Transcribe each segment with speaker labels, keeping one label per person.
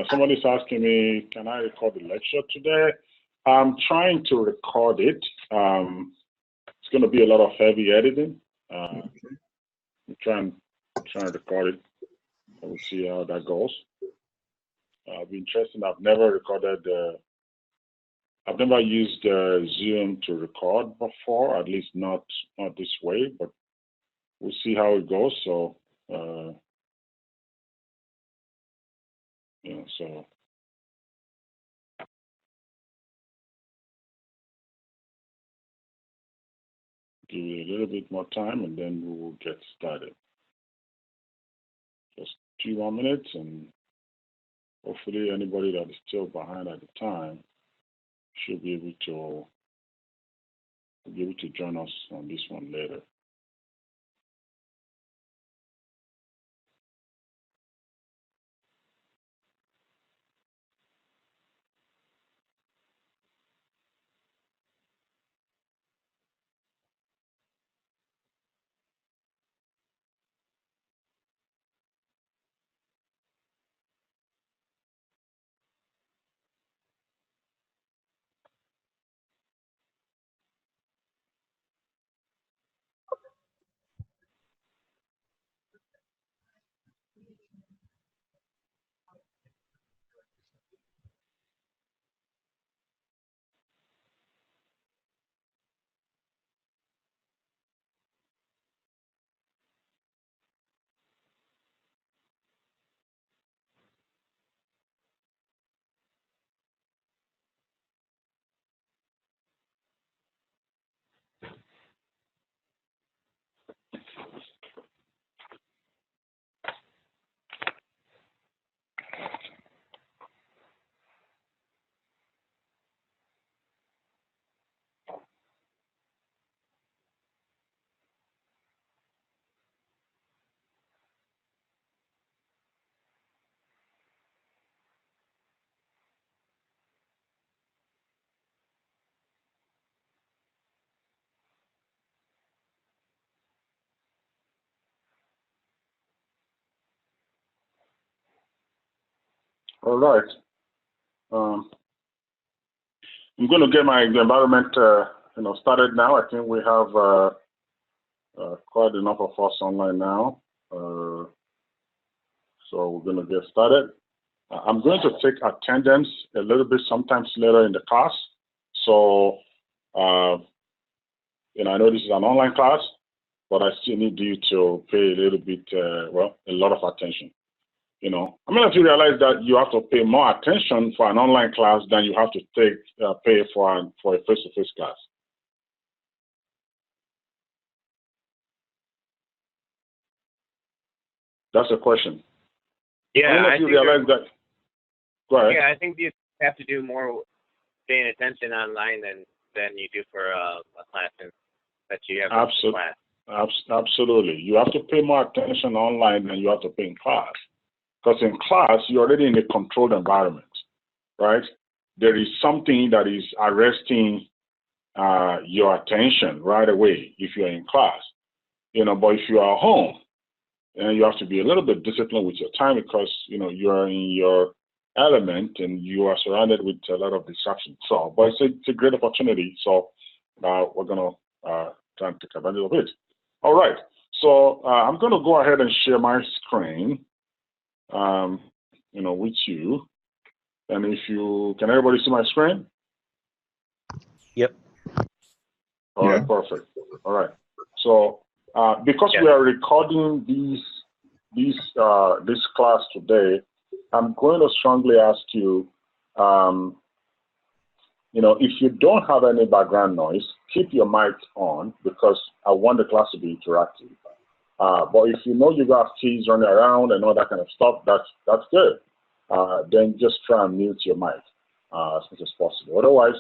Speaker 1: Somebody's asking me, can I record the lecture today? I'm trying to record it. It's going to be a lot of heavy editing. I'm trying to record it. We'll see how that goes. It'll be interesting. I've never recorded. I've never used Zoom to record before, at least not this way. But we'll see how it goes. So. So give it a little bit more time and then we will get started. Just 2 more minutes and hopefully anybody that is still behind at the time should be able to join us on this one later. All right. I'm going to get my environment, started now. I think we have quite enough of us online now. So we're going to get started. I'm going to take attendance a little bit sometimes later in the class. So, I know this is an online class, but I still need you to pay a little bit, a lot of attention. I mean, if you realize that you have to pay more attention for an online class than you have to pay for a face-to-face class. That's a question.
Speaker 2: Yeah,
Speaker 1: I think you realize that. Go ahead.
Speaker 2: Yeah, I think you have to do more paying attention online than you do for a class that you have in class.
Speaker 1: Absolutely. You have to pay more attention online than you have to pay in class. Because in class, you're already in a controlled environment, right? There is something that is arresting your attention right away if you're in class. But if you are home, and you have to be a little bit disciplined with your time because, you're in your element and you are surrounded with a lot of distractions. So, but it's a great opportunity. So we're going to try and take advantage of it. All right. So I'm going to go ahead and share my screen. With you. And can everybody see my screen?
Speaker 2: Yep.
Speaker 1: All right, perfect. All right. So because we are recording this class today, I'm going to strongly ask you, if you don't have any background noise, keep your mic on because I want the class to be interactive. But if you got kids running around and all that kind of stuff, that's good. Then just try and mute your mic as much as possible. Otherwise,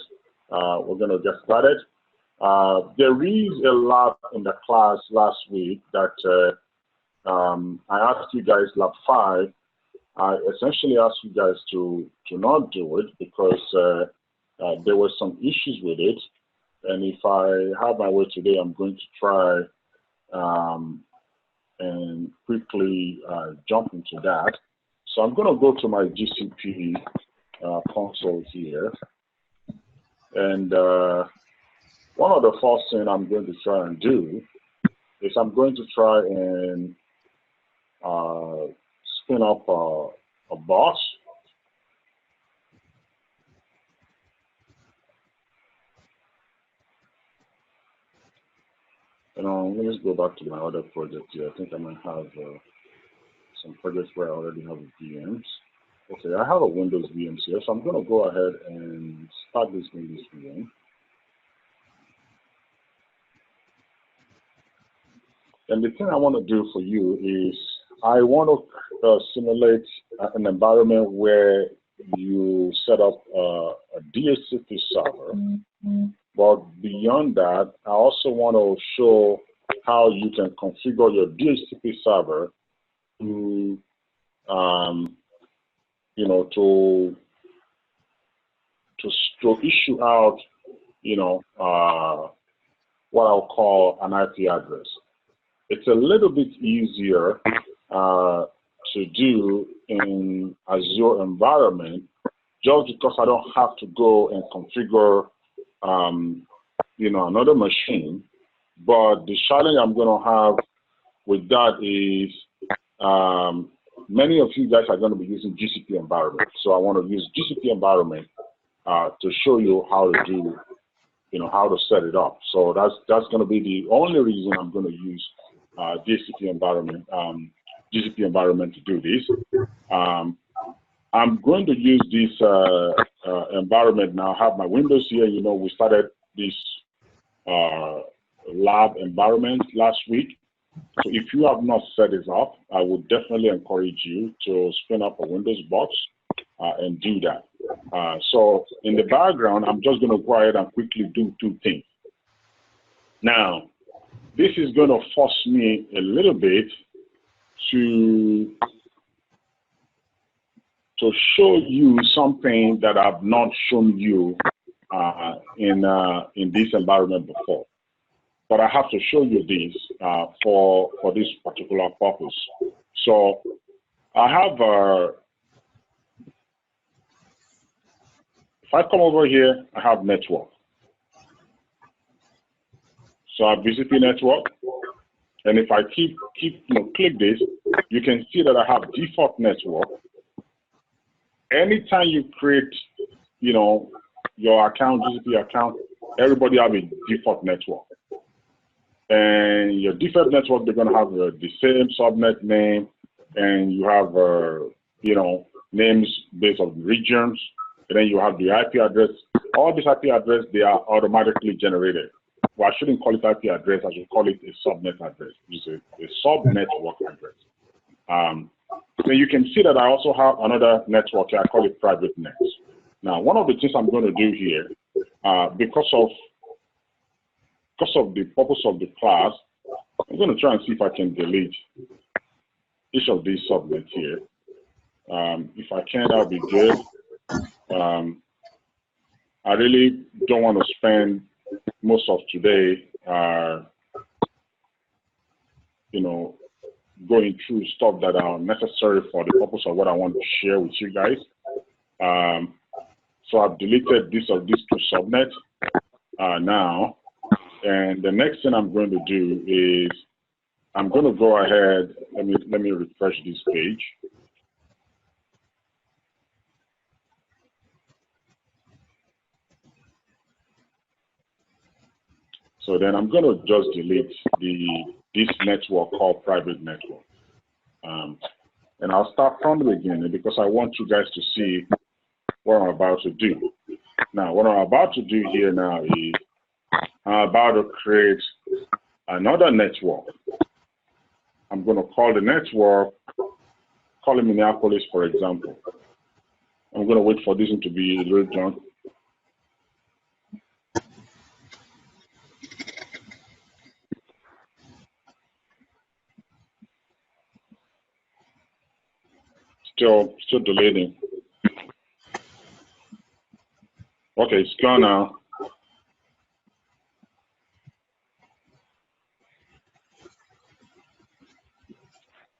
Speaker 1: we're going to get started. There is a lot in the class last week that I asked you guys, lab 5. I essentially asked you guys to not do it because there were some issues with it. And if I have my way today, I'm going to try and quickly jump into that. So I'm going to go to my GCP console here. And one of the first things I'm going to try and do is I'm going to try and spin up a box. And let me go back to my other project here. I think I might have some projects where I already have VMs. Okay, I have a Windows VM here, so I'm going to go ahead and start this Windows VM. And the thing I want to do for you is I want to simulate an environment where you set up a DHCP server. But beyond that, I also want to show how you can configure your DHCP server to, you know, to issue out, you know, what I'll call an IP address. It's a little bit easier to do in Azure environment, just because I don't have to go and configure, you know, another machine. But the challenge I'm going to have with that is many of you guys are going to be using GCP environment. So I want to use GCP environment to show you how to do, you know, how to set it up. So that's going to be the only reason I'm going to use GCP environment to do this. I'm going to use this environment now. I have my Windows here. You know, we started this lab environment last week. So if you have not set this up, I would definitely encourage you to spin up a Windows box and do that. So in the background, I'm just going to go ahead and quickly do two things. Now, this is going to force me a little bit to show you something that I've not shown you in this environment before. But I have to show you this for this particular purpose. So I have, if I come over here, I have network. So I have VCP network. And if I click this, you can see that I have default network. Anytime you create, you know, your account, GCP account, everybody have a default network. And your default network, they're going to have the same subnet name, and you have, you know, names based on regions, and then you have the IP address. All these IP address, they are automatically generated. Well, I shouldn't call it IP address, I should call it a subnet address, which is a sub-network address. So you can see that I also have another network here. I call it private net. Now, one of the things I'm going to do here, because of the purpose of the class, I'm going to try and see if I can delete each of these subnets here. If I can, that would be good. I really don't want to spend most of today, you know, going through stuff that are necessary for the purpose of what I want to share with you guys. So I've deleted these two subnets now. And the next thing I'm going to do is I'm going to go ahead. Let me refresh this page. So then I'm going to just delete this network called private network. And I'll start from the beginning because I want you guys to see what I'm about to do. Now, what I'm about to do here now is I'm about to create another network. I'm going to call the network, call it Minneapolis, for example. I'm going to wait for this one to be a little done. Still deleting. Okay, it's gone now.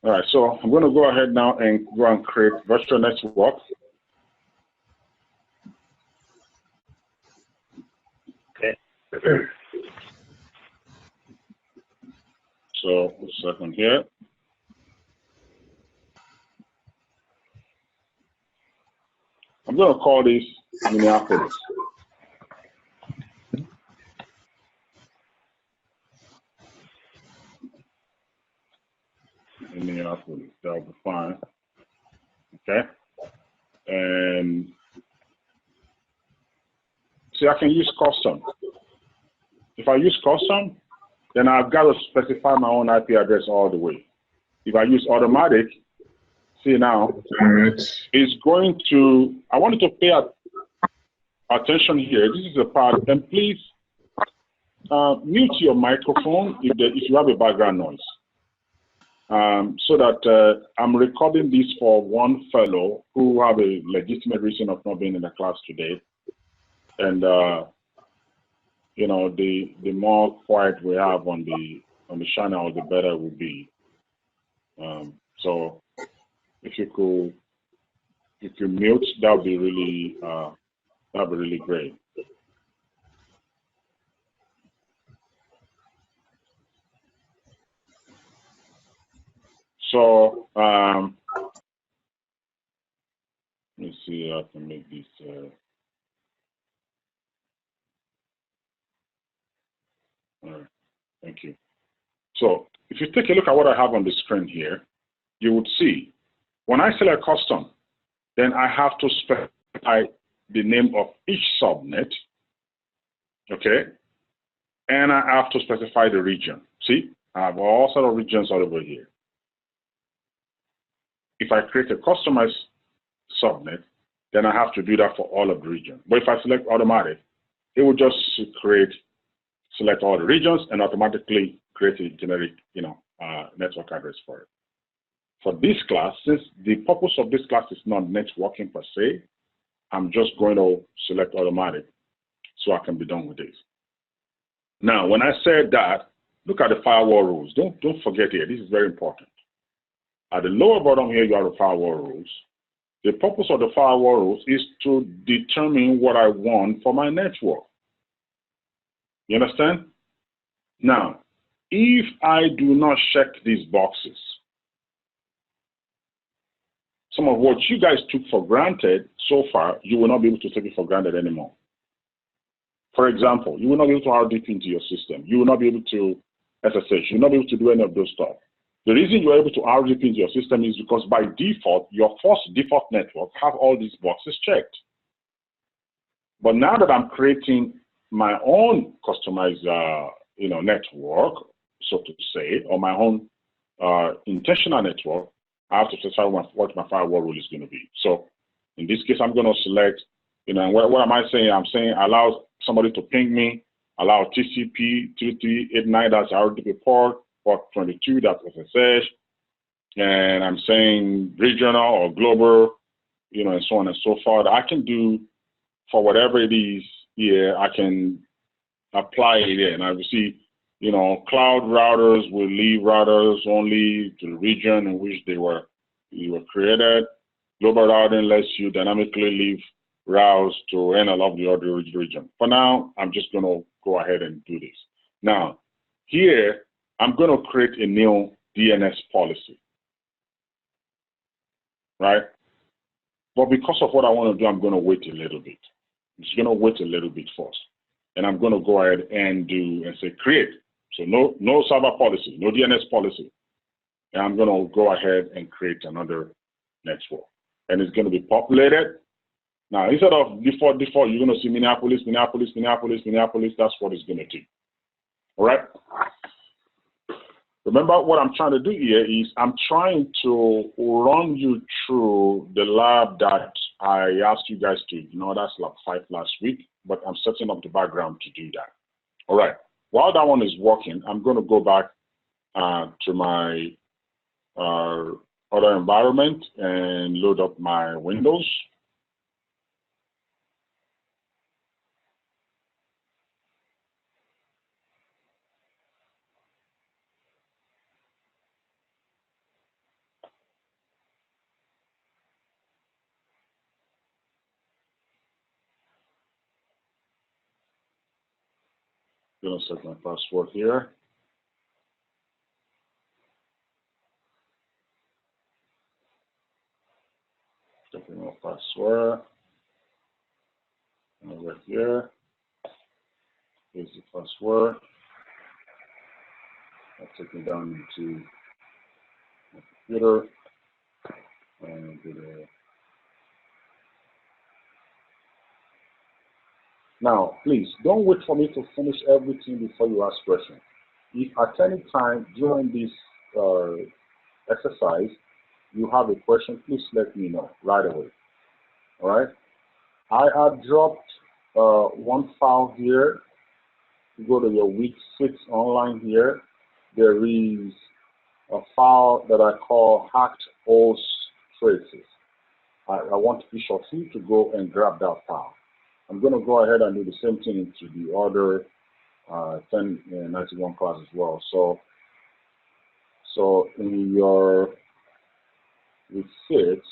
Speaker 1: All right, so I'm going to go ahead now and go and create virtual network.
Speaker 2: Okay.
Speaker 1: So, a second here. I'm going to call this Minneapolis. Minneapolis, that'll be fine. Okay. And see, I can use custom. If I use custom, then I've got to specify my own IP address all the way. If I use automatic, see now, it's going to, I want you to pay attention here. This is a part, and please mute your microphone if you have a background noise. So that I'm recording this for one fellow who have a legitimate reason of not being in the class today. And you know, the more quiet we have on the channel, the better it will be. So if you mute, that would be really great. So let me see if I can make this. All right, thank you. So if you take a look at what I have on the screen here, you would see when I select custom, then I have to specify the name of each subnet, okay? And I have to specify the region. See, I have all sort of regions all over here. If I create a customized subnet, then I have to do that for all of the regions. But if I select automatic, it will just select all the regions and automatically create a generic, network address for it. For this class, since the purpose of this class is not networking per se, I'm just going to select automatic so I can be done with this. Now, when I said that, look at the firewall rules. Don't forget here, this is very important. At the lower bottom here, you have the firewall rules. The purpose of the firewall rules is to determine what I want for my network. You understand? Now, if I do not check these boxes, some of what you guys took for granted so far, you will not be able to take it for granted anymore. For example, you will not be able to RDP into your system. You will not be able to SSH. You will not be able to do any of those stuff. The reason you're able to RDP into your system is because by default, your first default network have all these boxes checked. But now that I'm creating my own customized, network, so to say, or my own intentional network, I have to specify what my firewall rule is going to be. So in this case, I'm going to select, what am I saying? I'm saying allow somebody to ping me, allow TCP 3389, that's RDP port 22, that's SSH, and I'm saying regional or global, and so on and so forth. I can do for whatever it is here, I can apply it here. And I will see, cloud routers will leave routers only to the region in which they were created. Global routing lets you dynamically leave routes to any of the other region. For now, I'm just going to go ahead and do this. Now, here, I'm going to create a new DNS policy, right? But because of what I want to do, I'm going to wait a little bit. I'm just going to wait a little bit first. And I'm going to go ahead and say create. So no server policy, no DNS policy. And I'm going to go ahead and create another network. And it's going to be populated. Now, instead of default, you're going to see Minneapolis. That's what it's going to do. All right? Remember, what I'm trying to do here is I'm trying to run you through the lab that I asked you guys to ignore. That's lab 5 last week, but I'm setting up the background to do that. All right. While that one is working, I'm going to go back to my other environment and load up my Windows. going to set my password here. Checking my password. And over here. Here's the password. I'll take it down into my computer. And now, please don't wait for me to finish everything before you ask questions. If at any time during this exercise you have a question, please let me know right away. All right? I have dropped one file here. You go to your week 6 online here. There is a file that I call hacked host traces. I want each of you to go and grab that file. I'm going to go ahead and do the same thing to the other 1091 class as well. So in your week 6,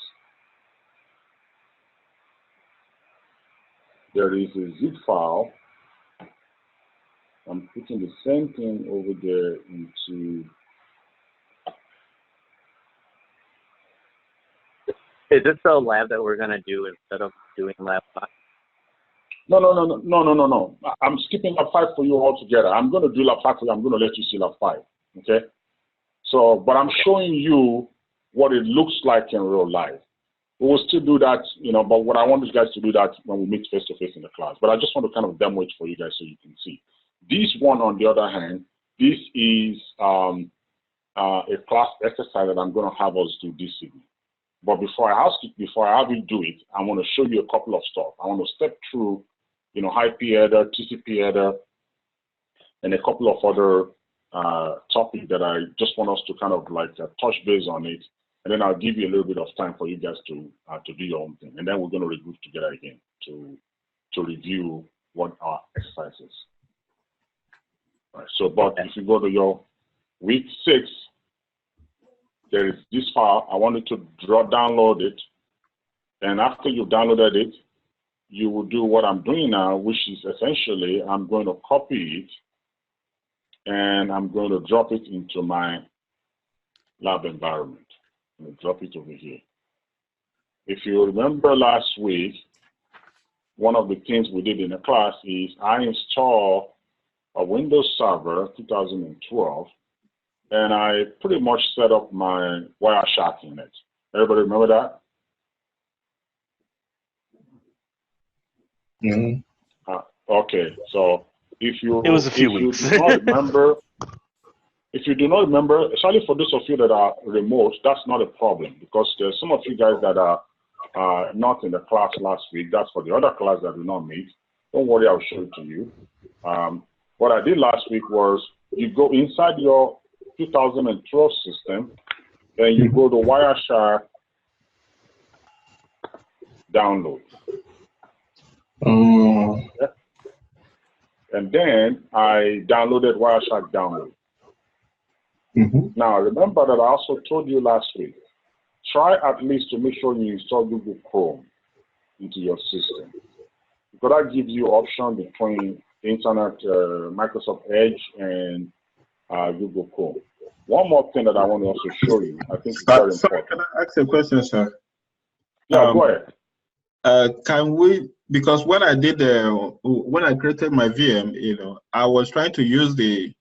Speaker 1: there is a zip file. I'm putting the same thing over there into.
Speaker 2: Is this the lab that we're going to do instead of doing lab 5?
Speaker 1: No. I'm skipping lab 5 for you altogether. I'm going to do lab 5 for you. I'm going to let you see lab 5. Okay? So, but I'm showing you what it looks like in real life. We will still do that, but what I want you guys to do that when we meet face to face in the class. But I just want to kind of demo it for you guys so you can see. This one, on the other hand, this is a class exercise that I'm going to have us do this evening. But before I have you do it, I want to show you a couple of stuff. I want to step through, IP header, TCP header, and a couple of other topics that I just want us to kind of like touch base on it. And then I'll give you a little bit of time for you guys to do your own thing. And then we're going to regroup together again to review what our exercise is. All right, so, but if you go to your week 6, there is this file. I want you to download it. And after you've downloaded it, you will do what I'm doing now, which is essentially I'm going to copy it and I'm going to drop it into my lab environment. I'm going to drop it over here. If you remember last week, one of the things we did in the class is I installed a Windows Server 2012, and I pretty much set up my Wireshark in it. Everybody remember that?
Speaker 3: Mm-hmm.
Speaker 1: Okay, so if you
Speaker 3: it was a few weeks.
Speaker 1: Do not remember, if you do not remember, especially for those of you that are remote, that's not a problem because there's some of you guys that are not in the class last week. That's for the other class that do not meet. Don't worry, I'll show it to you. What I did last week was you go inside your 2012 system and you go to Wireshark download. Yeah. And then I downloaded Wireshark download. Now remember that I also told you last week, try at least to make sure you install Google Chrome into your system. Because that gives you option between Internet, Microsoft Edge, and Google Chrome. One more thing that I want to also show you, I think it's very important.
Speaker 3: Can I ask a question, sir?
Speaker 1: Yeah, go ahead.
Speaker 3: Can we, because when I did when I created my VM, I was trying to use the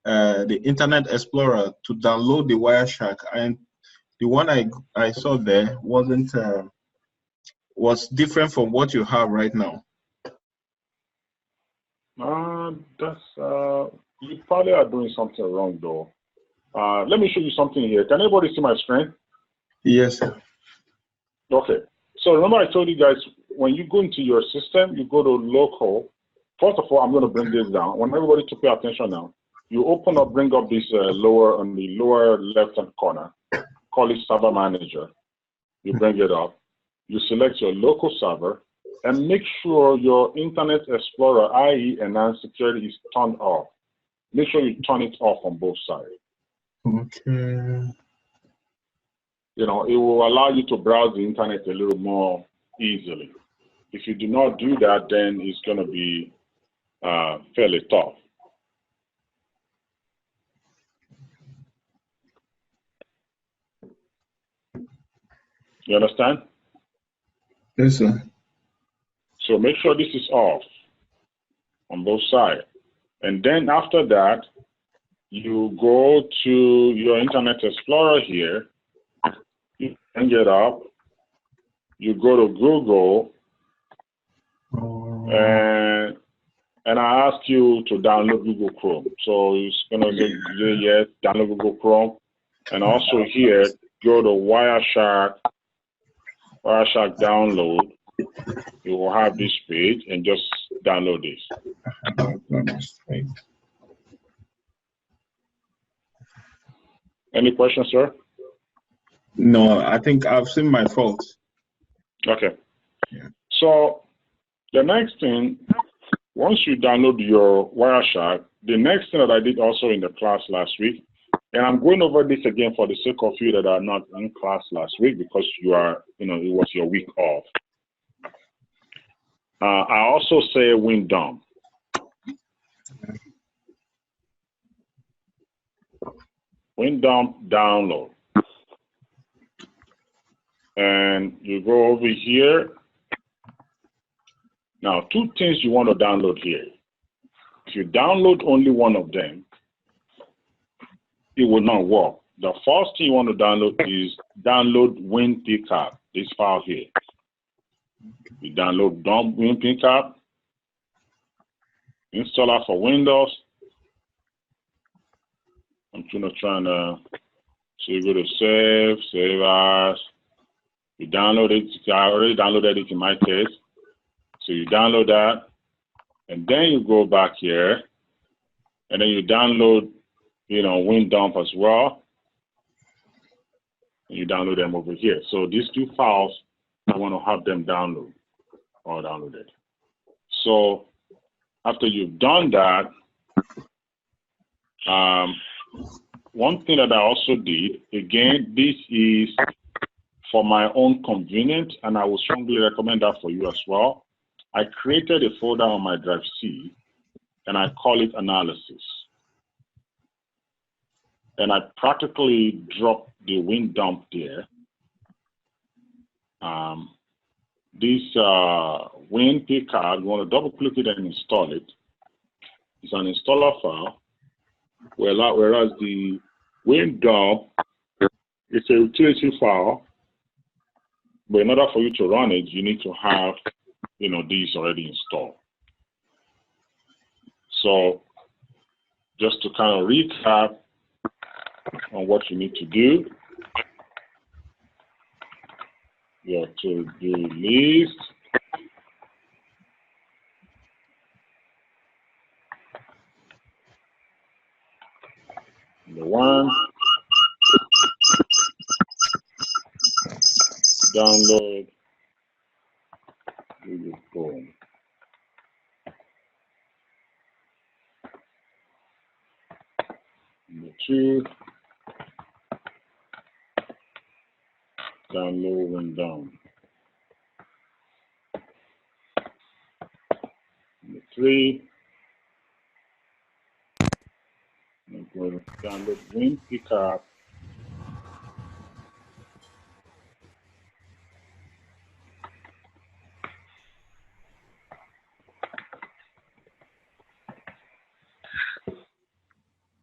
Speaker 3: Internet Explorer to download the Wireshark, and the one I saw there was different from what you have right now.
Speaker 1: You probably are doing something wrong though. Let me show you something here. Can everybody see my screen?
Speaker 3: Yes, sir.
Speaker 1: Okay. So remember I told you guys, when you go into your system, you go to local. First of all, I'm going to bring this down. I want everybody to pay attention now. You bring up this on the lower left-hand corner. Call it Server Manager. You bring it up. You select your local server and make sure your Internet Explorer, i.e. Enhanced Security, is turned off. Make sure you turn it off on both sides.
Speaker 3: Okay.
Speaker 1: It will allow you to browse the internet a little more easily. If you do not do that, then it's going to be fairly tough. You understand?
Speaker 3: Yes, sir.
Speaker 1: So make sure this is off on both sides. And then after that, you go to your Internet Explorer here, you bring it up, you go to Google, and I ask you to download Google Chrome. So it's gonna say yes, download Google Chrome. And also here, go to Wireshark download. You will have this page and just download this. Any questions, sir?
Speaker 3: No, I think I've seen my faults.
Speaker 1: Okay.
Speaker 3: Yeah.
Speaker 1: So the next thing, once you download your Wireshark, the next thing that I did also in the class last week, and I'm going over this again for the sake of you that are not in class last week because you are, it was your week off. I also say WinDump. WinDump download. And you go over here. Now, two things you want to download here. If you download only one of them, it will not work. The first thing you want to download is download WinPickup, this file here. You download WinPickup, installer for Windows. I'm trying to, so you go to save as. You download it. I already downloaded it in my case. So you download that, and then you go back here, and then you download, WinDump as well. And you download them over here. So these two files, I want to have them downloaded. So after you've done that, one thing that I also did, again, this is for my own convenience, and I would strongly recommend that for you as well. I created a folder on my drive C, and I call it analysis. And I practically dropped the WinDump there. This WinPickup, you want to double click it and install it. It's an installer file, whereas the WinDump is a utility file. But in order for you to run it, you need to have, these already installed. So just to kind of recap on what you need to do, you have to do list. Number one, download Google Chrome. Number two, download WinDump. Number three, I'm going to download WinPickup.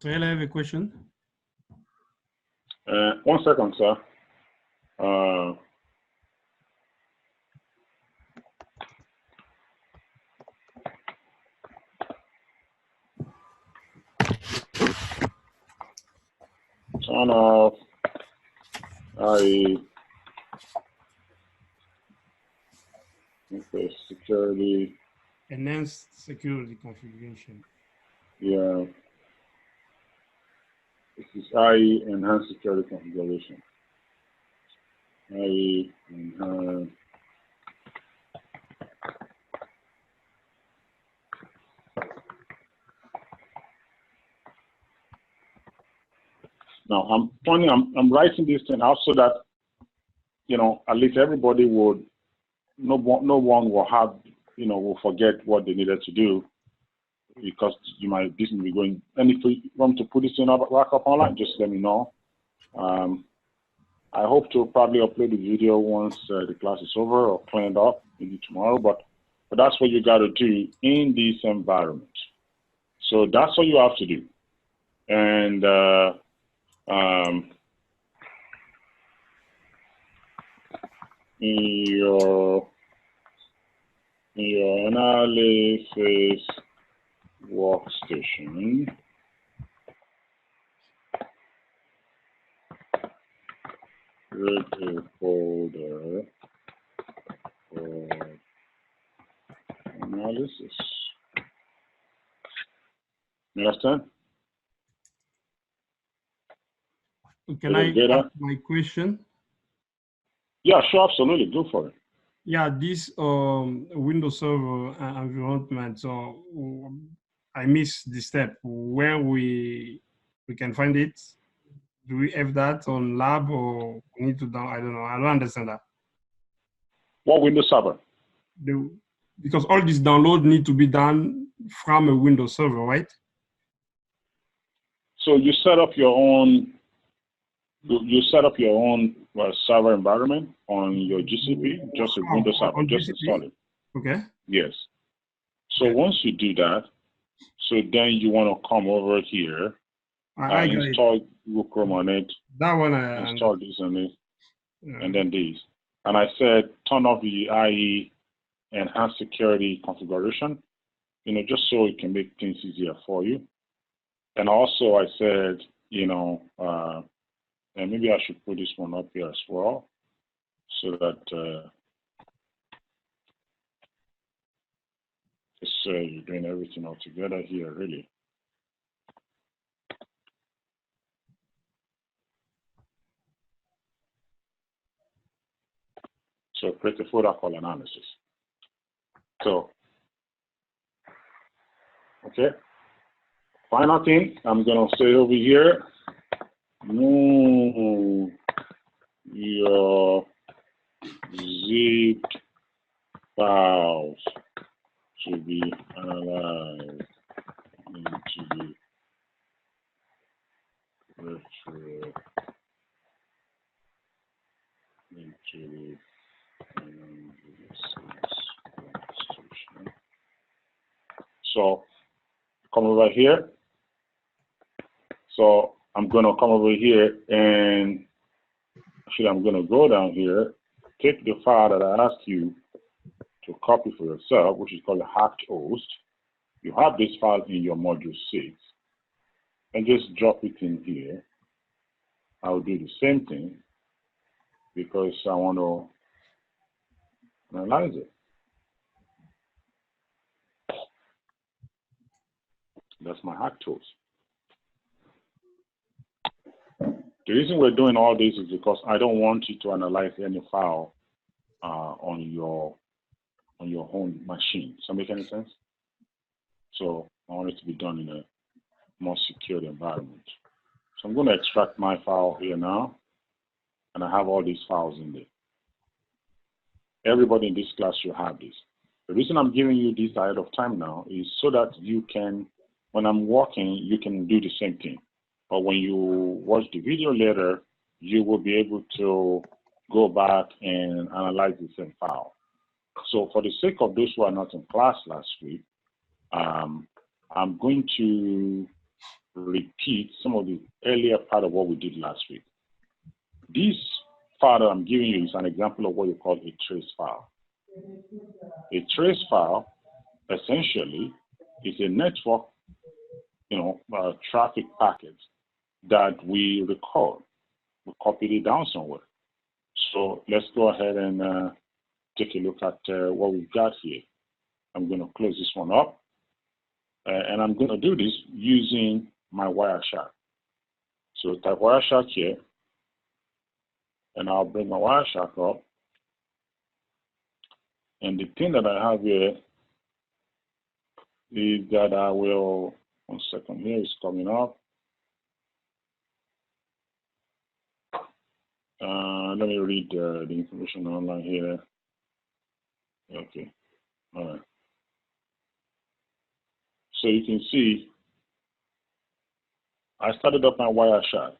Speaker 4: So I have a question.
Speaker 1: 1 second, sir. Turn off security.
Speaker 4: Enhanced security configuration.
Speaker 1: Yeah. This is IE enhanced security configuration. IE enhanced. Now I'm writing this thing out so that at least everybody would no one will have will forget what they needed to do, because this may be going. And if you want to put this in back up online, just let me know. I hope to probably upload the video once the class is over or cleaned up, maybe tomorrow, but that's what you got to do in this environment. So that's what you have to do. And in your analysis workstation, create a folder for analysis. You understand?
Speaker 4: Can I ask my question?
Speaker 1: Yeah, sure, absolutely. Go for it.
Speaker 4: Yeah, this Windows Server environment. So I missed the step where we can find it. Do we have that on lab or we need to down? I don't know. I don't understand that.
Speaker 1: What Windows Server?
Speaker 4: Because all these downloads need to be done from a Windows Server, right?
Speaker 1: So you set up your own. You set up your own server environment on your GCP, just a Windows Server, just install it.
Speaker 4: Okay.
Speaker 1: Yes. So once you do that, so then you want to come over here and install Google Chrome on it.
Speaker 4: That one I
Speaker 1: install this on it, and then these. And I said turn off the IE enhanced security configuration, just so it can make things easier for you. And also I said, and maybe I should put this one up here as well, so that you're doing everything all together here, really. So create a folder called analysis. So, okay. Final thing, I'm going to say over here, move your zipped files to be analyzed into the virtual, So come over here. So I'm going to come over here and actually I'm going to go down here, take the file that I asked you to copy for yourself, which is called a hacked host. You have this file in your module 6 and just drop it in here. I'll do the same thing because I want to analyze it. That's my hacked host. The reason we're doing all this is because I don't want you to analyze any file on your own machine. Does that make any sense? So I want it to be done in a more secure environment. So I'm going to extract my file here now, and I have all these files in there. Everybody in this class should have this. The reason I'm giving you this ahead of time now is so that you can, when I'm working, you can do the same thing. Or when you watch the video later, you will be able to go back and analyze the same file. So for the sake of those who are not in class last week, I'm going to repeat some of the earlier part of what we did last week. This file that I'm giving you is an example of what you call a trace file. A trace file essentially is a network, traffic packet that we record. We copied it down somewhere. So let's go ahead and take a look at what we've got here. I'm going to close this one up, and I'm going to do this using my Wireshark. So type Wireshark here, and I'll bring my Wireshark up. And the thing that I have here is that I will, one second here, it's coming up. Let me read the information online here. Okay, all right. So you can see, I started up my Wireshark.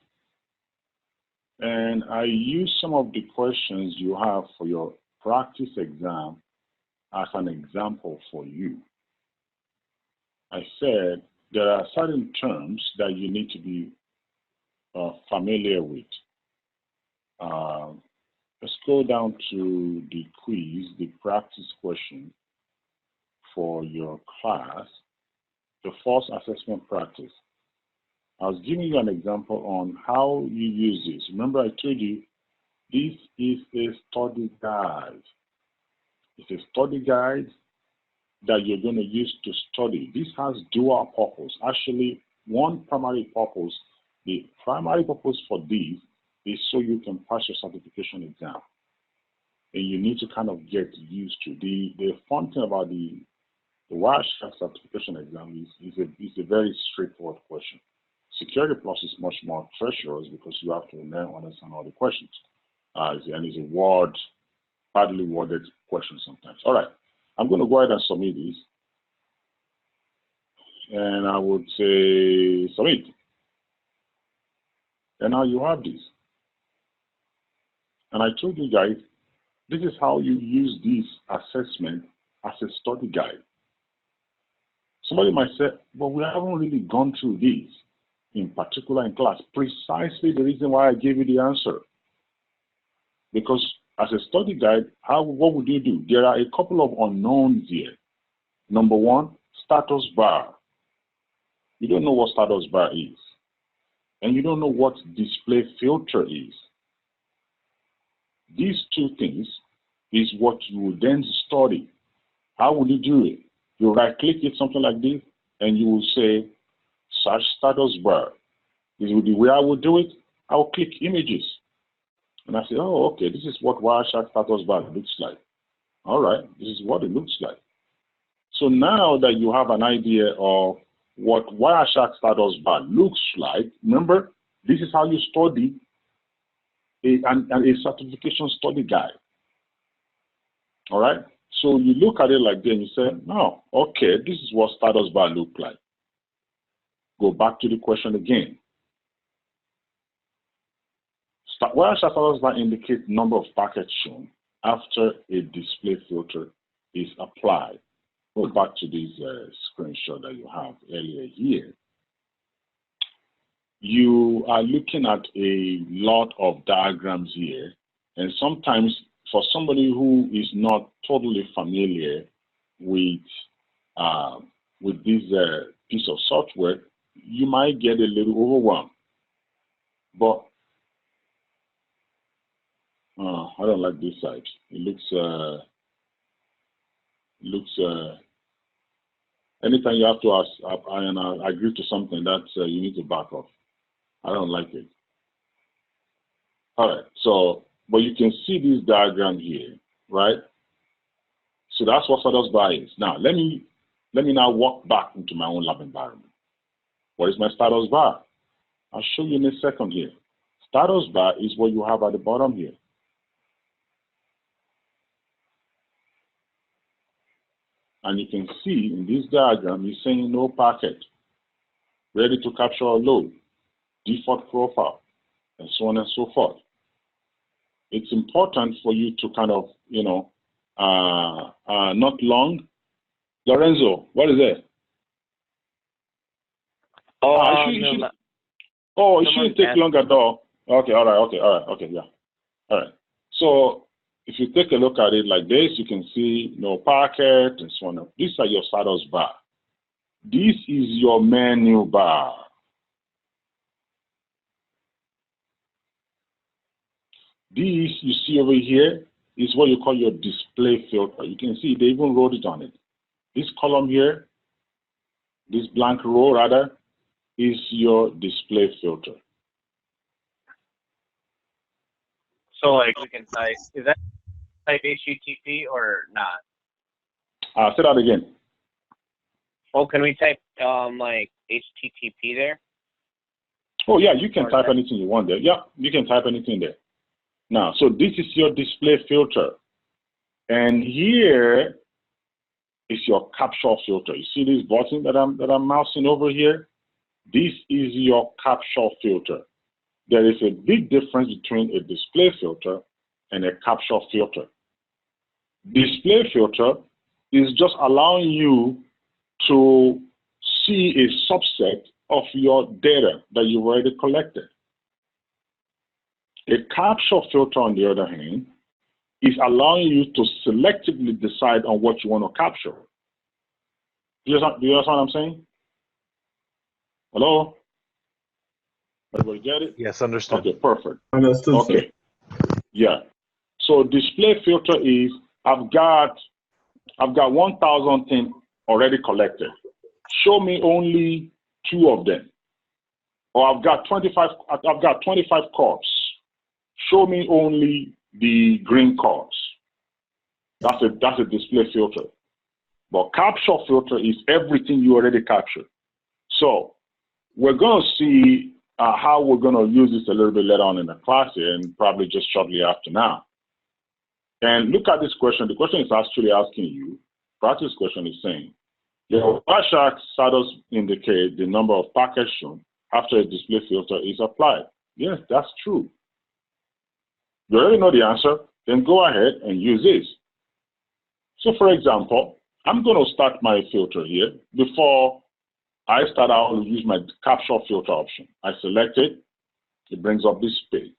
Speaker 1: And I use some of the questions you have for your practice exam as an example for you. I said there are certain terms that you need to be familiar with. Let's go down to the quiz, the practice question for your class, the first assessment practice. I was giving you an example on how you use this. Remember I told you this is a study guide. It's a study guide that you're going to use to study. This has dual purpose. Actually, one primary purpose. The primary purpose for this is so you can pass your certification exam. And you need to kind of get used to the fun thing about the Wireshark certification exam is a very straightforward question. Security Plus is much more treacherous because you have to now understand all the questions. And it's a badly worded question sometimes. All right, I'm going to go ahead and submit this. And I would say submit. And now you have this. And I told you guys, this is how you use this assessment as a study guide. Somebody might say, but we haven't really gone through this in particular in class. Precisely the reason why I gave you the answer. Because as a study guide, what would you do? There are a couple of unknowns here. Number one, status bar. You don't know what status bar is. And you don't know what display filter is. These two things is what you will then study. How will you do it? You right-click it, something like this, and you will say, search status bar. This is the way I will do it. I will click images. And I say, oh, okay, this is what Wireshark status bar looks like. All right, this is what it looks like. So now that you have an idea of what Wireshark status bar looks like, remember, this is how you study a certification study guide. All right? So you look at it like that and you say, no, okay, this is what status bar look like. Go back to the question again. Wireshark status bar indicates number of packets shown after a display filter is applied. Go back to this screenshot that you have earlier here. You are looking at a lot of diagrams here, and sometimes for somebody who is not totally familiar with this piece of software, you might get a little overwhelmed. But I don't like this side. It looks anytime you have to ask and I agree to something that you need to back off. I don't like it. All right, so, but you can see this diagram here, right? So that's what status bar is. Now, let me now walk back into my own lab environment. What is my status bar? I'll show you in a second here. Status bar is what you have at the bottom here. And you can see in this diagram, it's saying no packet, ready to capture or load, default profile, and so on and so forth. It's important for you to kind of, not long. Lorenzo, what is it? It shouldn't take long at all. Okay, all right, okay, yeah. All right. So if you take a look at it like this, you can see no packet and so on. These are your status bar. This is your menu bar. This you see over here is what you call your display filter. You can see they even wrote it on it. This column here, this blank row rather, is your display filter.
Speaker 2: So like we can type, is that type HTTP or not?
Speaker 1: Say that again.
Speaker 2: Oh, can we type like HTTP there?
Speaker 1: Oh yeah, you can type anything you want there. Yeah, you can type anything there. Now, so this is your display filter. And here is your capture filter. You see this button that I'm mousing over here? This is your capture filter. there is a big difference between a display filter and a capture filter. Display filter is just allowing you to see a subset of your data that you've already collected. A capture filter, on the other hand, is allowing you to selectively decide on what you want to capture. Do you understand what I'm saying? Hello? Everybody get it?
Speaker 5: Yes, understood.
Speaker 1: Okay, perfect.
Speaker 3: Understood.
Speaker 1: Okay. Yeah. So display filter is I've got 1,000 things already collected. Show me only 2 of them. Or I've got 25 corps. Show me only the green corps. That's a display filter. But capture filter is everything you already captured. So we're going to see how we're going to use this a little bit later on in the class here, and probably just shortly after now. And look at this question. The question is actually asking you, practice question is saying, your Wireshark status indicate the number of packets shown after a display filter is applied. Yes, that's true. You already know the answer, then go ahead and use this. So for example, I'm going to start my filter here. Before I start, I will use my capture filter option. I select it, it brings up this page.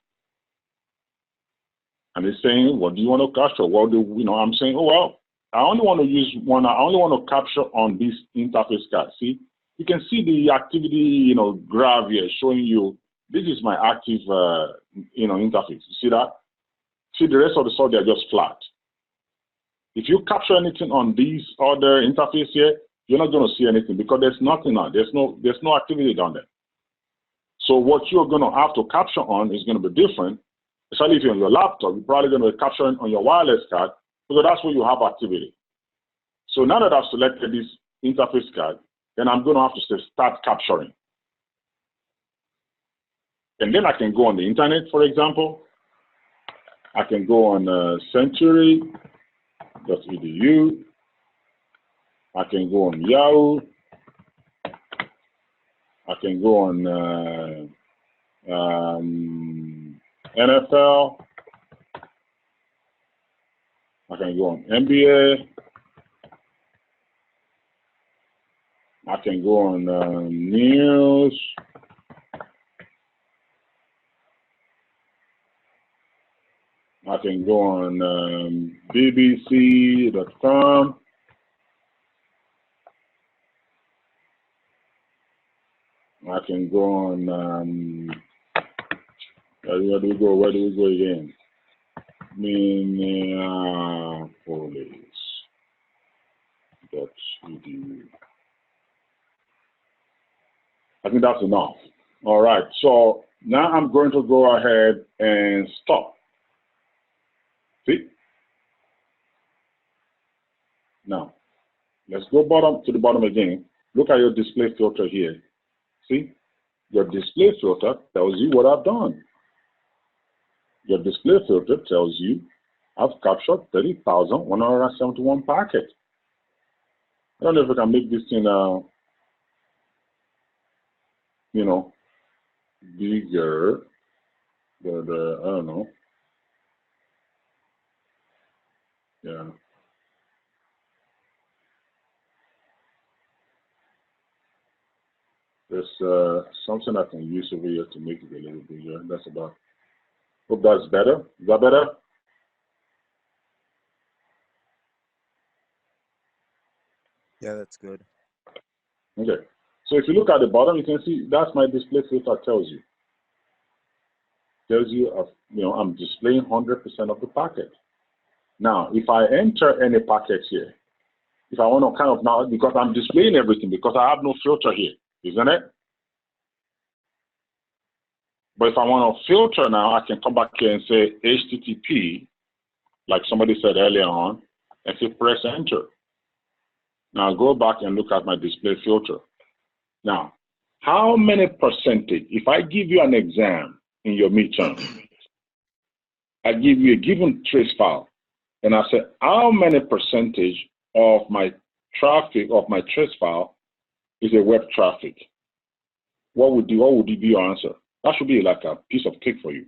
Speaker 1: And it's saying, what do you want to capture? Well, I'm saying, oh, well, I only want to use one, I only want to capture on this interface card. See, you can see the activity, graph here showing you, this is my active, interface. You see that? See, the rest of the stuff, they're just flat. If you capture anything on these other interface here, you're not going to see anything because there's nothing on. There's no activity down there. So what you're going to have to capture on is going to be different. Especially if you're on your laptop, you're probably going to be capturing on your wireless card because that's where you have activity. So now that I've selected this interface card, then I'm going to have to say start capturing. And then I can go on the internet, for example. I can go on century.edu. I can go on Yahoo. I can go on NFL. I can go on NBA. I can go on news. I can go on BBC.com. I can go on, where do we go again? Minneapolis.edu. I think that's enough. All right, so now I'm going to go ahead and stop. See? Now, let's go to the bottom again. Look at your display filter here. See? Your display filter tells you what I've done. Your display filter tells you I've captured 30,171 packets. I don't know if I can make this thing, bigger, but I don't know. Yeah. There's something I can use over here to make it a little bigger. That's about, hope that's better. Is that better?
Speaker 6: Yeah, that's good.
Speaker 1: Okay. So if you look at the bottom, you can see that's my display filter tells you. Tells you, I'm displaying 100% of the packet. Now, if I enter any packets here, if I want to kind of now, because I'm displaying everything, because I have no filter here, isn't it? But if I want to filter now, I can come back here and say HTTP, like somebody said earlier on, and say press enter. Now I'll go back and look at my display filter. Now, how many percentage, if I give you an exam in your midterm, I give you a given trace file, and I say, how many percentage of my traffic, of my trace file is a web traffic? What would be your answer? That should be like a piece of cake for you.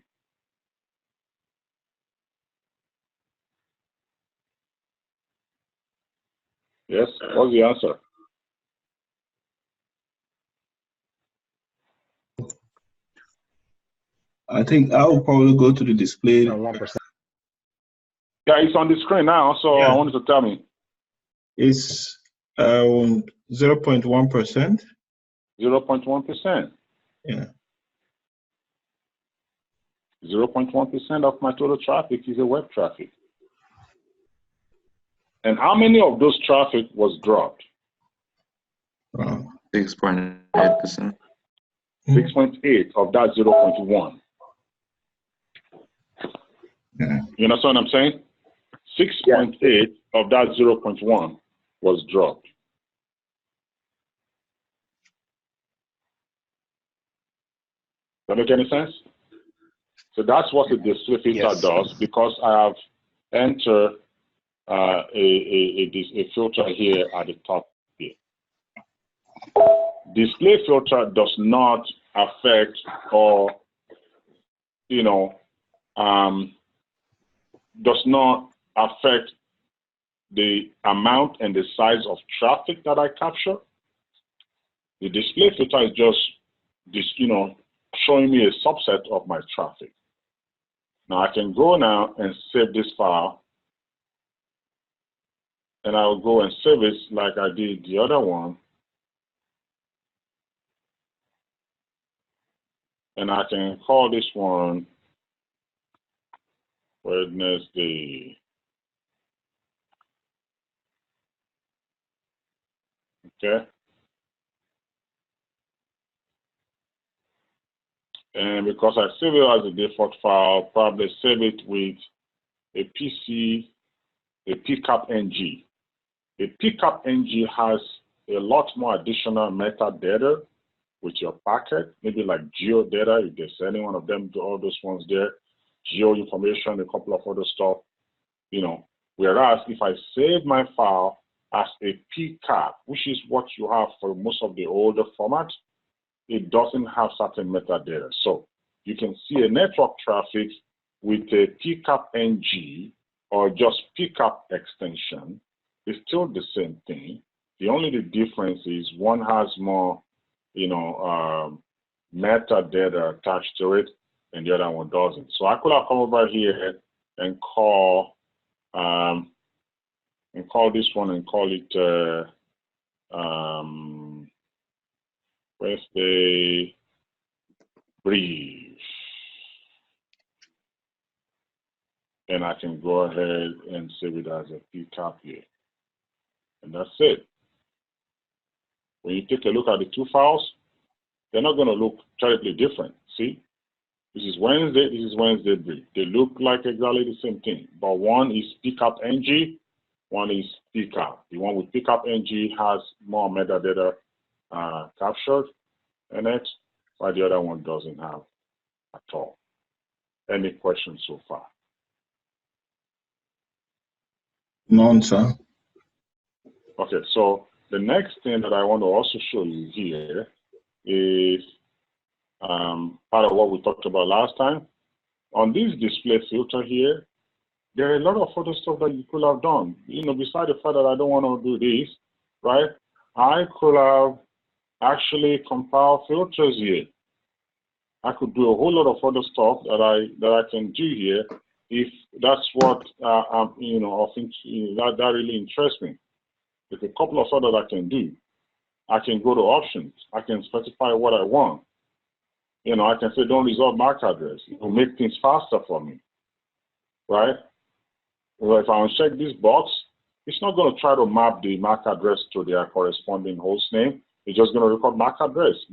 Speaker 1: Yes, what's the answer?
Speaker 3: I think I will probably go to the display.
Speaker 6: 1%.
Speaker 1: Yeah, it's on the screen now, so
Speaker 3: Yeah.
Speaker 1: I wanted to tell me.
Speaker 3: It's 0.1%.
Speaker 1: 0.1%.
Speaker 3: Yeah.
Speaker 1: 0.1% of my total traffic is a web traffic. And how many of those traffic was dropped?
Speaker 5: 6.8%.
Speaker 1: 6.8 of that 0.1.
Speaker 3: Yeah.
Speaker 1: You understand what I'm saying? 6.8 of that 0.1 was dropped. Does that make any sense? So that's what the display filter does, because I have entered a filter here at the top here. Display filter does not affect or, does not affect the amount and the size of traffic that I capture. The display filter is just this, showing me a subset of my traffic. Now I can go now and save this file, and I'll go and save it like I did the other one. And I can call this one Wednesday. Okay. And because I save it as a default file, probably save it with a pcap-ng. A pcap-ng has a lot more additional metadata with your packet, maybe like geo data, if there's any one of them, all those ones there, geo information, a couple of other stuff, Whereas if I save my file as a pcap, which is what you have for most of the older formats, it doesn't have certain metadata. So you can see a network traffic with a pcap-ng or just pcap extension. It's still the same thing. The only difference is one has more, metadata attached to it, and the other one doesn't. So I could have come over here and call this one and call it Wednesday brief, and I can go ahead and save it as a pcap here, and that's it. When you take a look at the two files, they're not going to look terribly different. See, this is Wednesday, this is Wednesday brief. They look like exactly the same thing, but one is pcap-ng, one is pcap. The one with pcap-ng has more metadata captured in it, while the other one doesn't have at all. Any questions so far?
Speaker 3: None, sir.
Speaker 1: Okay, so the next thing that I want to also show you here is part of what we talked about last time. On this display filter here, there are a lot of other stuff that you could have done. Besides the fact that I don't want to do this, right? I could have actually compiled filters here. I could do a whole lot of other stuff that I can do here if that's what I think that really interests me. There's a couple of stuff that I can do. I can go to options. I can specify what I want. I can say don't resolve MAC address. It will make things faster for me, right? Well, if I uncheck this box, it's not going to try to map the MAC address to their corresponding host name. It's just going to record MAC address.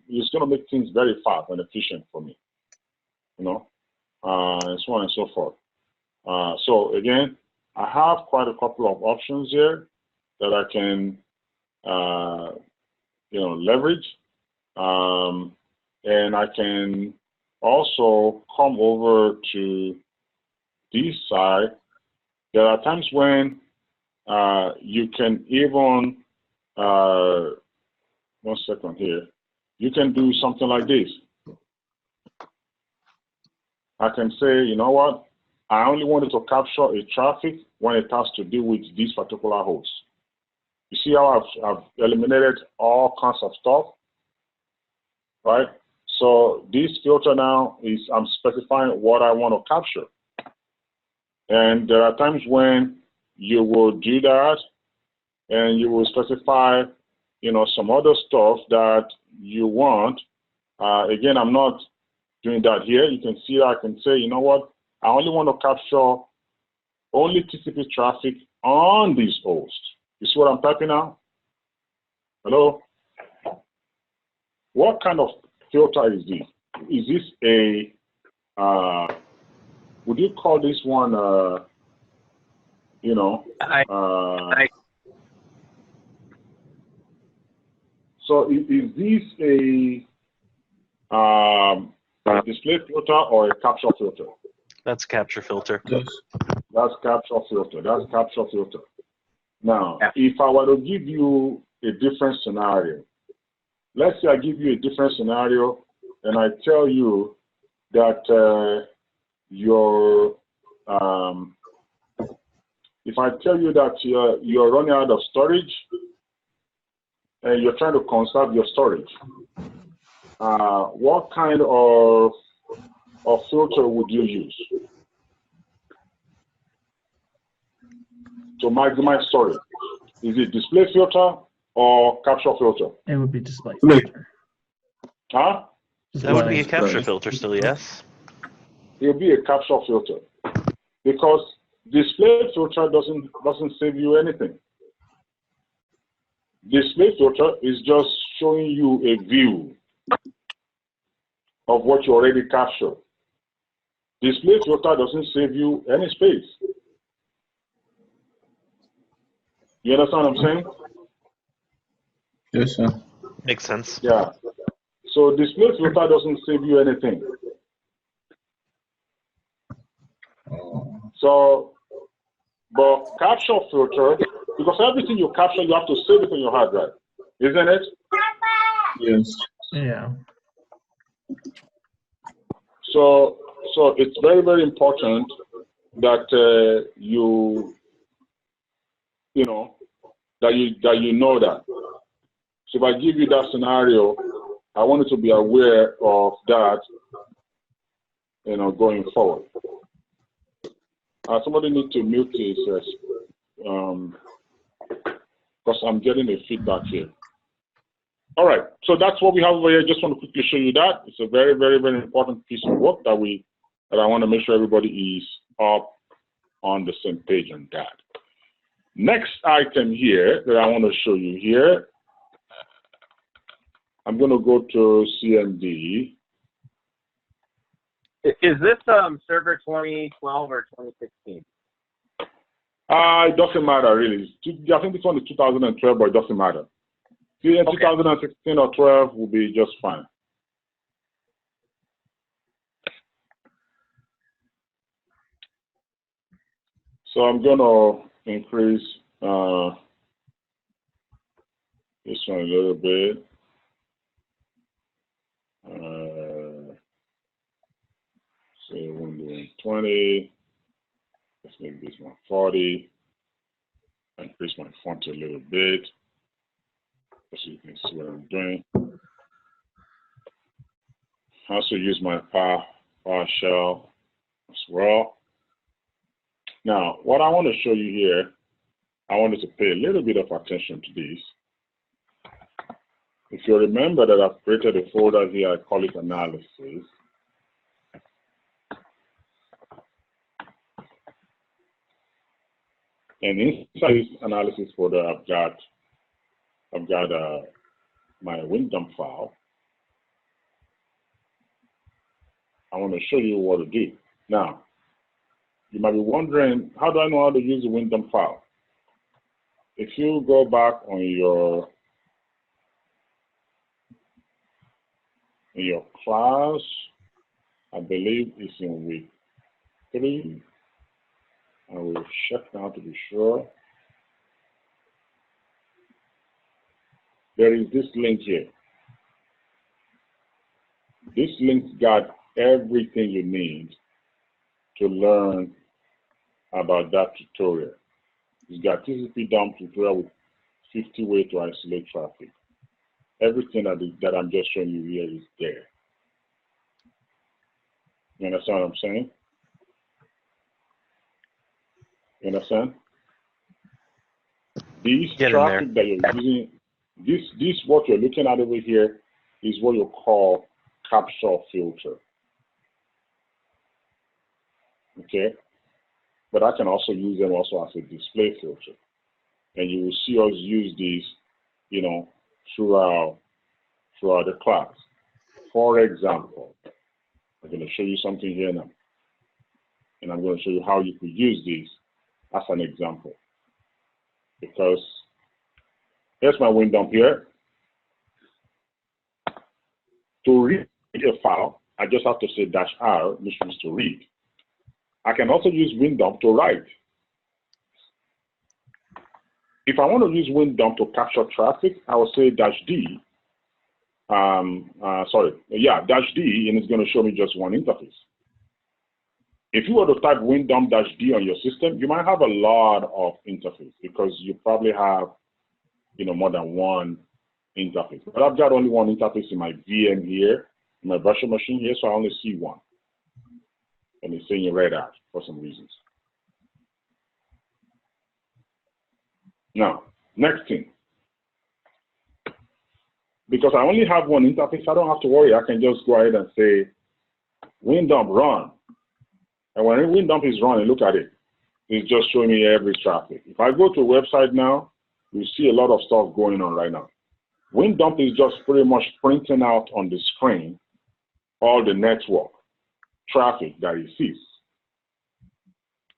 Speaker 1: It's going to make things very fast and efficient for me, and so on and so forth. So again, I have quite a couple of options here that I can, leverage, and I can also come over to this side. There are times when you can even, 1 second here, you can do something like this. I can say, you know what? I only wanted to capture a traffic when it has to do with these particular hosts. You see how I've eliminated all kinds of stuff, right? So this filter now is I'm specifying what I want to capture. And there are times when you will do that and you will specify, you know, some other stuff that you want. Again, I'm not doing that here. You can see that I can say, you know what? I only want to capture only TCP traffic on these hosts. You see what I'm typing now? Hello? What kind of filter is this? Is this a, would you call this one, you know, so is this a display filter or a capture filter?
Speaker 7: That's capture filter.
Speaker 3: Yes.
Speaker 1: That's capture filter. That's capture filter. Now, if I were to give you a different scenario, let's say I give you a different scenario and I tell you that if I tell you that you're running out of storage and you're trying to conserve your storage, what kind of filter would you use to maximize storage? Is it display filter or capture filter?
Speaker 8: It would be display filter.
Speaker 1: Huh?
Speaker 7: That would be a capture filter still, yes?
Speaker 1: It will be a capture filter because display filter doesn't save you anything. Display filter is just showing you a view of what you already captured. Display filter doesn't save you any space. You understand what I'm saying?
Speaker 3: Yes, sir.
Speaker 7: Makes sense.
Speaker 1: Yeah. So display filter doesn't save you anything. So, but capture filter, because everything you capture, you have to save it in your hard drive, isn't it?
Speaker 3: Yes.
Speaker 8: Yeah.
Speaker 1: So it's very, very important that you know that. So if I give you that scenario, I want you to be aware of that, you know, going forward. Somebody need to mute this because I'm getting a feedback here. All right, so that's what we have over here. Just want to quickly show you that. It's a very, very, very important piece of work that I want to make sure everybody is up on the same page on that. Next item here that I want to show you here, I'm going to go to CMD.
Speaker 2: Is this server 2012 or 2016?
Speaker 1: It doesn't matter really. I think this one is 2012, but it doesn't matter. See, 2016 or 12 will be just fine. So I'm going to increase this one a little bit. Say 120. Let's make this one 40. Increase my font a little bit so you can see what I'm doing. I also use my PowerShell as well. Now, what I want to show you here, I wanted to pay a little bit of attention to this. If you remember that I've created a folder here, I call it analysis. And inside this analysis folder, I've got my WinDump file. I want to show you what to do. Now, you might be wondering, how do I know how to use the WinDump file? If you go back on your class, I believe it's in week 3. I will check now to be sure. There is this link here. This link got everything you need to learn about that tutorial. It's got TCP dump tutorial with 50 ways to isolate traffic. Everything that I'm just showing you here is there. You understand what I'm saying? You understand? This traffic that you're using, this what you're looking at over here is what you call capture filter. Okay? But I can also use them also as a display filter. And you will see us use these, you know, throughout the class. For example, I'm going to show you something here now. And I'm going to show you how you could use these as an example. Because here's my window here. To read a file, I just have to say -R, which means to read. I can also use WinDump to write. If I want to use WinDump to capture traffic, I will say -D. -D, and it's going to show me just one interface. If you were to type WinDump -D on your system, you might have a lot of interface because you probably have, you know, more than one interface. But I've got only one interface in my VM here, in my virtual machine here, so I only see one. And it's saying red out for some reasons. Now, next thing. Because I only have one interface, I don't have to worry. I can just go ahead and say, WinDump run. And when WinDump is running, look at it. It's just showing me every traffic. If I go to a website now, you see a lot of stuff going on right now. WinDump is just pretty much printing out on the screen all the network traffic that it sees.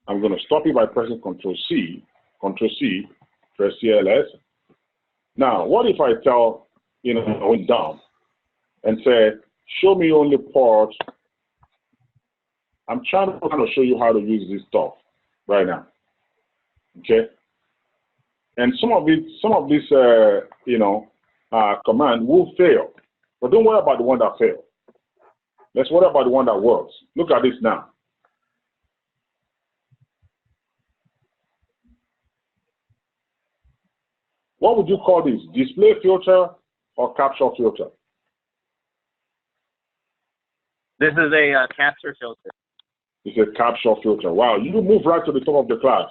Speaker 1: I'm going to stop it by pressing Control-C, press CLS. Now, what if I tell, you know, WinDump and say, show me only port. I'm trying to kind of show you how to use this stuff right now. Okay? And some of this, command will fail. But don't worry about the one that failed. Let's worry about the one that works. Look at this now. What would you call this? Display filter or capture filter?
Speaker 2: This is a capture filter.
Speaker 1: It's a capture filter. Wow, you move right to the top of the class.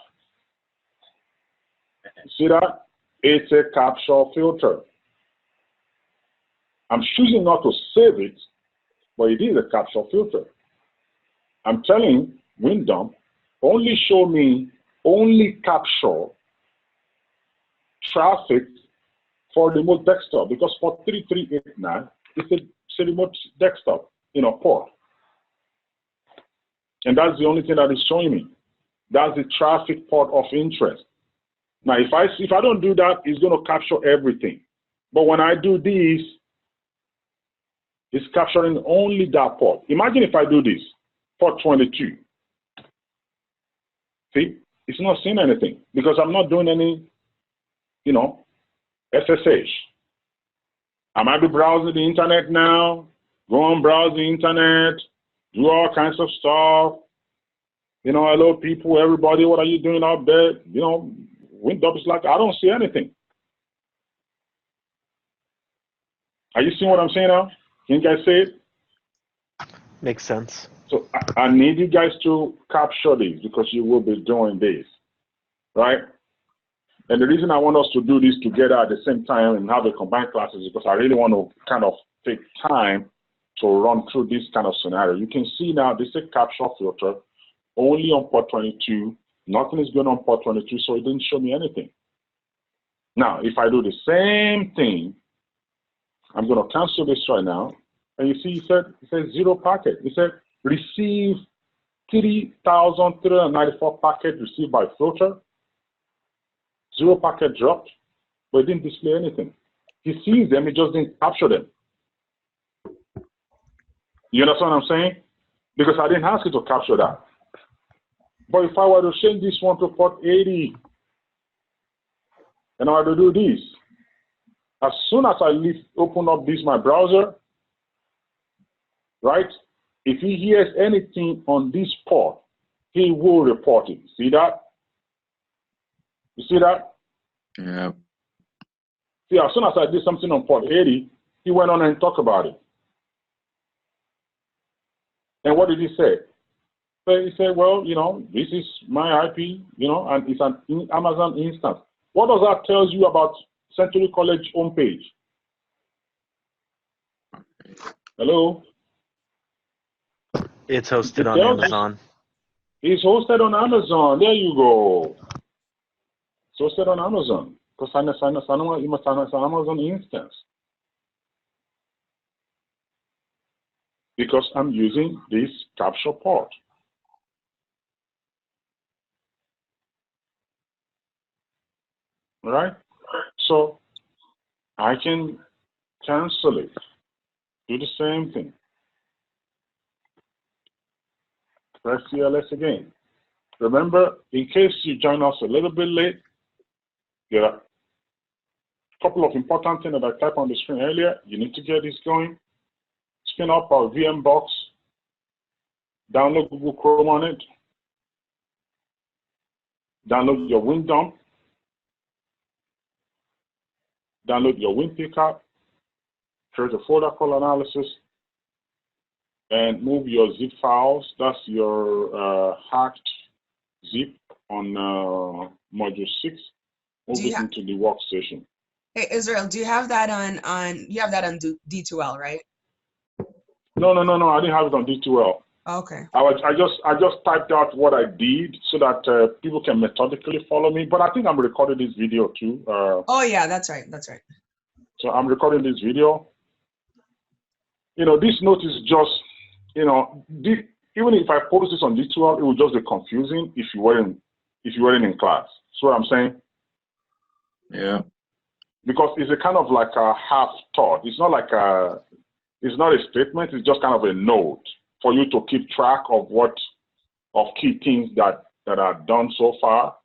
Speaker 1: See that? It's a capture filter. I'm choosing not to save it, but it is a capture filter. I'm telling WinDump, only show me, only capture traffic for remote desktop, because for 3389, it's a remote desktop, port. And that's the only thing that is showing me. That's the traffic port of interest. Now, if I don't do that, it's going to capture everything. But when I do this, it's capturing only that port. Imagine if I do this, port 22. See, it's not saying anything because I'm not doing any, SSH. I might be browsing the internet now, go on browse the internet, do all kinds of stuff. Hello people, everybody, what are you doing out there? WinDump is like, I don't see anything. Are you seeing what I'm saying now? Can you guys see it?
Speaker 7: Makes sense.
Speaker 1: So I need you guys to capture this because you will be doing this, right? And the reason I want us to do this together at the same time and have a combined class is because I really want to kind of take time to run through this kind of scenario. You can see now this is a capture filter only on port 22. Nothing is going on port 22, so it didn't show me anything. Now, if I do the same thing, I'm going to cancel this right now. And you see, it says 0 packet. It said receive 3,394 packets received by filter. 0 packet dropped, but it didn't display anything. He sees them, he just didn't capture them. You understand what I'm saying? Because I didn't ask you to capture that. But if I were to change this one to port 80, and I were to do this, as soon as I open up my browser, right? If he hears anything on this port, he will report it. See that? You see that?
Speaker 5: Yeah.
Speaker 1: See, as soon as I did something on port 80, he went on and talked about it. And what did he say? So he said, well, you know, this is my IP, you know, and it's an Amazon instance. What does that tell you about Century College homepage? Hello?
Speaker 7: It's hosted on Amazon.
Speaker 1: It's hosted on Amazon. There you go. It's hosted on Amazon. Because it's an Amazon instance. Because I'm using this capture port. All right? So I can cancel it. Do the same thing. Press CLS again. Remember, in case you join us a little bit late, there are a couple of important things that I typed on the screen earlier. You need to get this going. Spin up our VM box. Download Google Chrome on it. Download your WinDump. Download your WinPicker. Create a folder called analysis. And move your zip files. That's your hacked zip on module 6. Move it into the workstation.
Speaker 9: Hey Israel, do you have that on you have that on D2L, right?
Speaker 1: No, I didn't have it on D2L.
Speaker 9: Okay.
Speaker 1: I just typed out what I did so that people can methodically follow me. But I think I'm recording this video too.
Speaker 9: Oh yeah, that's right. That's right.
Speaker 1: So I'm recording this video. You know, this note is just, you know, even if I post this on D2L, it would just be confusing if you weren't in class. So what I'm saying?
Speaker 5: Yeah.
Speaker 1: Because it's a kind of like a half thought. It's not like it's not a statement. It's just kind of a note for you to keep track of key things that are done so far,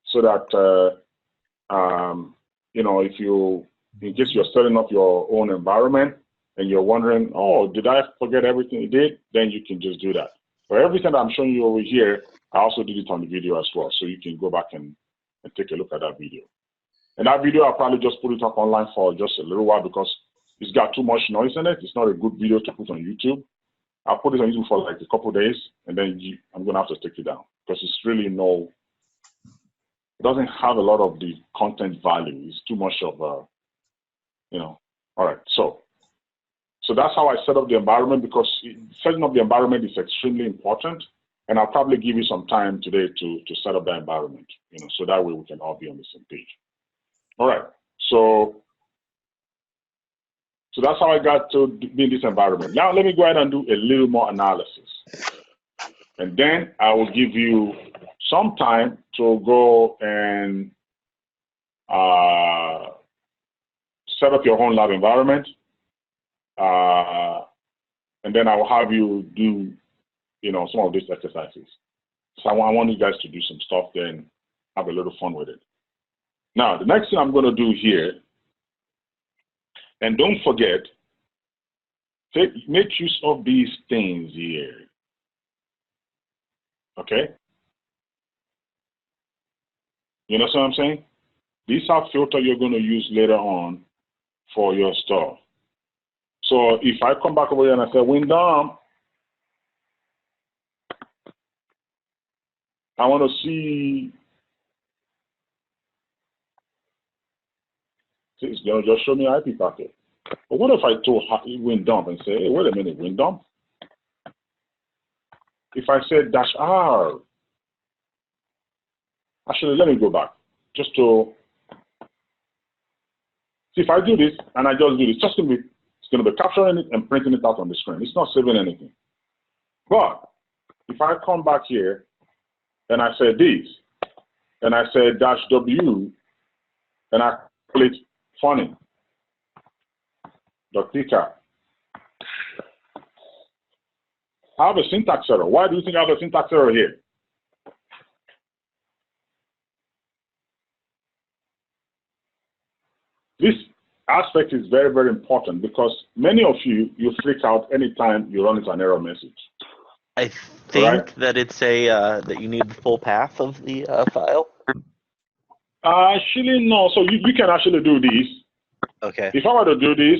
Speaker 1: so that you know, in case you're setting up your own environment and you're wondering, oh, did I forget everything you did? Then you can just do that. For everything that I'm showing you over here, I also did it on the video as well, so you can go back and take a look at that video. And that video, I'll probably just put it up online for just a little while because it's got too much noise in it. It's not a good video to put on YouTube. I'll put it on YouTube for like a couple of days, and then I'm going to have to take it down because it's really it doesn't have a lot of the content value. It's too much of, you know. All right, so that's how I set up the environment, because setting up the environment is extremely important, and I'll probably give you some time today to set up that environment, you know, so that way we can all be on the same page. All right, so that's how I got to be in this environment. Now let me go ahead and do a little more analysis. And then I will give you some time to go and set up your own lab environment. And then I will have you do, you know, some of these exercises. So I want you guys to do some stuff there and have a little fun with it. Now, the next thing I'm going to do here, and don't forget, make use of these things here. Okay? You know what I'm saying? These are filters you're going to use later on for your stuff. So if I come back over here and I say WinDump, I want to see it's going to just show me IP packet. But what if I told WinDump and say, hey, wait a minute, WinDump? If I said -R, actually, let me go back just to see if I do this and I just do this. It's going to be capturing it and printing it out on the screen. It's not saving anything. But if I come back here and I say this, and I say -W, and I call it funny. .pk. I have a syntax error. Why do you think I have a syntax error here? This aspect is very, very important because many of you freak out anytime you run into an error message.
Speaker 7: I think that it's a that you need the full path of the file.
Speaker 1: Actually, no. So you can actually do this.
Speaker 7: Okay.
Speaker 1: If I were to do this,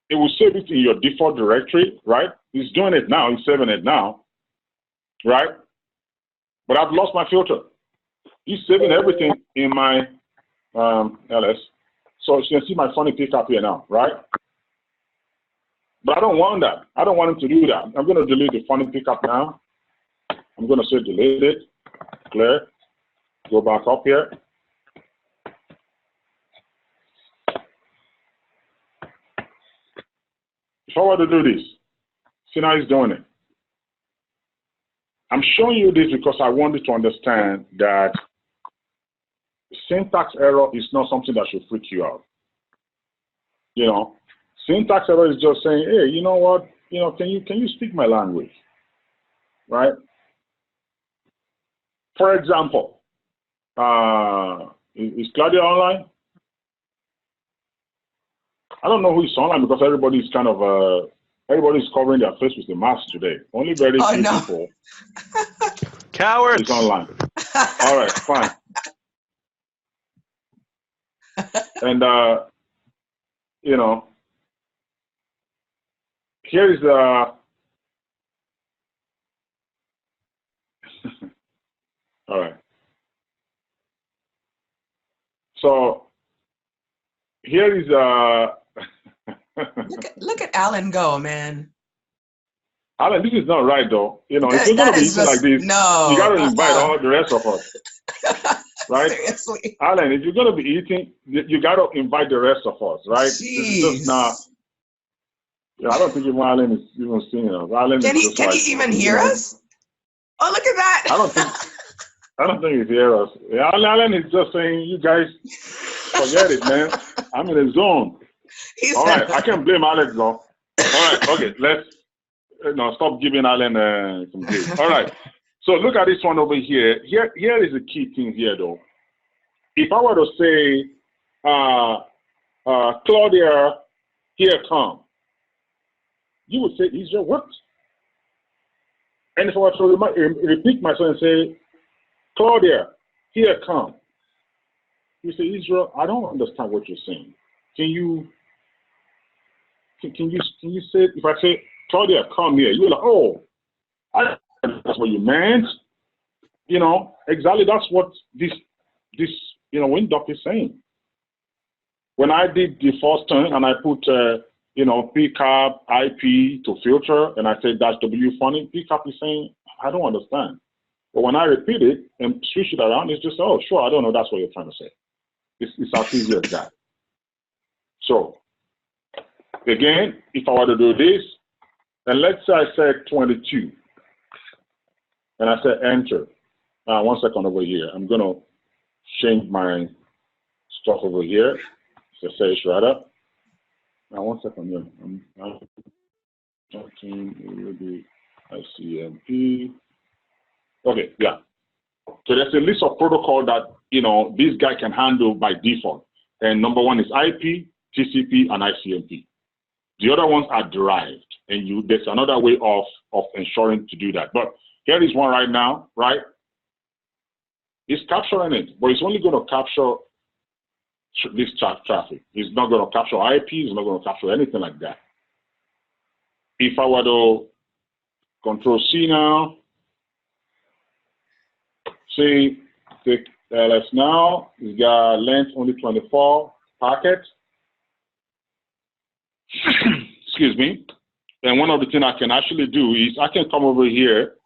Speaker 1: it will save it in your default directory, right? It's doing it now. It's saving it now, right? But I've lost my filter. It's saving everything in my ls. So you can see my funny pickup here now, right? But I don't want that. I don't want him to do that. I'm going to delete the funny pickup now. I'm going to say delete it, clear, go back up here. If I were to do this, see now he's doing it. I'm showing you this because I wanted to understand that syntax error is not something that should freak you out. You know, syntax error is just saying, hey, you know what? You know, can you speak my language, right? For example, is Claudia online? I don't know who is online because everybody's kind of everybody's covering their face with a mask today. Only very few people.
Speaker 7: Cowards.
Speaker 1: Is online. All right, fine. And you know, here is all right. So here is
Speaker 9: look at Alan go, man.
Speaker 1: Alan, this is not right though. You know, if
Speaker 9: That-
Speaker 1: you're gonna
Speaker 9: that
Speaker 1: be
Speaker 9: is
Speaker 1: eating like
Speaker 9: just-
Speaker 1: this,
Speaker 9: no,
Speaker 1: you gotta invite all the rest of us. Right?
Speaker 9: Seriously.
Speaker 1: Alan, if you're gonna be eating, you gotta invite the rest of us, right? This is just not. Yeah, I don't think even Alan is even seeing us. Alan
Speaker 9: Can
Speaker 1: is
Speaker 9: he
Speaker 1: just
Speaker 9: can
Speaker 1: like,
Speaker 9: he even
Speaker 1: you
Speaker 9: hear
Speaker 1: know,
Speaker 9: us? Oh, look at that.
Speaker 1: I don't think he hears us. Yeah, Alan is just saying, you guys, forget it, man. I'm in a zone. All right, I can blame Alex though. All right, okay, let's stop giving Alan some grief. All right, so look at this one over here. Here is the key thing here though. If I were to say, Claudia, here come, you would say, Israel, what? And if I were to repeat myself and say, Claudia, here come, you say, Israel, I don't understand what you're saying. Can you say, if I say, Claudia, come here, you're like, oh, that's what you meant. You know, exactly that's what this WinDoc is saying. When I did the first turn and I put, PCAP, IP to filter, and I said dash W funny, PCAP is saying, I don't understand. But when I repeat it and switch it around, it's just, oh, sure, I don't know, that's what you're trying to say. It's as easy as that. So, again, if I were to do this, and let's say I said 22, and I said enter. 1 second over here. I'm going to change my stuff over here. So say it's right up. Now 1 second here. I'm talking, it will be ICMP. Okay, yeah. So there's a list of protocol that, this guy can handle by default. And number one is IP, TCP, and ICMP. The other ones are derived, and there's another way of ensuring to do that. But here is one right now, right? It's capturing it, but it's only going to capture this traffic. It's not going to capture IP, it's not going to capture anything like that. If I were to Control C now, say, take LS now, it's got length only 24 packets. Excuse me. And one of the things I can actually do is I can come over here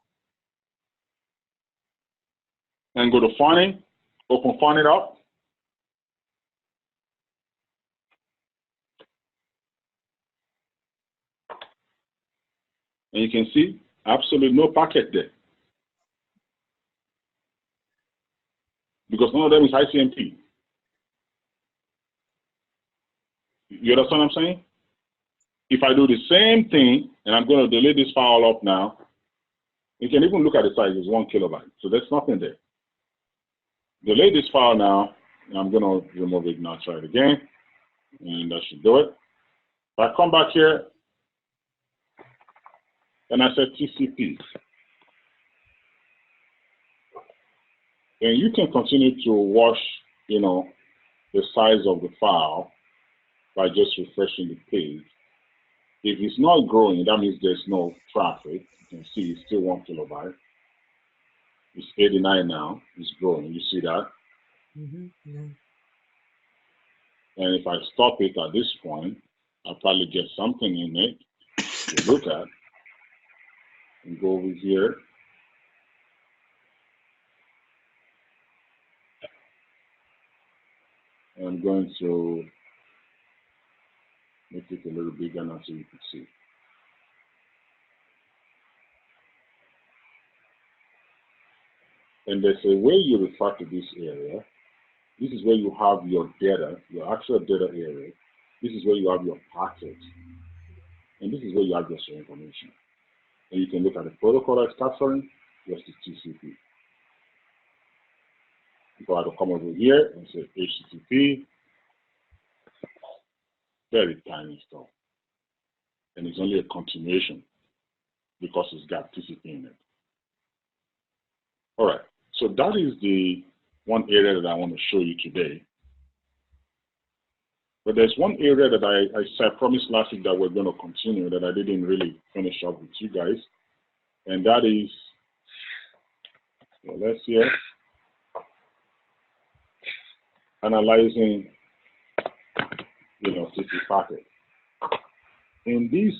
Speaker 1: and go to Funny, open Funny up. And you can see absolutely no packet there. Because none of them is ICMP. You understand what I'm saying? If I do the same thing, and I'm going to delete this file up now, you can even look at the size, it's 1 kilobyte. So there's nothing there. Delete this file now, and I'm going to remove it now, try it again. And that should do it. If I come back here, and I said TCP. And you can continue to watch, you know, the size of the file by just refreshing the page. If it's not growing, that means there's no traffic. You can see it's still 1 kilobyte. It's 89 now. It's growing. You see that?
Speaker 9: Yeah.
Speaker 1: And if I stop it at this point, I'll probably get something in it to look at. And go over here. And I'm going to make it a little bigger now so you can see. And there's a way you refer to this area. This is where you have your data, your actual data area. This is where you have your packets. And this is where you have your information. And you can look at the protocol that's capturing, just the TCP. If I have to come over here and say HTTP, very tiny stuff. And it's only a continuation because it's got TCP in it. All right, so that is the one area that I want to show you today. But there's one area that I promised last week that we're going to continue that I didn't really finish up with you guys. And that is, so let's see, analyzing, you know, TCP packet. In this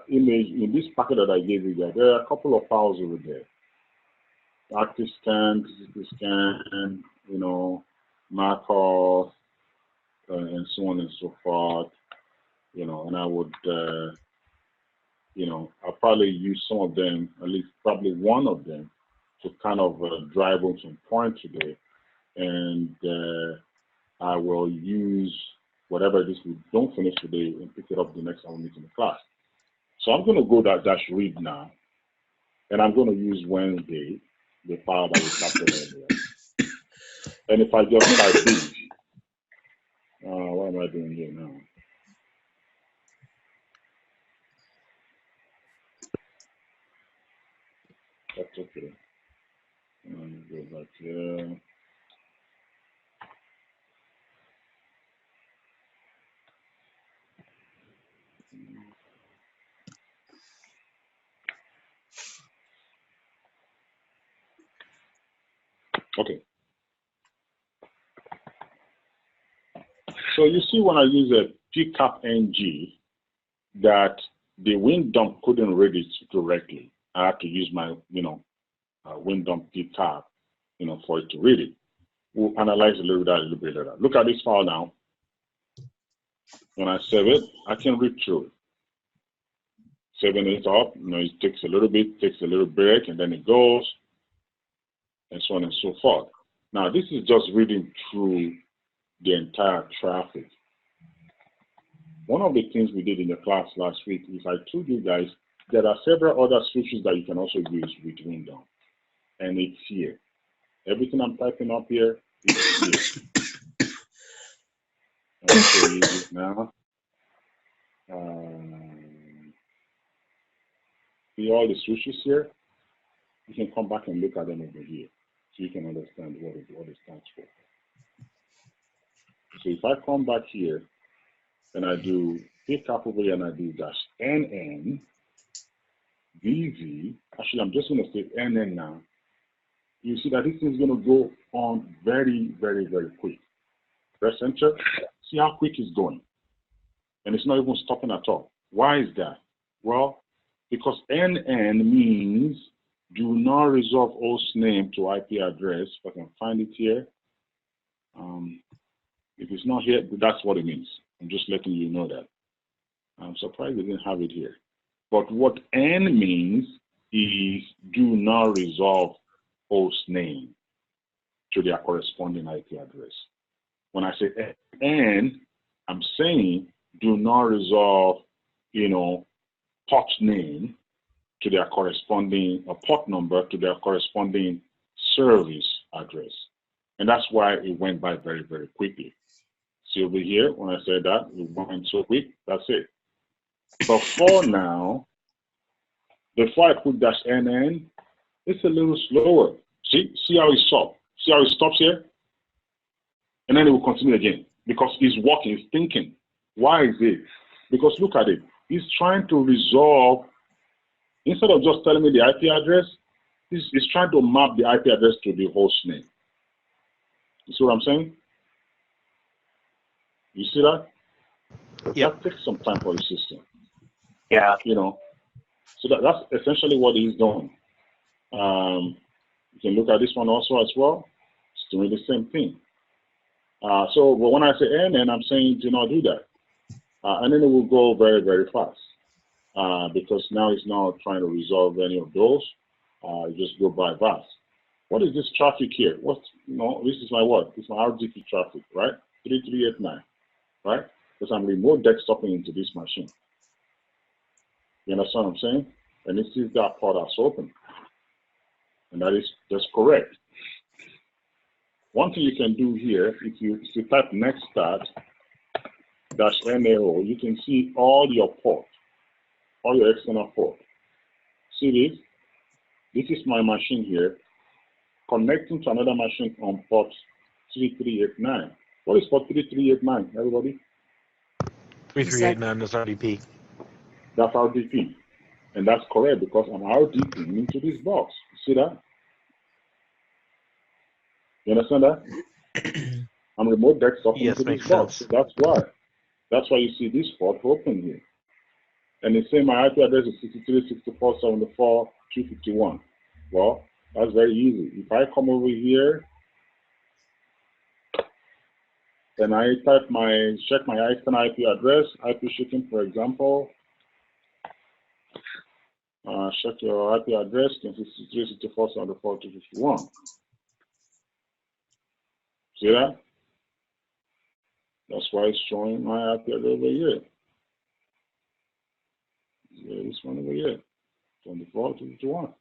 Speaker 1: image, in this packet that I gave you there are a couple of files over there. Active scan, TCP scan, you know, Markov, and so on and so forth, you know, and I would, you know, I'll probably use some of them, at least probably one of them, to kind of drive home some point today. And I will use whatever it is we don't finish today and pick it up the next time we meet in the class. So I'm going to go dash read now, and I'm going to use Wednesday, the file that we captured earlier. And if I just type this, what am I doing here now? That's okay. Go back here. Okay. So you see when I use a pcapng that the WinDump couldn't read it directly. I have to use my, you know, WinDump pcap, you know, for it to read it. We'll analyze a little bit later. Look at this file now. When I save it, I can read through it. Saving it up, you know, it takes a little bit, takes a little break, and then it goes, and so on and so forth. Now, this is just reading through the entire traffic. One of the things we did in the class last week is I told you guys there are several other switches that you can also use with WinDump, and it's here. Everything I'm typing up here is here. I'll show you this now. See all the switches here? You can come back and look at them over here so you can understand what it stands for. So if I come back here and I do pcap over here and I do -NN, VV, actually I'm just going to say NN now, you see that this is going to go on very, very, very quick. Press enter, see how quick it's going. And it's not even stopping at all. Why is that? Well, because NN means do not resolve host name to IP address. If I can find it here. If it's not here, that's what it means. I'm just letting you know that. I'm surprised they didn't have it here. But what N means is do not resolve host name to their corresponding IP address. When I say N, I'm saying do not resolve, you know, port name to their corresponding, a port number to their corresponding service address. And that's why it went by very, very quickly. See over here, when I said that, it went so quick, that's it. But for now, Before I put -NN, it's a little slower. See how it stops? See how it stops here? And then it will continue again because it's working, it's thinking. Why is it? Because look at it. It's trying to resolve, instead of just telling me the IP address, it's trying to map the IP address to the host name. You see what I'm saying? You see that?
Speaker 7: Yep.
Speaker 1: That takes some time for the system.
Speaker 2: Yeah.
Speaker 1: You know, so that's essentially what he's doing. You can look at this one also as well. It's doing the same thing. So but when I say NN, I'm saying do not do that. And then it will go very, very fast. Because now it's not trying to resolve any of those. Just go by fast. What is this traffic here? This is my what? It's my RDP traffic, right? 3389, right? Because I'm remote desktoping into this machine. You understand what I'm saying? And it sees that port that's open. And that is just correct. One thing you can do here, if you type next start -NAO, you can see all your ports, all your external ports. See this? This is my machine here, connecting to another machine on port 3389. What is port 3389, everybody?
Speaker 7: 3389 is RDP.
Speaker 1: That's RDP. And that's correct because I'm RDPing into this box. See that? You understand that? I'm remote desktop into this box. So that's why. That's why you see this port open here. And they say my IP address is 63.64.74.251. Well, that's very easy. If I come over here and I check my external IP address, IP shipping, for example, check your IP address, 63.64.74.251. See that? That's why it's showing my IP address over here. Yeah, this one over here, 24.251.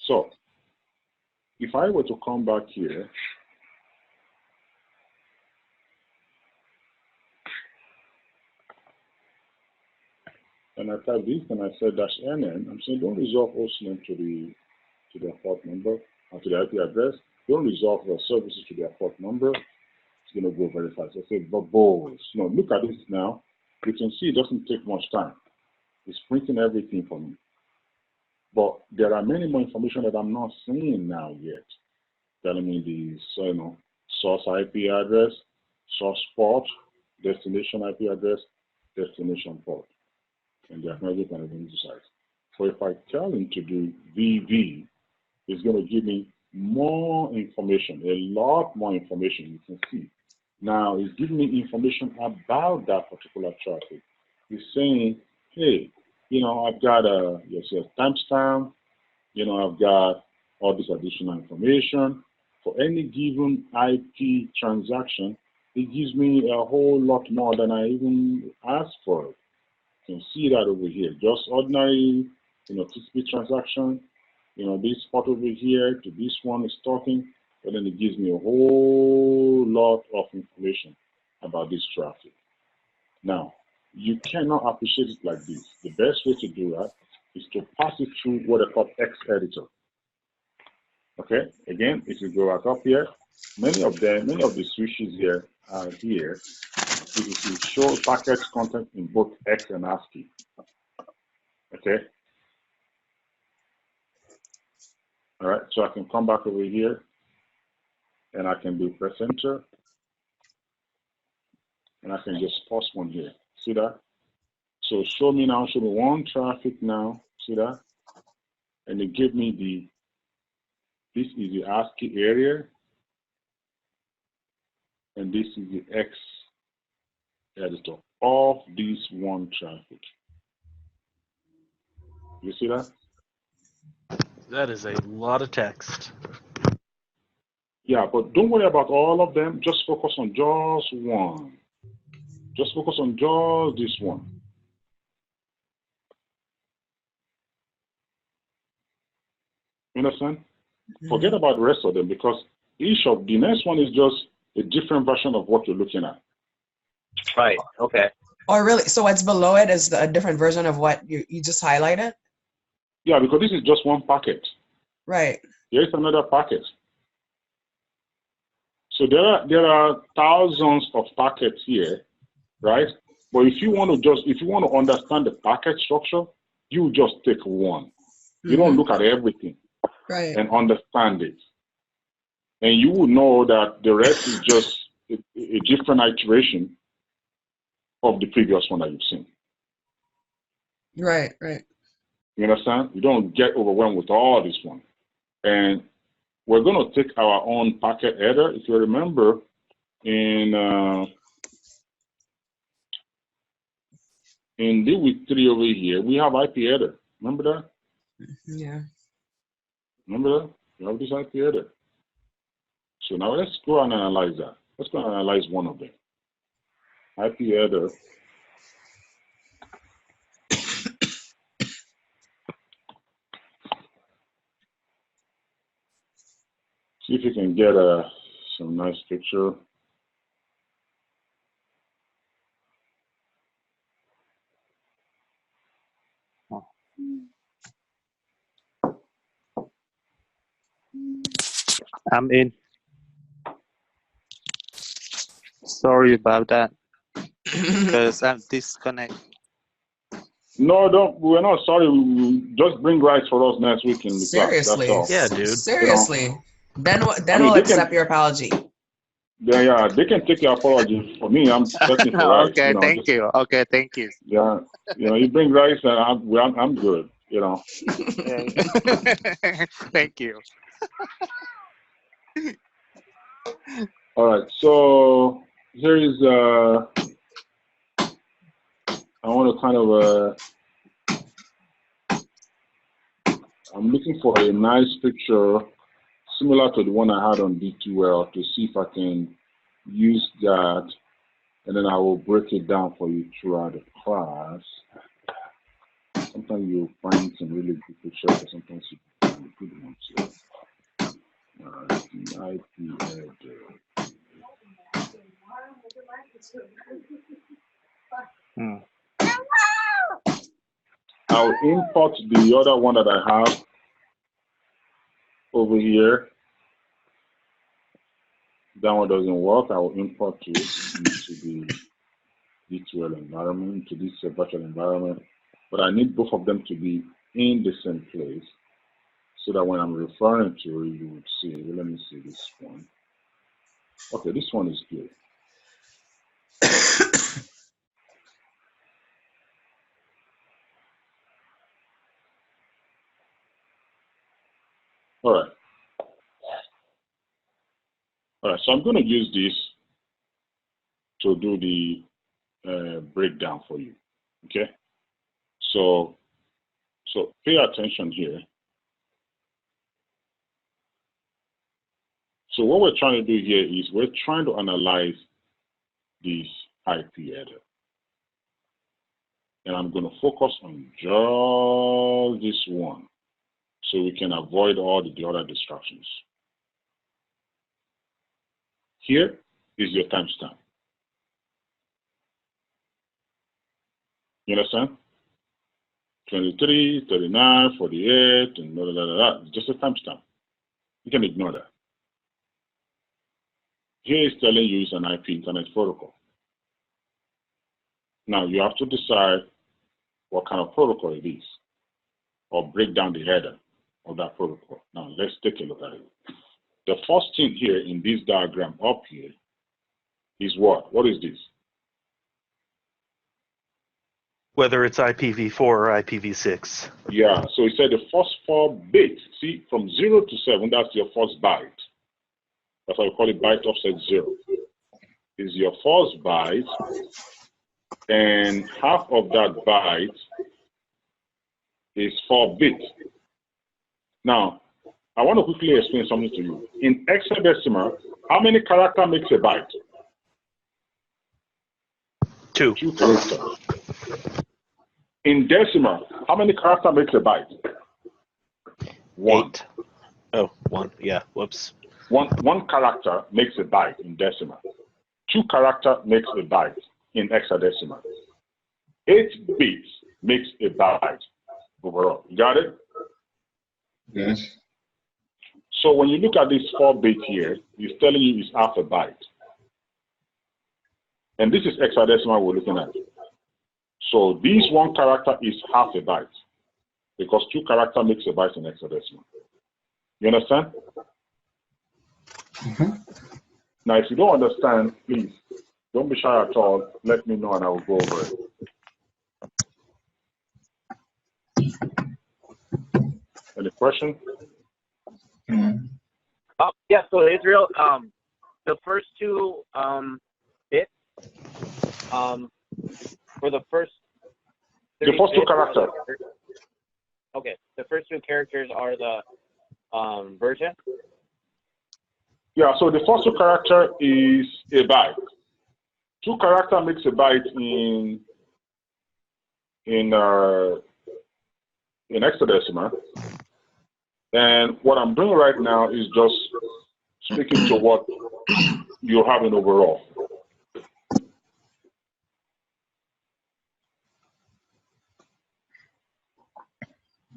Speaker 1: So, if I were to come back here, and I type this and I said -NN, I'm saying don't resolve host name to the port number, or to the IP address. Don't resolve the services to their port number. It's going to go very fast. I say bubbles. No, look at this now. You can see it doesn't take much time. It's printing everything for me. But there are many more information that I'm not seeing now yet. Telling me the source IP address, source port, destination IP address, destination port, and the acknowledgement and identity site. So if I tell him to do VV, it's going to give me more information, a lot more information you can see. Now, it's giving me information about that particular traffic. It's saying, hey, I've got a timestamp, I've got all this additional information. For any given IP transaction, it gives me a whole lot more than I even asked for. You can see that over here. Just ordinary, TCP transaction, this port over here to this one is talking, but then it gives me a whole lot of information about this traffic. Now, you cannot appreciate it like this. The best way to do that is to pass it through what I call X editor. Okay, again, if you go back up here, many of the switches here are here. You can show packet content in both X and ASCII. Okay. All right, so I can come back over here and I can do press enter. And I can just pause one here. See that? So show me one traffic now. See that? And it gave me this is the ASCII area. And this is the X editor of this one traffic. You see that?
Speaker 7: That is a lot of text.
Speaker 1: Yeah, but don't worry about all of them. Just focus on just one. Just focus on just this one. You understand? Forget about the rest of them because the next one is just a different version of what you're looking at.
Speaker 2: Right. Okay.
Speaker 9: Oh, really? So what's below it is a different version of what you just highlighted?
Speaker 1: Yeah, because this is just one packet.
Speaker 9: Right.
Speaker 1: Here's another packet. So there are thousands of packets here, right? But if you want to understand the packet structure, you just take one. You don't look at everything and understand it. And you will know that the rest is just a different iteration of the previous one that you've seen.
Speaker 9: Right, right.
Speaker 1: You understand? You don't get overwhelmed with all this one. And we're going to take our own packet header. If you remember, in deal with 3 over here, we have IP header. Remember that?
Speaker 9: Yeah.
Speaker 1: Remember that? We have this IP header. So now let's go and analyze that. Let's go and analyze one of them. IP header. See if you can get some nice picture.
Speaker 10: I'm in. Sorry about that. Because I'm disconnected.
Speaker 1: No, don't. We're not sorry. We'll just bring rights for us next week in the
Speaker 9: Seriously.
Speaker 1: class. That's all.
Speaker 7: Yeah, dude.
Speaker 9: Seriously.
Speaker 1: You know?
Speaker 9: Then we'll accept your apology.
Speaker 1: Yeah, they can take your apology. For me, I'm searching for rights.
Speaker 10: Okay,
Speaker 1: You know,
Speaker 10: thank you. Okay, thank you.
Speaker 1: Yeah, you bring rights, and I'm good. You know.
Speaker 10: Thank you.
Speaker 1: All right. So here is I want to kind of I'm looking for a nice picture similar to the one I had on D2L to see if I can use that, and then I will break it down for you throughout the class. Sometimes you'll find some really good pictures, but sometimes you find good ones. The IP header. I'll import the other one that I have over here. That one doesn't work. I will import it into the D2L environment, to this virtual environment. But I need both of them to be in the same place so that when I'm referring to it, you would see. Let me see this one. Okay, this one is good. All right. All right, so I'm going to use this to do the breakdown for you. Okay. So pay attention here. So what we're trying to do here is we're trying to analyze this IP header. And I'm going to focus on just this one so we can avoid all the other distractions. Here is your timestamp. You understand? 23, 39, 48, and blah, blah, blah, blah. It's just a timestamp. You can ignore that. Here is telling you it's an IP internet protocol. Now you have to decide what kind of protocol it is, or break down the header of that protocol. Now let's take a look at it. The first thing here in this diagram up here is what? What is this?
Speaker 7: Whether it's IPv4 or IPv6.
Speaker 1: Yeah, so it said the first 4 bits, see, from 0 to 7, that's your first byte. That's why we call it byte offset 0. Is your first byte, and half of that byte is 4 bits. Now, I want to quickly explain something to you. In hexadecimal, how many characters makes a byte?
Speaker 7: 2.
Speaker 1: 2 characters. In decimal, how many characters makes a byte? 1.
Speaker 7: 8. Oh, 1. Yeah, whoops.
Speaker 1: One character makes a byte in decimal. 2 characters makes a byte in hexadecimal. 8 bits makes a byte overall. You got it?
Speaker 3: Yes.
Speaker 1: So when you look at this 4-bit here, it's telling you it's half a byte. And this is hexadecimal we're looking at. So this 1 character is half a byte because 2 characters makes a byte in hexadecimal. You understand? Now, if you don't understand, please don't be shy at all. Let me know and I will go over it. Any question?
Speaker 2: Yeah, so Israel, the first 2 bits, for the first
Speaker 1: 2 characters.
Speaker 2: Okay, the first 2 characters are the version?
Speaker 1: Yeah, so the first 2 character is a byte. 2 character makes a byte in hexadecimal. And what I'm doing right now is just speaking to what you're having overall.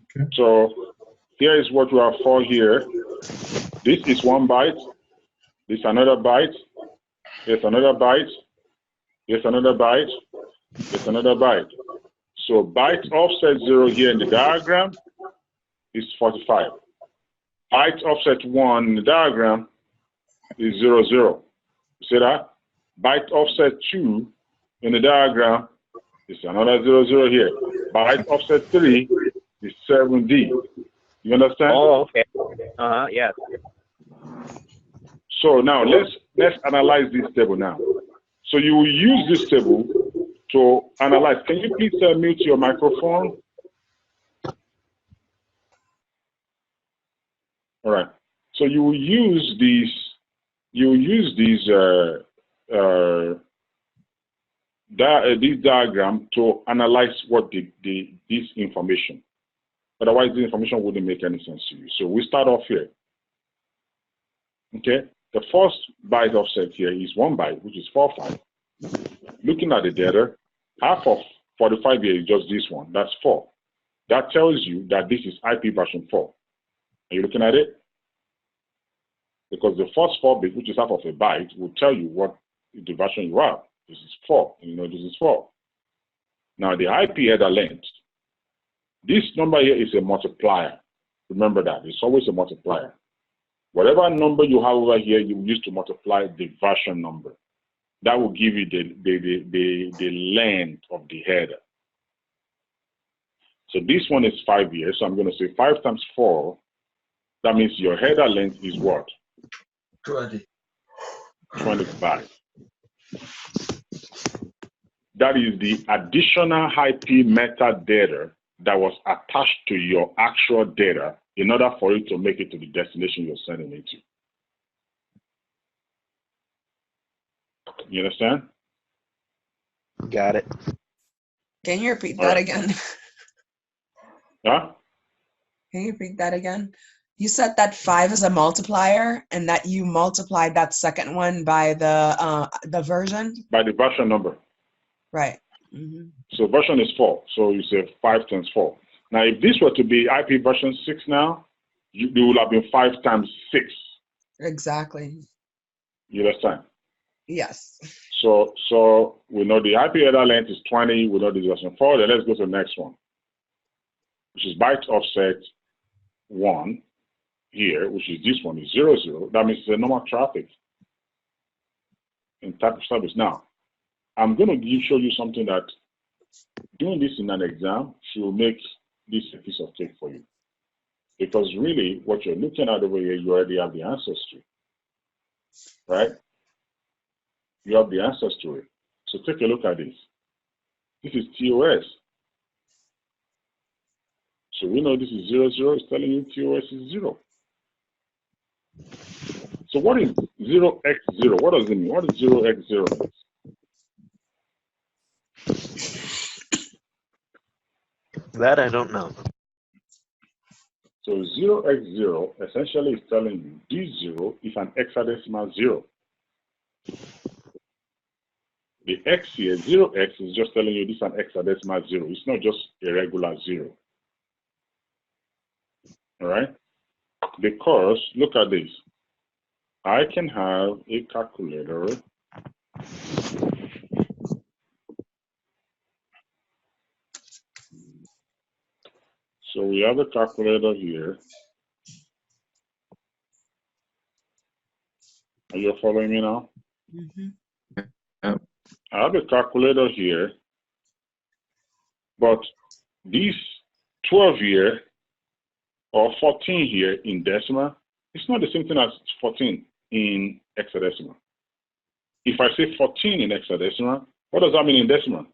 Speaker 1: Okay. So here is what we have for here. This is 1 byte. This is another byte. Here's another byte. Here's another byte. Here's another byte. So byte offset 0 here in the diagram is 45. Byte offset 1 in the diagram is 0, 0. You see that? Byte offset 2 in the diagram is another 0, 0 here. Byte offset 3 is 7D. You understand?
Speaker 2: Oh, okay. Yes.
Speaker 1: So now let's analyze this table now. So you will use this table to analyze. Can you please mute your microphone? All right. So you will use these. This diagram to analyze what this information. Otherwise, the information wouldn't make any sense to you. So we start off here. Okay. The first byte offset here is 1 byte, which is 45. Looking at the data, half of 45 here is just this one. That's 4. That tells you that this is IP version 4. Are you looking at it? Because the first 4 bits, which is half of a byte, will tell you what the version you have. This is 4. And you know this is 4. Now the IP header length. This number here is a multiplier. Remember that. It's always a multiplier. Whatever number you have over here, you use to multiply the version number. That will give you the length of the header. So this one is 5 years. So I'm going to say 5 times 4. That means your header length is what? 25. That is the additional IP metadata that was attached to your actual data in order for it to make it to the destination you're sending it to. You understand?
Speaker 7: Got it.
Speaker 9: Can you repeat that again?
Speaker 1: Huh?
Speaker 9: Can you repeat that again? You said that 5 is a multiplier and that you multiplied that second one by the version?
Speaker 1: By the version number.
Speaker 9: Right. Mm-hmm.
Speaker 1: So version is 4. So you say 5 times 4. Now, if this were to be IP version 6 now, it would have been 5 times 6.
Speaker 9: Exactly.
Speaker 1: You understand?
Speaker 9: Yes.
Speaker 1: So we know the IP header length is 20. We know this is version 4. Then let's go to the next one, which is byte offset 1 here, which is this one is 0, 0. That means it's a normal traffic in type of service. Now, I'm going to show you something that doing this in an exam should make this a piece of cake for you. Because really, what you're looking at over here, you already have the answers to, right? You have the answers to it. So take a look at this. This is TOS. So we know this is 0, 0. It's telling you TOS is 0. So what is 0x0? What does it mean? What does 0x0 mean?
Speaker 7: That I don't know.
Speaker 1: So 0x0 essentially is telling you this 0 is an hexadecimal 0. The X here, 0x, is just telling you this is an hexadecimal 0. It's not just a regular 0. All right? Because, look at this. I can have a calculator. So we have a calculator here. Are you following me now?
Speaker 5: Yeah.
Speaker 1: I have a calculator here, but this 12 here or 14 here in decimal, it's not the same thing as 14 in hexadecimal. If I say 14 in hexadecimal, what does that mean in decimal?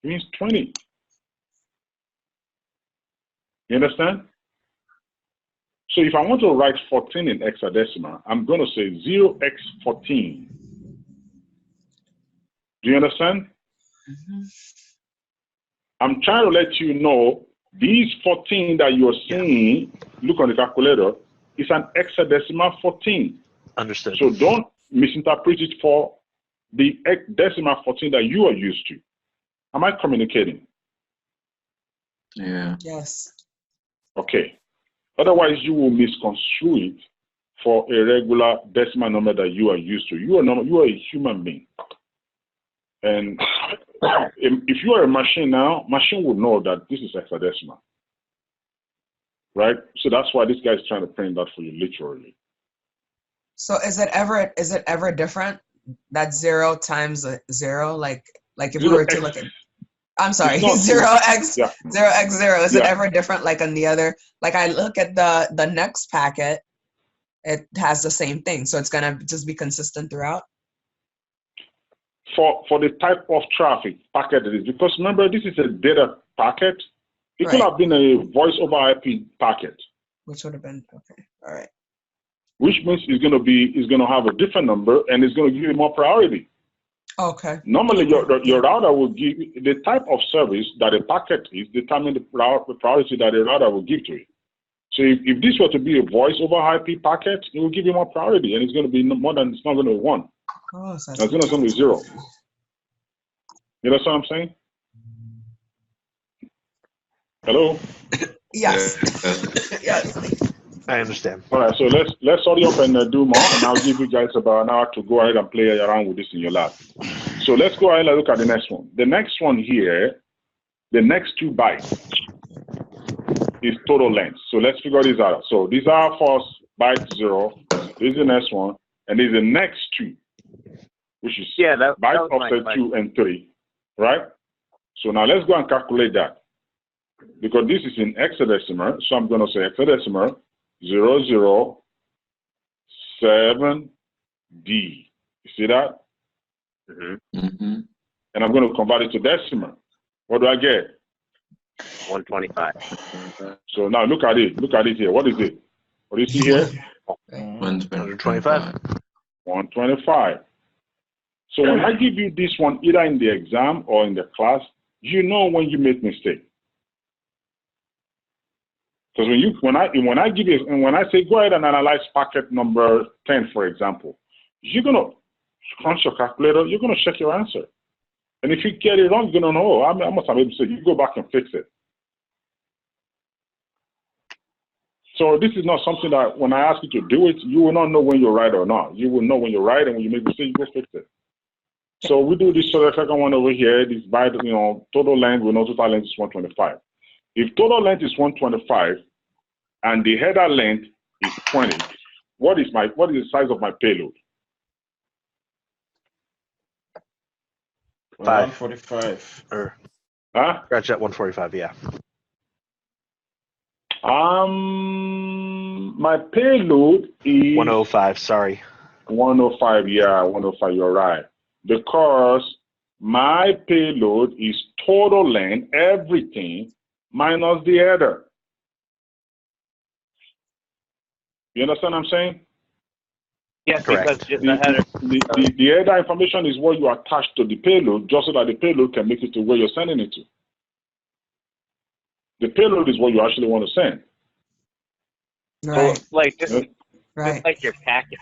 Speaker 1: It means 20. You understand? So if I want to write 14 in hexadecimal, I'm going to say 0x14. Do you understand?
Speaker 9: Mm-hmm.
Speaker 1: I'm trying to let you know these 14 that you're seeing, look on the calculator, is an hexadecimal 14.
Speaker 7: Understood.
Speaker 1: So don't misinterpret it for the decimal 14 that you are used to. Am I communicating?
Speaker 5: Yeah.
Speaker 9: Yes.
Speaker 1: Okay. Otherwise, you will misconstrue it for a regular decimal number that you are used to. You are a human being. And if you are a machine now, machine would know that this is hexadecimal. Right? So that's why this guy is trying to print that for you literally.
Speaker 9: So is it ever different? That 0 times a 0? Like if we were to look at, I'm sorry,
Speaker 1: It's not
Speaker 9: 0x,
Speaker 1: yeah.
Speaker 9: 0x0, is it
Speaker 1: Yeah.
Speaker 9: ever different like on the other? Like I look at the next packet, it has the same thing. So it's gonna just be consistent throughout?
Speaker 1: For the type of traffic packet it is, because remember this is a data packet. It could
Speaker 9: Right.
Speaker 1: have been a voice over IP packet,
Speaker 9: Which would have been, okay, all right.
Speaker 1: which means it's going to have a different number and it's going to give you more priority.
Speaker 9: Okay.
Speaker 1: Normally, your router will give the type of service that a packet is determine the priority that a router will give to it. So if this were to be a voice over IP packet, it will give you more priority, and it's going to be more than, it's not going to be 1.
Speaker 9: Oh, so
Speaker 1: It's going to be 0. You know what I'm saying? Hello?
Speaker 9: Yes.
Speaker 5: Yeah.
Speaker 9: Yes.
Speaker 7: I understand.
Speaker 1: All right, so let's hurry up and do more, and I'll give you guys about an hour to go ahead and play around with this in your lab. So let's go ahead and look at the next one. The next one here, the next 2 bytes is total length. So let's figure this out. So these are first byte 0, this is the next one, and this is the next 2, which is byte offset 2 and 3, right? So now let's go and calculate that. Because this is in hexadecimal, so I'm going to say hexadecimal 007D. You see that?
Speaker 5: Mm-hmm.
Speaker 1: And I'm going to convert it to decimal. What do I get?
Speaker 2: 125.
Speaker 1: So now look at it. Look at it here. What is it? What do you see here?
Speaker 7: 125.
Speaker 1: 125. So when I give you this one, either in the exam or in the class, you know when you make mistake. Because when I give you, and when I say go ahead and analyze packet number 10, for example, you're gonna crunch your calculator, you're gonna check your answer. And if you get it wrong, you're gonna know, I must have able to say, you go back and fix it. So this is not something that when I ask you to do it, you will not know when you're right or not. You will know when you're right, and when you make mistakes, you go fix it. So we do this. So the second one over here, this by total length, we know total length is 125. If total length is 125 and the header length is 20, what is the size of my payload?
Speaker 3: 145.
Speaker 1: Huh?
Speaker 7: Scratch at 145, yeah.
Speaker 1: My payload is
Speaker 7: 105, sorry.
Speaker 1: 105, yeah, 105, you're right. Because my payload is total length, everything, minus the header. You understand what I'm saying?
Speaker 2: Yes,
Speaker 7: Correct.
Speaker 2: because the header.
Speaker 1: The header information is what you attach to the payload, just so that the payload can make it to where you're sending it to. The payload is what you actually want to send.
Speaker 9: Right.
Speaker 2: So, like, just
Speaker 9: Right.
Speaker 2: like your packet.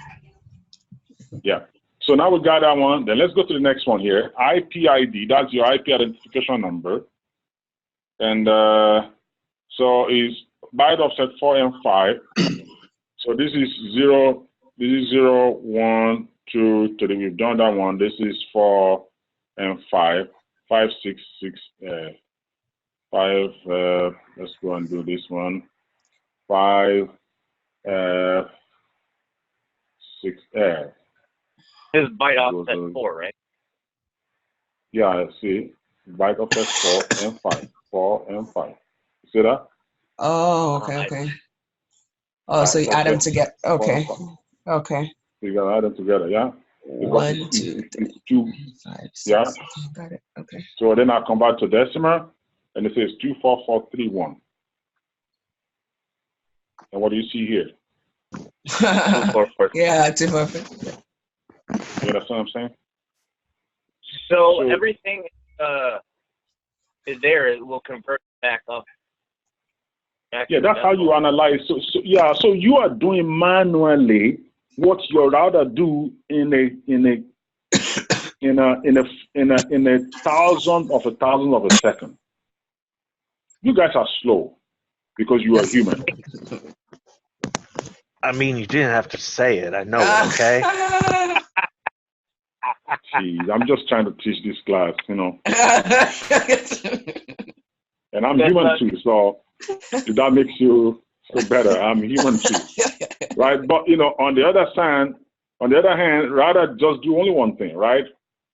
Speaker 1: Yeah. So now we got that one. Then let's go to the next one here. IP ID, that's your IP identification number. And so is byte offset 4 and 5. So this is 0, 1, 2, 3. We've done that one. This is 4 and 5. 5, 6, 6, 5. Let's go and do this one. 5, 6.
Speaker 2: His byte offset 4, right?
Speaker 1: Yeah, I see. Byte offset 4 and 5. 4 and 5. You see that?
Speaker 9: Oh, okay. Oh, so you add them together. Okay. Okay.
Speaker 1: So you gotta add them together, yeah?
Speaker 9: 1, 2, 3,
Speaker 1: 2,
Speaker 9: 5, 6.
Speaker 1: yeah.
Speaker 9: Okay, got it. Okay.
Speaker 1: So then I come back to decimal, and it says 24431. And what do you see here?
Speaker 2: 244.
Speaker 9: Yeah, 244.
Speaker 1: You understand what I'm saying?
Speaker 2: So everything is there. It will convert back up.
Speaker 1: Yeah, that's how you analyze. So you are doing manually what your router do in a thousandth of a second. You guys are slow because you are human.
Speaker 7: I mean, you didn't have to say it. I know it, okay?
Speaker 1: Jeez, I'm just trying to teach this class, you know. And I'm human too, so if that makes you feel better, I'm human too, right? But you know, on the other hand, rather just do only one thing, right?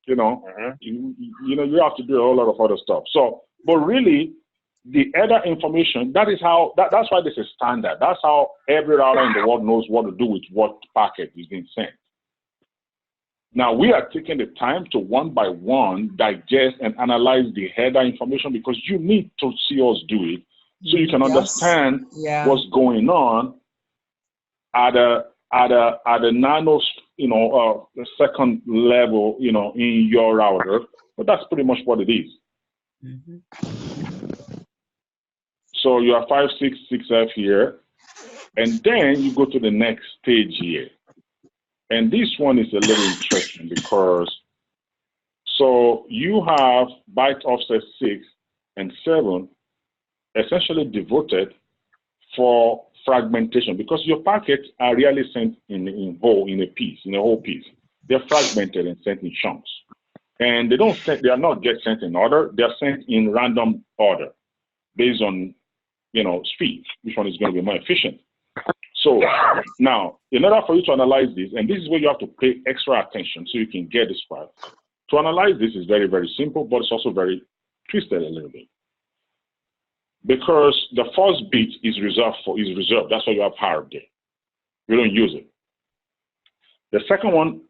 Speaker 1: You know, you have to do a whole lot of other stuff. So, but really, the other information, that's why this is standard. That's how every router in the world knows what to do with what packet is being sent. Now, we are taking the time to one by one digest and analyze the header information because you need to see us do it so you can understand what's going on at a nano, second level, in your router. But that's pretty much what it is. So you have 566F here, and then you go to the next stage here. And this one is a little interesting because, so you have byte offset 6 and 7 essentially devoted for fragmentation because your packets are really sent in a whole piece. They're fragmented and sent in chunks. And they are not sent in order, they're sent in random order based on, speed, which one is going to be more efficient. So now, in order for you to analyze this, and this is where you have to pay extra attention so you can get this right. To analyze this is very, very simple, but it's also very twisted a little bit. Because the first bit is reserved. That's why you have hard there. We don't use it. The second one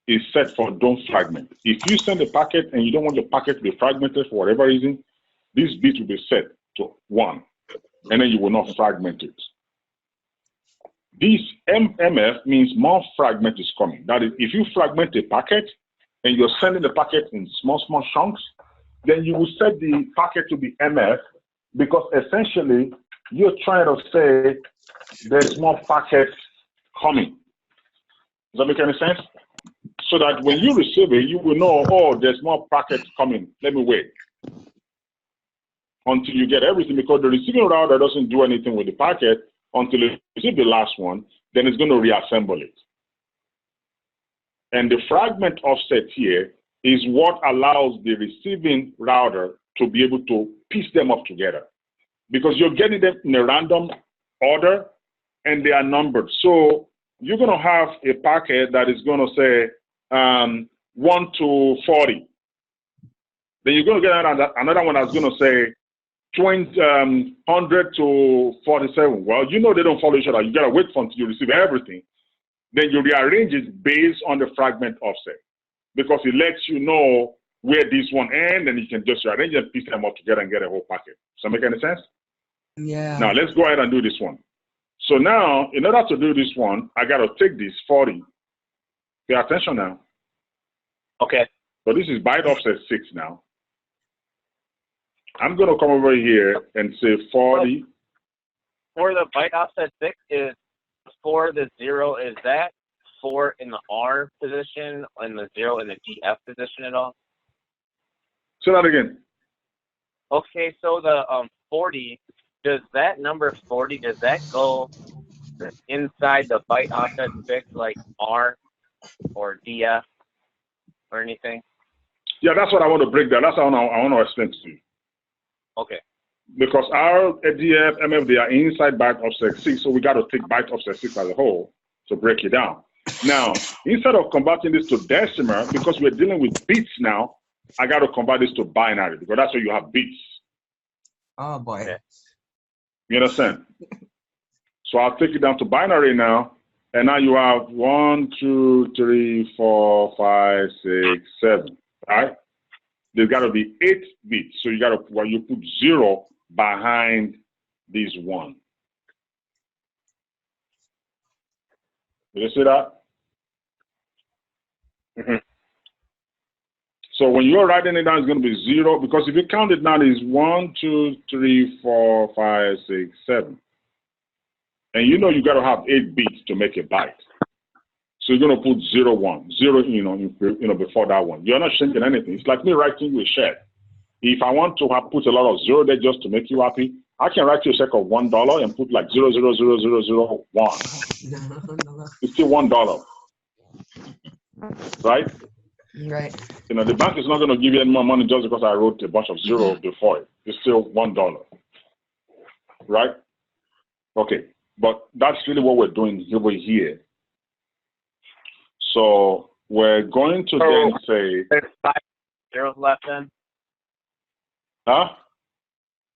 Speaker 1: is set for don't fragment. If you send a packet and you don't want your packet to be fragmented for whatever reason, this bit will be set to 1, and then you will not fragment it. This MF means more fragment is coming. That is, if you fragment a packet and you're sending the packet in small chunks, then you will set the packet to be MF because essentially you're trying to say there's more packets coming. Does that make any sense? So that when you receive it, you will know, oh, there's more packets coming. Let me wait until you get everything because the receiving router doesn't do anything with the packet until it receives the last one, then it's going to reassemble it. And the fragment offset here is what allows the receiving router to be able to piece them up together because you're getting them in a random order and they are numbered. So you're going to have a packet that is going to say 1 to 40. Then you're going to get another one that's going to say 100 to 47. Well, they don't follow each other. You got to wait until you receive everything. Then you rearrange it based on the fragment offset because it lets you know where this one ends and you can just rearrange and piece them up together and get a whole packet. Does that make any sense?
Speaker 9: Yeah.
Speaker 1: Now, let's go ahead and do this one. So now, in order to do this one, I got to take this 40. Pay attention now.
Speaker 2: Okay.
Speaker 1: So this is byte offset 6 now. I'm going to come over here and say 40.
Speaker 2: For the byte offset 6 is 4, the 0 is that. 4 in the R position and the 0 in the DF position at all?
Speaker 1: Say that again.
Speaker 2: Okay, so the 40, does that number 40, does that go inside the byte offset fix like R or DF or anything?
Speaker 1: Yeah, that's what I want to break down. That's what I want to explain to you.
Speaker 2: Okay.
Speaker 1: Because our DF, MF, they are inside byte offset 6, so we got to take byte offset 6 as a whole to break it down. Now, instead of converting this to decimal, because we're dealing with bits now, I got to convert this to binary because that's where you have bits.
Speaker 9: Oh boy.
Speaker 2: Okay.
Speaker 1: You understand? So I'll take it down to binary now, and now you have 1, 2, 3, 4, 5, 6, 7. Right? There's got to be 8 bits. So you got to, well, you put 0 behind this 1. Did you see that?
Speaker 2: Mm-hmm.
Speaker 1: So when you're writing it down, it's going to be 0, because if you count it down, it's 1, 2, 3, 4, 5, 6, 7. And you know you got to have 8 bits to make a byte. So you're going to put 0, 1, 0, before that one. You're not changing anything. It's like me writing with check. If I want to put a lot of 0 there just to make you happy, I can write you a check of $1 and put like 0.00001. It's still $1, right?
Speaker 9: Right.
Speaker 1: The bank is not going to give you any more money just because I wrote a bunch of 0 before it. It's still $1, right? Okay, but that's really what we're doing over here. So we're going to then say.
Speaker 2: There's 5 zeros left then?
Speaker 1: Huh?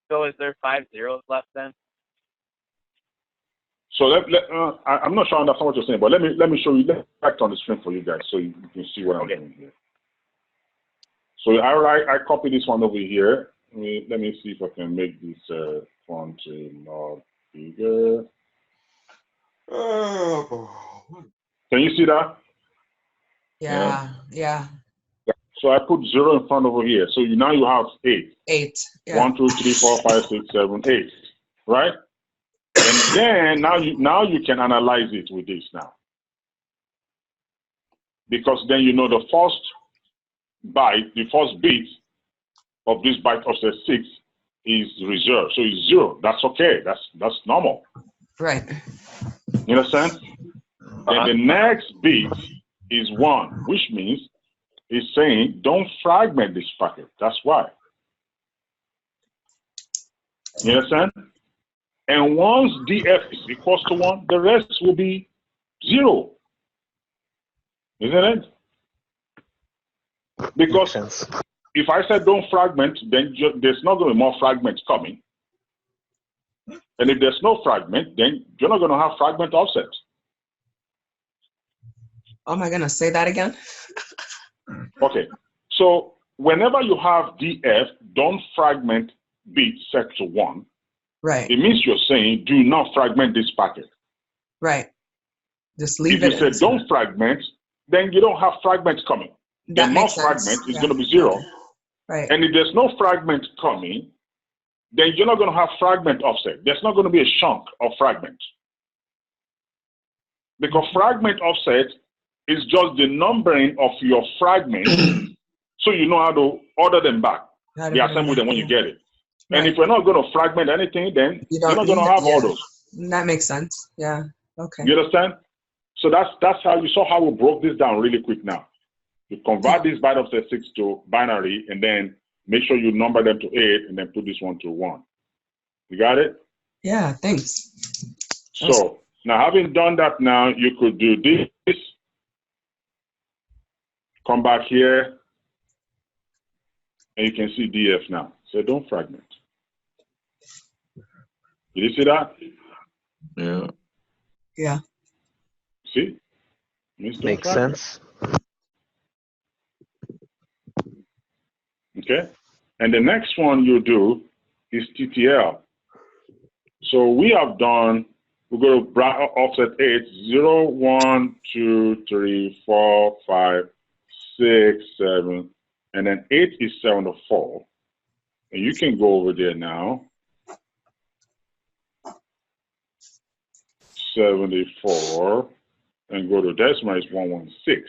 Speaker 2: So is there 5 zeros left then?
Speaker 1: So I'm not sure I understand what you're saying, but let me show you. Let me back on the screen for you guys so you can see what I'm doing here. So I copy this one over here. Let me see if I can make this font a lot bigger. Can you see that?
Speaker 9: Yeah.
Speaker 1: So I put 0 in front over here. So now you have 8.
Speaker 9: 8. Yeah.
Speaker 1: 1, 2, 3, 4, 5, 6, 7, 8. Right? And then now you can analyze it with this now. Because then you know the first byte, the first bit of this byte offset 6 is reserved. So it's 0. That's okay. That's normal.
Speaker 9: Right.
Speaker 1: You understand? Then the next bit is 1, which means it's saying don't fragment this packet. That's why. You understand? And once df is equals to 1, the rest will be 0. Isn't it? Because if I said don't fragment, then there's not going to be more fragments coming. And if there's no fragment, then you're not going to have fragment offset.
Speaker 9: Oh my goodness, say that again.
Speaker 1: Okay. So whenever you have df, don't fragment bit set to 1.
Speaker 9: Right.
Speaker 1: It means you're saying do not fragment this packet.
Speaker 9: Right. Just leave it.
Speaker 1: If you say don't fragment, then you don't have fragments coming.
Speaker 9: That
Speaker 1: the
Speaker 9: makes
Speaker 1: most fragment
Speaker 9: sense.
Speaker 1: is going to be 0.
Speaker 9: Right.
Speaker 1: And if there's no fragment coming, then you're not going to have fragment offset. There's not going to be a chunk of fragment. Because fragment offset is just the numbering of your fragments, so you know how to order them back. You assemble them when you get it. Right. And if we're not going to fragment anything, then you're not going to have all those.
Speaker 9: That makes sense. Yeah. Okay.
Speaker 1: You understand? So that's how you saw how we broke this down really quick now. You convert this byte offset 6 to binary, and then make sure you number them to 8, and then put this one to 1. You got it?
Speaker 9: Yeah, thanks.
Speaker 1: So now having done that now, you could do this. Come back here, and you can see DF now. So don't fragment. Did you see that?
Speaker 5: Yeah.
Speaker 9: Yeah.
Speaker 1: See?
Speaker 7: Makes sense.
Speaker 1: Okay. And the next one you do is TTL. So we have done, we go to offset 8, 0, 1, 2, 3, 4, 5, 6, 7, and then 8 is 7 to 4. And you can go over there now. 74. and go to decimal, it's 116.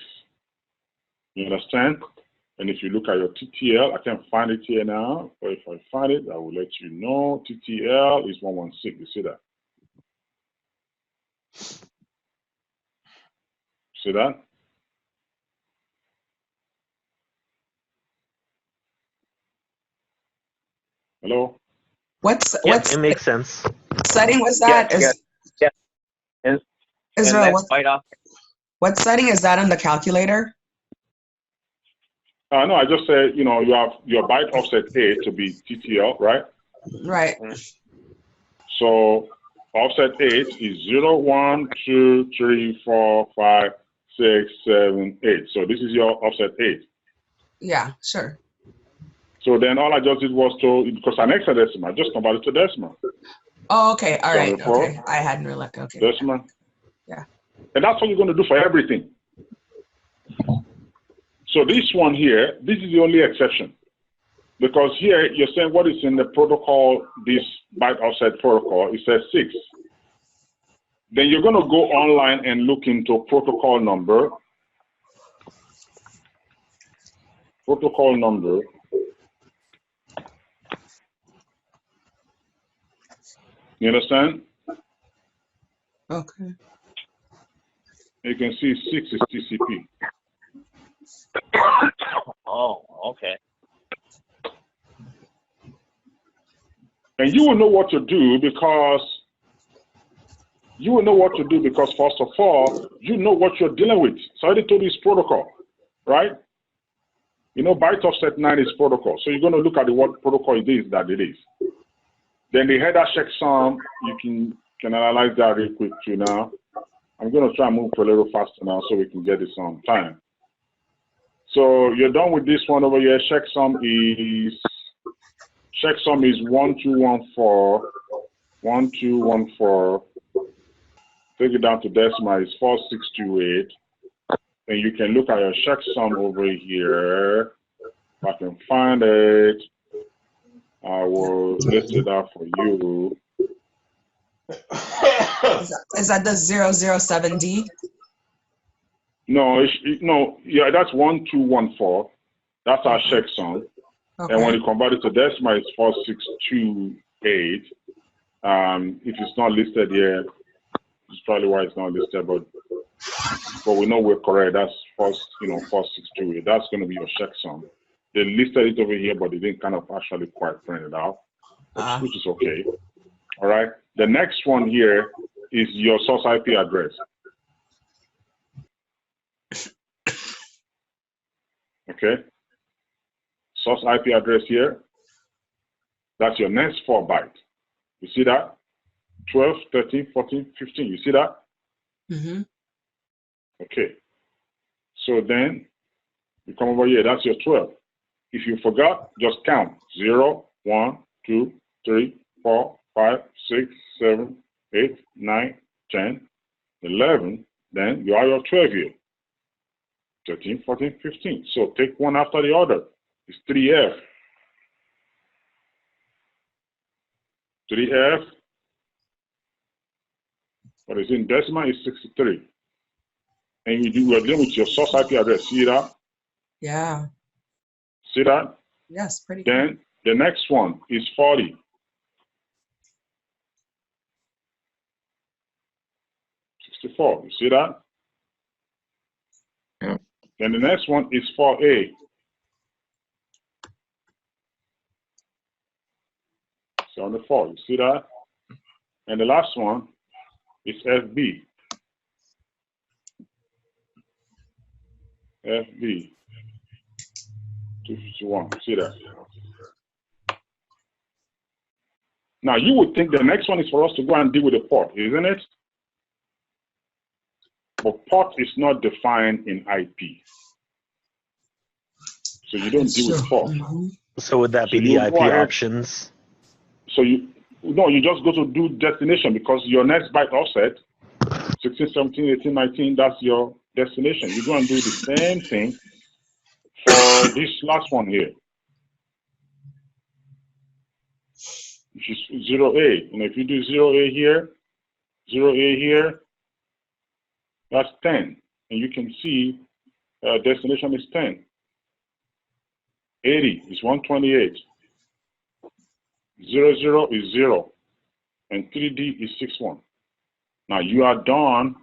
Speaker 1: You understand? And if you look at your TTL, I can't find it here now, but if I find it, I will let you know. TTL is 116. You see that? See that? Hello?
Speaker 9: What's
Speaker 7: It makes sense.
Speaker 9: setting was that?
Speaker 2: Yeah. And
Speaker 9: Israel,
Speaker 2: that's Byte Offset.
Speaker 9: what setting is that on the calculator?
Speaker 1: No, I just said, you have your byte offset A to be TTL, right?
Speaker 9: Right.
Speaker 1: So offset 8 is 0, 1, 2, 3, 4, 5, 6, 7, 8. So this is your offset 8.
Speaker 9: Yeah, sure.
Speaker 1: So then all I just did was because an hexadecimal, I just converted to decimal.
Speaker 9: Oh, okay. All right.
Speaker 1: 74,
Speaker 9: Okay. I hadn't realized. Okay.
Speaker 1: decimal.
Speaker 9: Yeah.
Speaker 1: And that's what you're going to do for everything. So this one here, this is the only exception. Because here you're saying what is in the protocol, this byte offset protocol, it says 6. Then you're going to go online and look into protocol number. Protocol number. You understand?
Speaker 9: Okay.
Speaker 1: You can see 6 is TCP.
Speaker 2: Oh, okay.
Speaker 1: And you will know what to do because first of all, you know what you're dealing with. So I already told you it's protocol, right? Byte offset 9 is protocol. So you're going to look at what protocol it is that it is. Then the header checksum, you can analyze that real quick too now. I'm going to try and move a little faster now so we can get this on time. So you're done with this one over here. Checksum is 1214. 1214. Take it down to decimal is 4628. And you can look at your checksum over here. If I can find it, I will list it out for you.
Speaker 9: Is that the 007D?
Speaker 1: No, yeah, that's 1214. That's our checksum.
Speaker 9: Okay.
Speaker 1: And when you convert it to decimal, it's 4628. If it's not listed here, it's probably why it's not listed, but we know we're correct. That's 4628. That's going to be your checksum. They listed it over here, but they didn't kind of actually quite print it out, which is okay. All right. The next one here is your source IP address. Okay. Source IP address here. That's your next 4 byte. You see that? 12, 13, 14, 15. You see that?
Speaker 9: Mm-hmm.
Speaker 1: Okay. So then you come over here. That's your 12. If you forgot, just count 0, 1, 2, 3, 4, 5, 6, 7, 8, 9, 10, 11. Then you are your 12 here. 13, 14, 15. So take one after the other. It's 3F. 3F. What is in decimal is 63. And you are dealing with your source IP address. See that?
Speaker 9: Yeah.
Speaker 1: See that?
Speaker 9: Yes, pretty
Speaker 1: Then the next one is 40. 64. You see that?
Speaker 5: Yeah.
Speaker 1: Then the next one is 4A. So on the 4, you see that? And the last one is FB. FB 251. See that? Now you would think the next one is for us to go and deal with the port, isn't it? But port is not defined in IP. So you don't deal with port.
Speaker 9: Mm-hmm.
Speaker 7: So would that be the IP options?
Speaker 1: So you just go to do destination because your next byte offset, 16, 17, 18, 19, that's your destination. You go and do the same thing for this last one here, which is 0A. And if you do 0A here, 0A here, That's 10. And you can see destination is 10. 80 is 128. 00 is 0. And 3D is 61. Now you are done.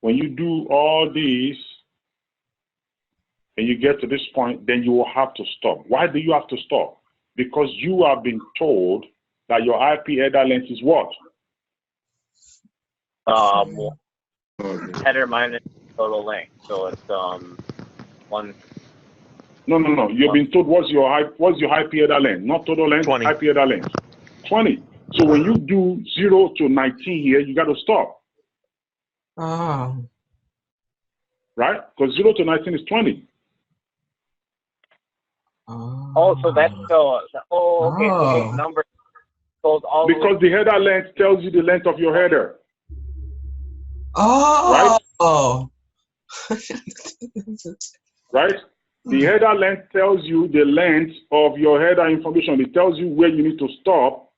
Speaker 1: When you do all these and you get to this point, then you will have to stop. Why do you have to stop? Because you have been told that your IP header length is what?
Speaker 2: Header minus total length. So it's one.
Speaker 1: No. You've been told what's your IP header length, not total length.
Speaker 7: 20.
Speaker 1: IP header length. 20. So when you do 0 to 19 here, you got to stop.
Speaker 9: Oh.
Speaker 1: Right? Because 0 to 19 is 20.
Speaker 2: Oh, so that's okay. So those numbers goes all
Speaker 1: because the header length tells you the length of your header.
Speaker 9: Oh.
Speaker 1: Right? Right? The header length tells you the length of your header information. It tells you where you need to stop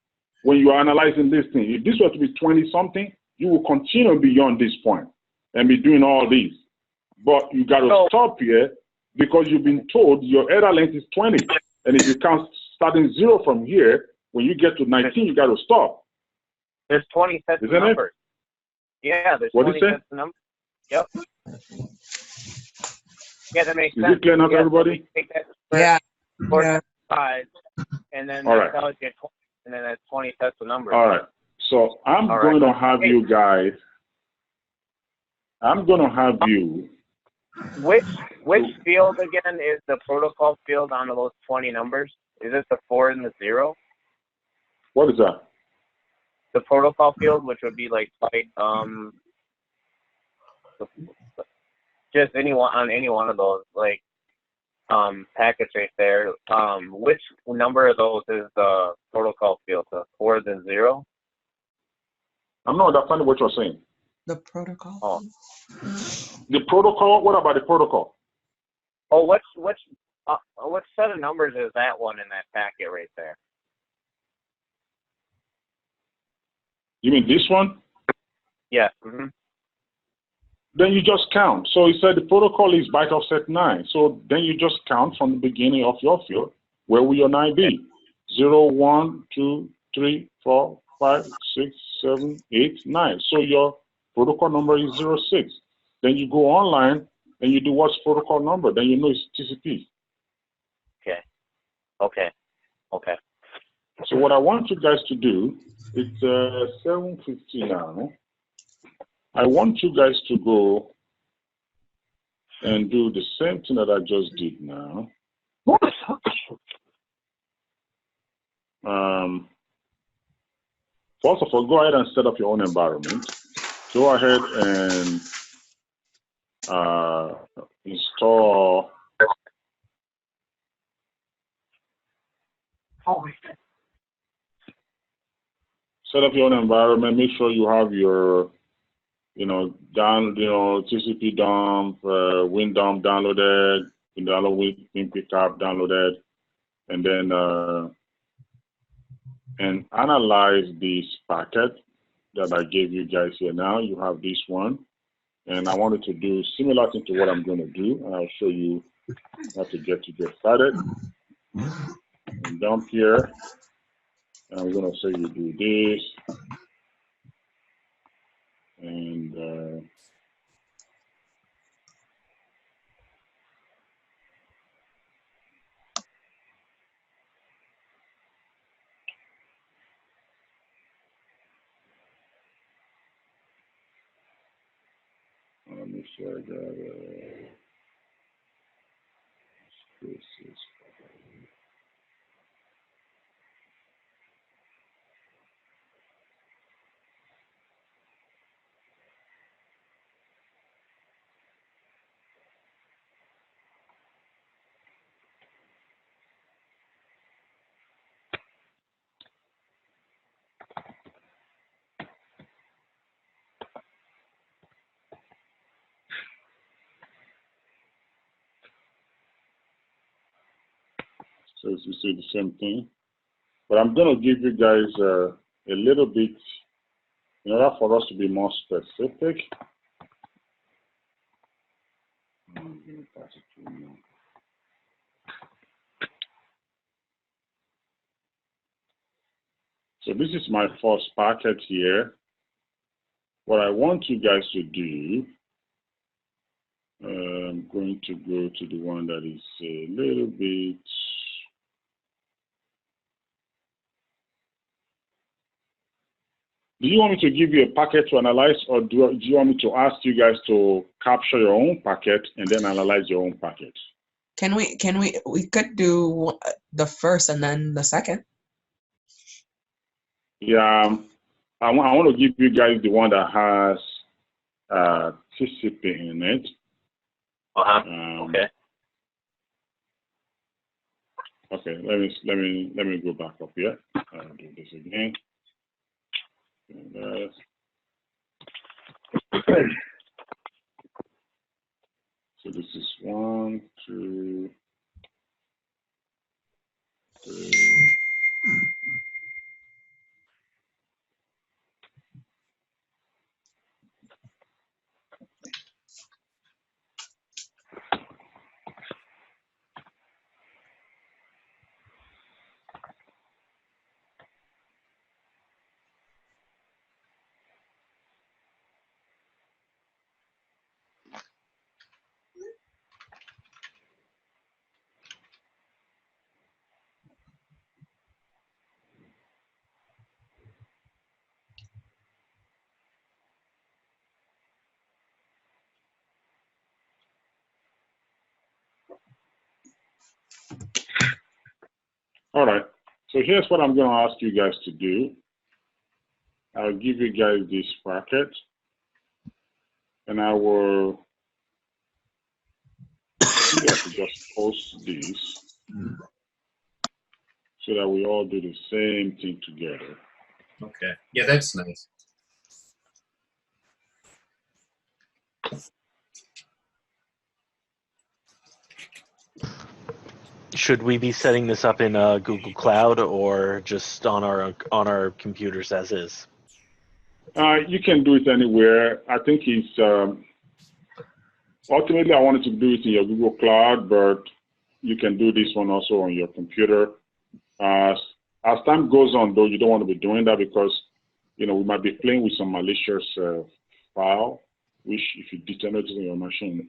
Speaker 1: when you are analyzing this thing. If this were to be 20 something, you will continue beyond this point and be doing all these. But you got to stop here because you've been told your header length is 20. And if you count starting 0 from here, when you get to 19, you got to stop.
Speaker 2: There's 20 sets of numbers. Yeah, there's 20 sets of numbers. Yep. Yeah, that makes sense.
Speaker 1: Is it clear now to everybody?
Speaker 9: Yeah.
Speaker 2: Five, and then
Speaker 1: all
Speaker 2: that
Speaker 1: right.
Speaker 2: tells you 20, and then that's 20 sets of numbers.
Speaker 1: All right. So I'm going to have you guys. I'm going to have you.
Speaker 2: Which field again is the protocol field on those 20 numbers? Is it the 4 and the 0?
Speaker 1: What is that?
Speaker 2: The protocol field, which would be like just any one of those packets right there. Which number of those is the protocol field? The 4 and the 0?
Speaker 1: I'm not understanding what you're saying.
Speaker 9: The protocol.
Speaker 2: Oh.
Speaker 1: The protocol. What about the protocol?
Speaker 2: Oh, what set of numbers is that one in that packet right there?
Speaker 1: You mean this one?
Speaker 2: Yeah. Mm-hmm.
Speaker 1: Then you just count. So he said the protocol is byte offset 9. So then you just count from the beginning of your field. Where will your 9 be? 0, 1, 2, 3, 4, 5, 6, 7, 8, 9. So your protocol number is 06. Then you go online and you do what's protocol number. Then you know it's TCP.
Speaker 2: Okay.
Speaker 1: So what I want you guys to do, it's 7:50 now. I want you guys to go and do the same thing that I just did now. First of all, go ahead and set up your own environment. Go ahead and install. Set up your own environment. Make sure you have your, TCP dump, WinDump downloaded, download WinPickup downloaded, and then and analyze this packet that I gave you guys here. Now you have this one, and I wanted to do similar thing to what I'm going to do, and I'll show you how to get started. And dump here. And I'm going to say you do this, and let me show you that. Spaces. So as you see the same thing, but I'm going to give you guys a little bit, in order for us to be more specific, going to pass it through now. So this is my first packet here. What I want you guys to do, I'm going to go to the one that is a little bit. Do you want me to give you a packet to analyze, or do you want me to ask you guys to capture your own packet and then analyze your own packet?
Speaker 9: We could do the first and then the second.
Speaker 1: Yeah, I want to give you guys the one that has TCP in it.
Speaker 2: Okay.
Speaker 1: Okay. Let me go back up here. I'll do this again. So this is 1, 2, 3. All right, so here's what I'm going to ask you guys to do. I'll give you guys this packet, and I will just post this so that we all do the same thing together.
Speaker 11: Okay, yeah, that's nice.
Speaker 7: Should we be setting this up in Google Cloud or just on our computers as is?
Speaker 1: You can do it anywhere. I think it's ultimately I wanted to do it in your Google Cloud, but you can do this one also on your computer. As time goes on, though, you don't want to be doing that because we might be playing with some malicious file, which if you detonate it on your machine,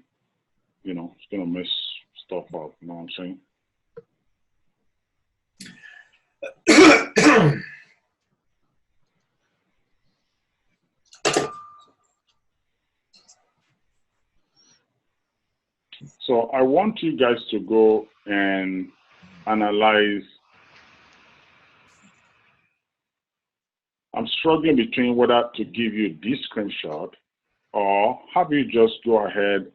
Speaker 1: it's gonna mess stuff up. You know what I'm saying? So I want you guys to go and analyze. I'm struggling between whether to give you this screenshot or have you just go ahead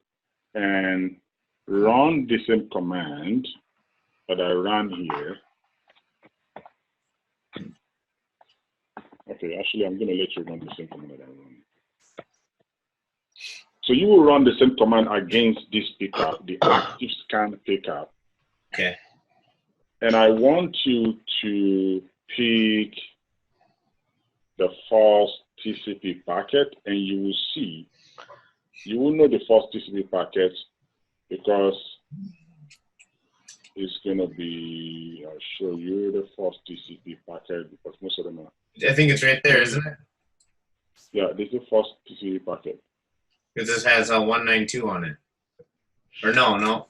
Speaker 1: and run the same command that I ran here. Okay, actually, I'm going to let you run the same command that I run. So you will run the same command against this pickup, the active scan pickup.
Speaker 11: Okay.
Speaker 1: And I want you to pick the first TCP packet, and you will see, you will know the first TCP packet because it's going to be, I'll show you the first TCP packet because most of them are.
Speaker 11: I think it's right there, isn't it?
Speaker 1: Yeah, this is the first TCP packet.
Speaker 11: Because this has a 192 on it. Or no,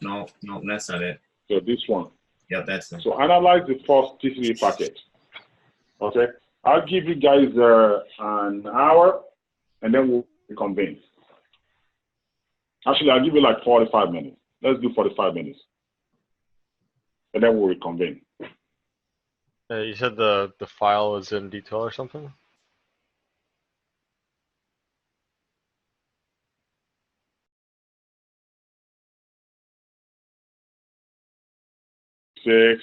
Speaker 11: that's not it.
Speaker 1: So this one.
Speaker 11: Yep, that's it.
Speaker 1: So analyze the first TCP packet. Okay, I'll give you guys an hour, and then we'll reconvene. Actually, I'll give you like 45 minutes. Let's do 45 minutes, and then we'll reconvene.
Speaker 12: You said the file was in detail or something?
Speaker 1: Six.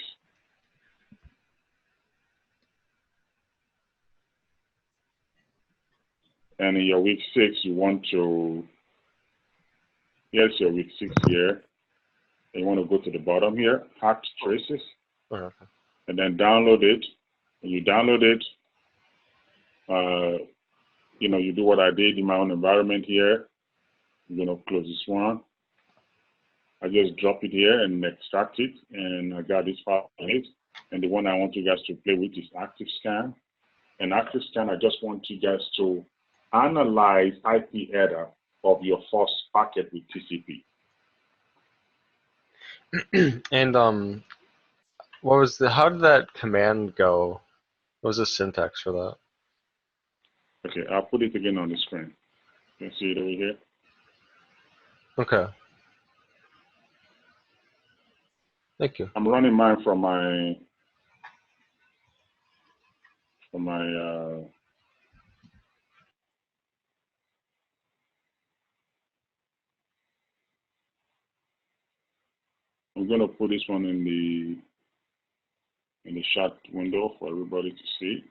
Speaker 1: And in your week 6, you want to, here's your week 6 here. And you want to go to the bottom here, hacked traces, and then download it. When you download it, you do what I did in my own environment here. I'm going to close this one. I just drop it here and extract it, and I got this file in it. And the one I want you guys to play with is Active Scan. And Active Scan, I just want you guys to analyze IP header of your first packet with TCP.
Speaker 12: And how did that command go? What was the syntax for that?
Speaker 1: Okay, I'll put it again on the screen. You can see it over here.
Speaker 12: Okay. Thank you.
Speaker 1: I'm running mine from my I'm going to put this one in the chat window for everybody to see.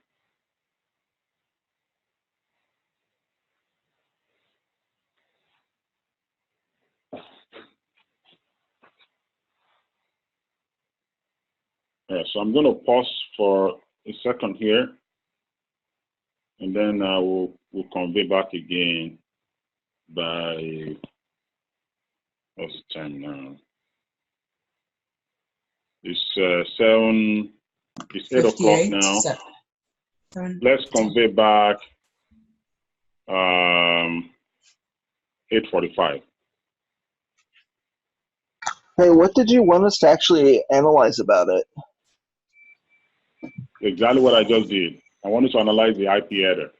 Speaker 1: Yeah, so I'm going to pause for a second here, and then we'll convey back again by, what's the time now? It's 8 o'clock now. Let's convey back 8:45.
Speaker 13: Hey, what did you want us to actually analyze about it?
Speaker 1: Exactly what I just did. I wanted to analyze the IP header.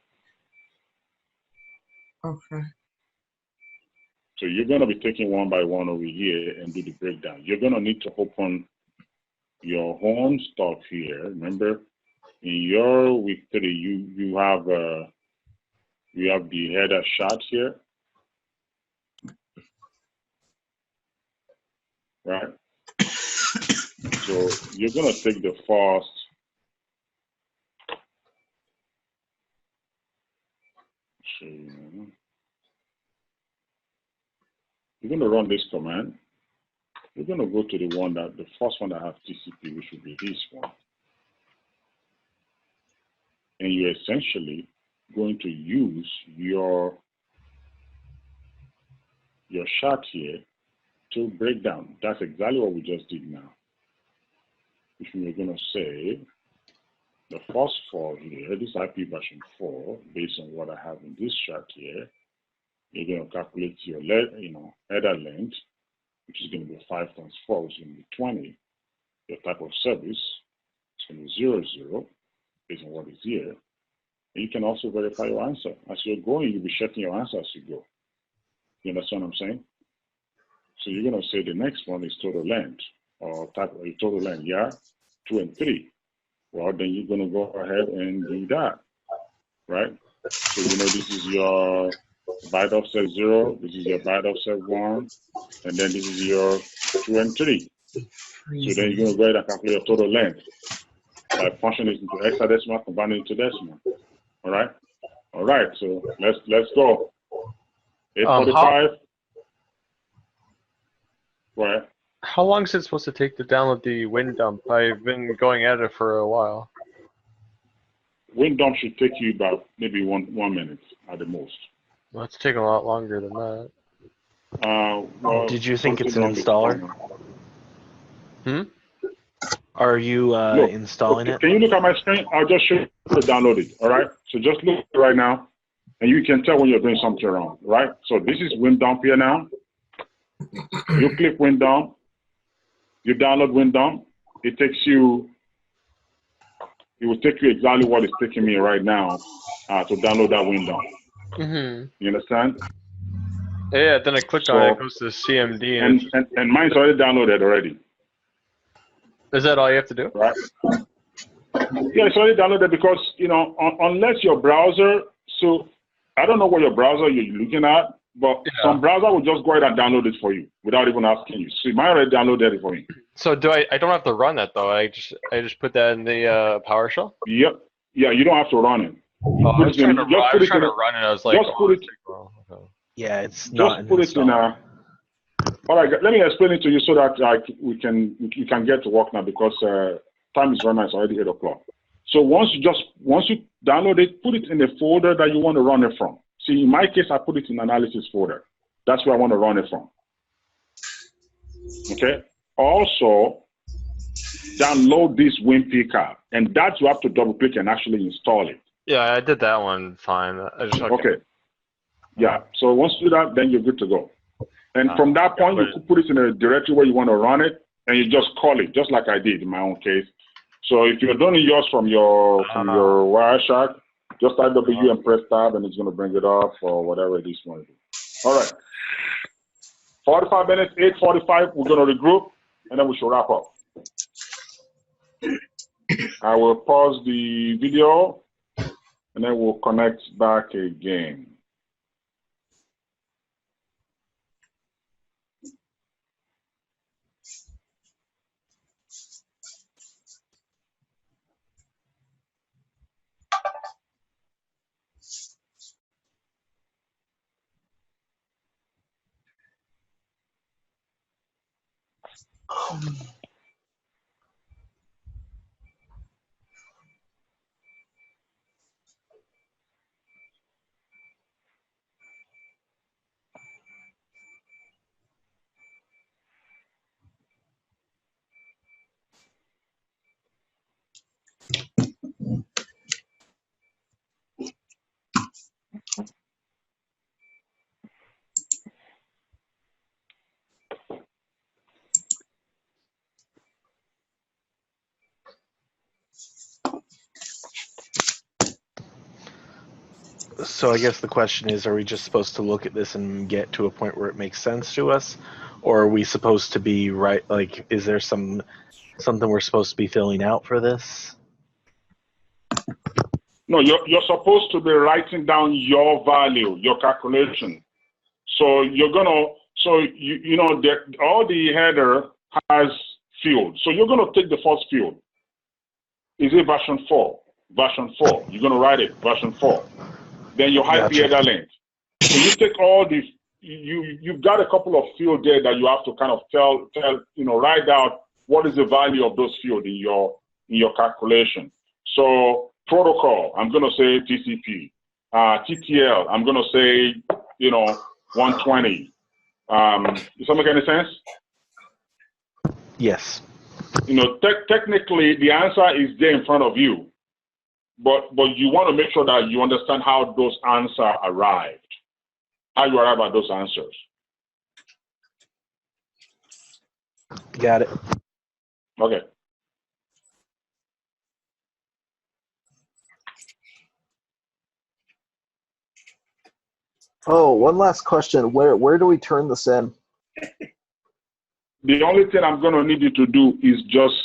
Speaker 9: Okay.
Speaker 1: So you're going to be taking one by one over here and do the breakdown. You're going to need to open your own stuff here. Remember, in your week 3, you have the header shot here, right? So you're going to take the first. You're going to run this command. You're going to go to the first one that has TCP, which will be this one. And you're essentially going to use your shot here to break down. That's exactly what we just did now. Which we're going to say the first 4 here, this IP version 4, based on what I have in this chart here, you're going to calculate your header length, which is going to be 5 times 4, which is going to be 20. Your type of service is going to be 00, based on what is here. And you can also verify your answer. As you're going, you'll be checking your answer as you go. You understand what I'm saying? So you're going to say the next one is total length, or type of total length, yeah, 2 and 3. Well, then you're going to go ahead and do that, right? So, this is your byte offset 0, this is your byte offset 1, and then this is your 2 and 3. So then you're going to go ahead and calculate your total length by functioning it into hexadecimal, converting it to decimal. All right? All right, so let's go. 8:45. Right.
Speaker 12: How long is it supposed to take to download the WinDump? I've been going at it for a while.
Speaker 1: WinDump should take you about maybe one minute at the most.
Speaker 12: Well, it's taking a lot longer than that.
Speaker 1: Well,
Speaker 7: did you think it's an installer? Are you
Speaker 1: look,
Speaker 7: installing it?
Speaker 1: Can you look at my screen? I'll just show you how to download it. All right. So just look right now, and you can tell when you're doing something wrong. Right. So this is WinDump here now. You click WinDump. You download WinDump. It will take you exactly what it's taking me right now to download that WinDump. You understand?
Speaker 12: Yeah, then I click on it, it goes to CMD.
Speaker 1: And mine's already downloaded already.
Speaker 12: Is that all you have to do?
Speaker 1: Right. Yeah, it's already downloaded because, unless your browser, so I don't know what your browser you're looking at, but some browser will just go ahead and download it for you without even asking you. So mine already downloaded it for me.
Speaker 12: So I don't have to run that though. I just put that in the PowerShell?
Speaker 1: Yep. Yeah, you don't have to run it.
Speaker 12: I was trying to run it. I was like,
Speaker 7: yeah, it's
Speaker 1: not. Just put it in a. All right, let me explain it to you so that you can get to work now because time is running. It's already 8 o'clock. So once you download it, put it in the folder that you want to run it from. See, in my case, I put it in analysis folder. That's where I want to run it from. Okay. Also, download this WinPy app, and that you have to double click and actually install it.
Speaker 12: Yeah, I did that one fine.
Speaker 1: Okay. Yeah. So once you do that, then you're good to go. And from that point, you could put it in a directory where you want to run it, and you just call it, just like I did in my own case. So if you're doing yours from your Wireshark, just type W and press tab, and it's going to bring it up or whatever it is you want to do. All right. 45 minutes, 8:45. We're going to regroup, and then we should wrap up. I will pause the video, and then we'll connect back again.
Speaker 7: So I guess the question is, are we just supposed to look at this and get to a point where it makes sense to us? Or are we supposed to be right? Like, is there something we're supposed to be filling out for this?
Speaker 1: No, you're supposed to be writing down your value, your calculation. So you're gonna, all the header has field. So you're gonna take the first field. Is it version 4? Version 4. You're gonna write it, version 4. Then you hide the header length. So you take all these. You've got a couple of fields there that you have to kind of write out what is the value of those fields in your calculation. So protocol, I'm gonna say TCP. TTL, I'm gonna say 120. Does that make any sense?
Speaker 7: Yes.
Speaker 1: Technically the answer is there in front of you, but you want to make sure that you understand how those answers arrived, how you arrive at those answers.
Speaker 7: Got it.
Speaker 1: Okay.
Speaker 13: Oh, one last question. Where do we turn this in?
Speaker 1: The only thing I'm going to need you to do is just,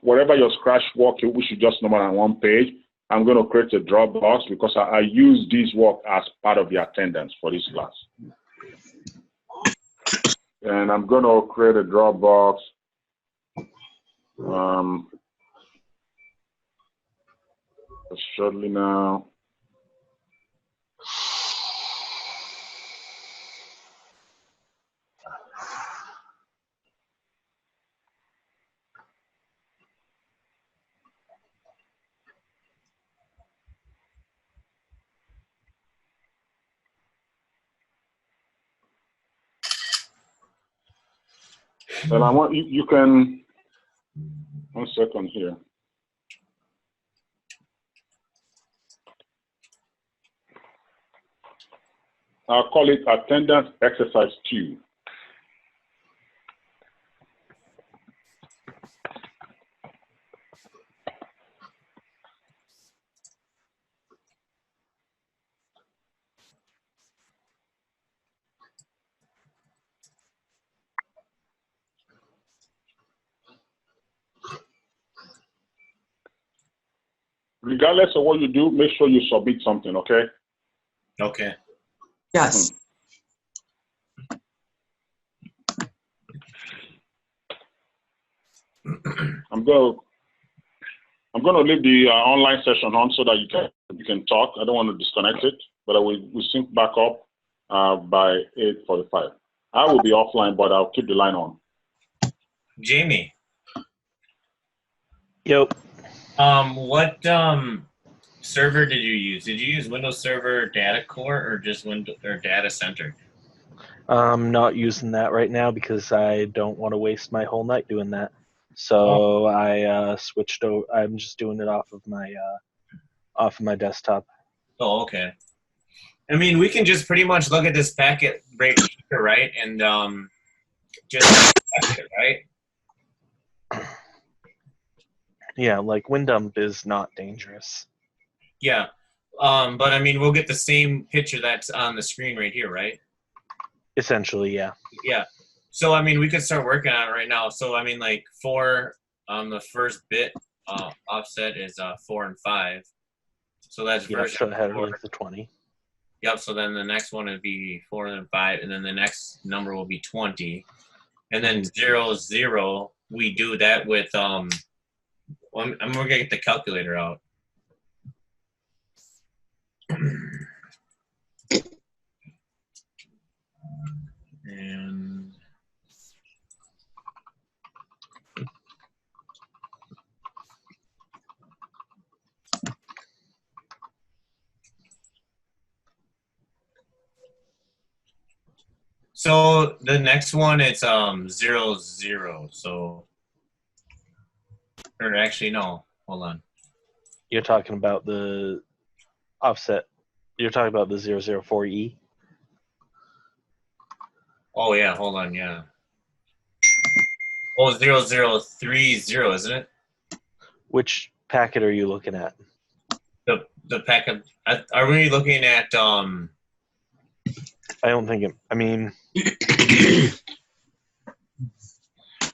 Speaker 1: whatever your Scratch work, we should just number on one page. I'm going to create a Dropbox because I use this work as part of the attendance for this class. And I'm going to create a Dropbox. Shortly now. And I want you can, 1 second here. I'll call it attendance exercise 2. Regardless of what you do, make sure you submit something, okay?
Speaker 11: Okay.
Speaker 9: Yes.
Speaker 1: I'm going to leave the online session on so that you can talk. I don't want to disconnect it, but we'll sync back up by 8:45. I will be offline, but I'll keep the line on.
Speaker 11: Jamie.
Speaker 7: Yep.
Speaker 11: What server did you use? Did you use Windows Server Data Core or just Windows or Data Center?
Speaker 7: I'm not using that right now because I don't want to waste my whole night doing that. So I switched over. I'm just doing it off of my desktop.
Speaker 11: Oh, okay. I mean, we can just pretty much look at this packet right here, right? And just select it, right?
Speaker 7: Yeah, like WinDump is not dangerous.
Speaker 11: Yeah. But I mean, we'll get the same picture that's on the screen right here, right?
Speaker 7: Essentially, yeah.
Speaker 11: Yeah. So, I mean, we could start working on it right now. So, I mean, like, the first bit offset is 4 and 5. So that's version
Speaker 7: so ahead
Speaker 11: 4.
Speaker 7: of the 20.
Speaker 11: Yep, so then the next one would be 4 and 5, and then the next number will be 20. And then 0, 0, we do that with, I'm going to get the calculator out. And so the next one, it's 0, 0. So, or actually, no, hold on.
Speaker 7: You're talking about the offset. You're talking about the 004E.
Speaker 11: Oh yeah, hold on, yeah. Oh, 0030, isn't it?
Speaker 7: Which packet are you looking at?
Speaker 11: The packet. Are we looking at
Speaker 7: I don't think it. I mean,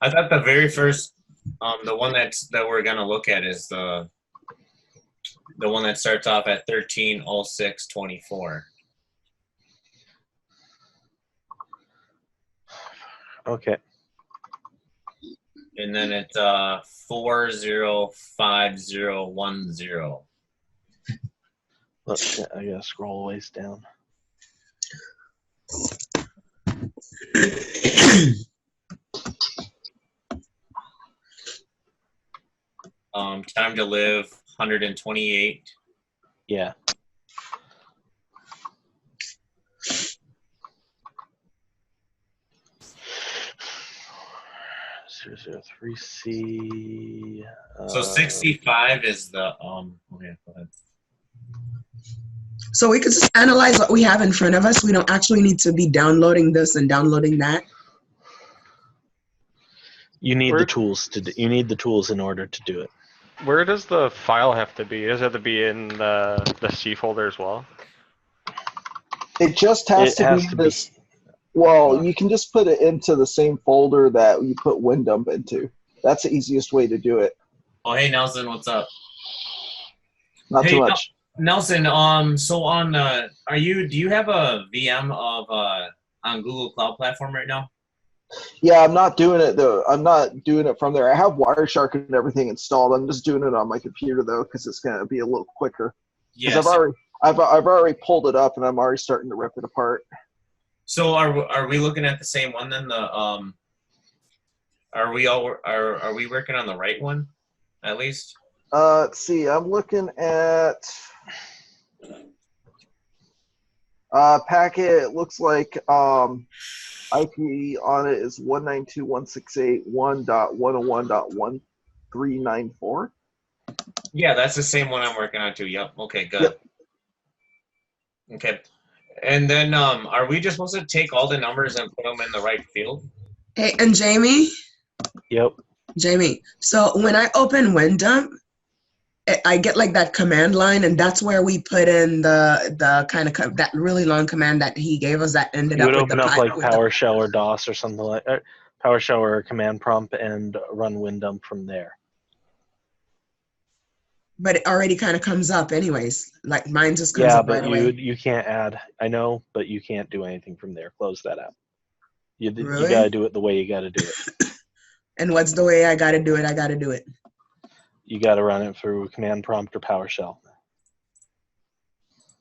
Speaker 11: I thought the very first, the one that we're gonna look at is the one that starts off at 130624.
Speaker 7: Okay.
Speaker 11: And then it's 405010.
Speaker 7: Let's. I gotta scroll a ways down.
Speaker 11: Time to live 128.
Speaker 7: Yeah. C.
Speaker 11: So 65 is the okay, go ahead.
Speaker 9: So we could just analyze what we have in front of us. We don't actually need to be downloading this and downloading that.
Speaker 7: You need the tools you need the tools in order to do it.
Speaker 12: Where does the file have to be? Does it have to be in the C folder as well?
Speaker 13: It just has to be this. Well, you can just put it into the same folder that you put WinDump into. That's the easiest way to do it.
Speaker 11: Oh, hey Nelson, what's up?
Speaker 13: Not too much.
Speaker 11: Nelson, so on do you have a VM of on Google Cloud Platform right now?
Speaker 13: Yeah, I'm not doing it though. I'm not doing it from there. I have Wireshark and everything installed. I'm just doing it on my computer though, because it's gonna be a little quicker.
Speaker 11: Yes.
Speaker 13: I've already pulled it up and I'm already starting to rip it apart.
Speaker 11: So are we looking at the same one then? Are we working on the right one, at least?
Speaker 13: Let's see. I'm looking at packet. It looks like IP on it is 192.168.1.101.1394.
Speaker 11: Yeah, that's the same one I'm working on too. Yep. Okay, good.
Speaker 13: Yep.
Speaker 11: Okay. And then are we just supposed to take all the numbers and put them in the right field?
Speaker 9: Hey, and Jamie?
Speaker 7: Yep.
Speaker 9: Jamie, so when I open WinDump, I get like that command line, and that's where we put in the kind of that really long command that he gave us that ended
Speaker 7: You
Speaker 9: up
Speaker 7: would
Speaker 9: with
Speaker 7: open
Speaker 9: the
Speaker 7: up like PowerShell or DOS or something like that. PowerShell or command prompt and run WinDump from there.
Speaker 9: But it already kind of comes up anyways. Like mine just comes up right away.
Speaker 7: Yeah, but you can't add. I know, but you can't do anything from there. Close that out. You
Speaker 9: Really?
Speaker 7: gotta do it the way you gotta do it.
Speaker 9: And what's the way I gotta do it? I gotta do it.
Speaker 7: You gotta run it through command prompt or PowerShell.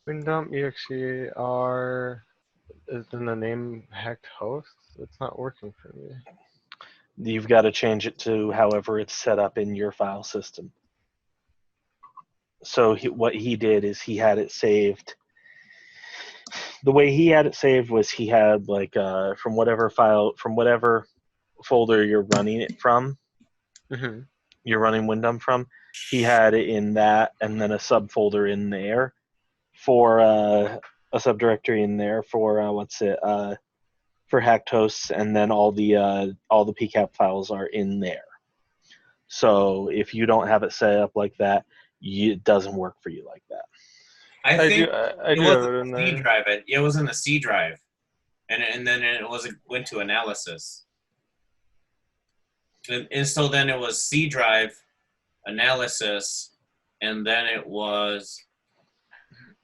Speaker 12: WinDump execr is in the name hacked host. It's not working for me.
Speaker 7: You've got to change it to however it's set up in your file system. So what he did is he had it saved. the way he had it saved was he had like from whatever folder you're running it from, you're running WinDump from, he had it in that, and then a subfolder in there for a subdirectory in there for for hacked hosts, and then all the PCAP files are in there. So if you don't have it set up like that, it doesn't work for you like that.
Speaker 11: I think
Speaker 12: I do have it in
Speaker 11: C
Speaker 12: there.
Speaker 11: drive. It was in the C drive, and then it went to analysis, and so then it was C drive, analysis, and then it was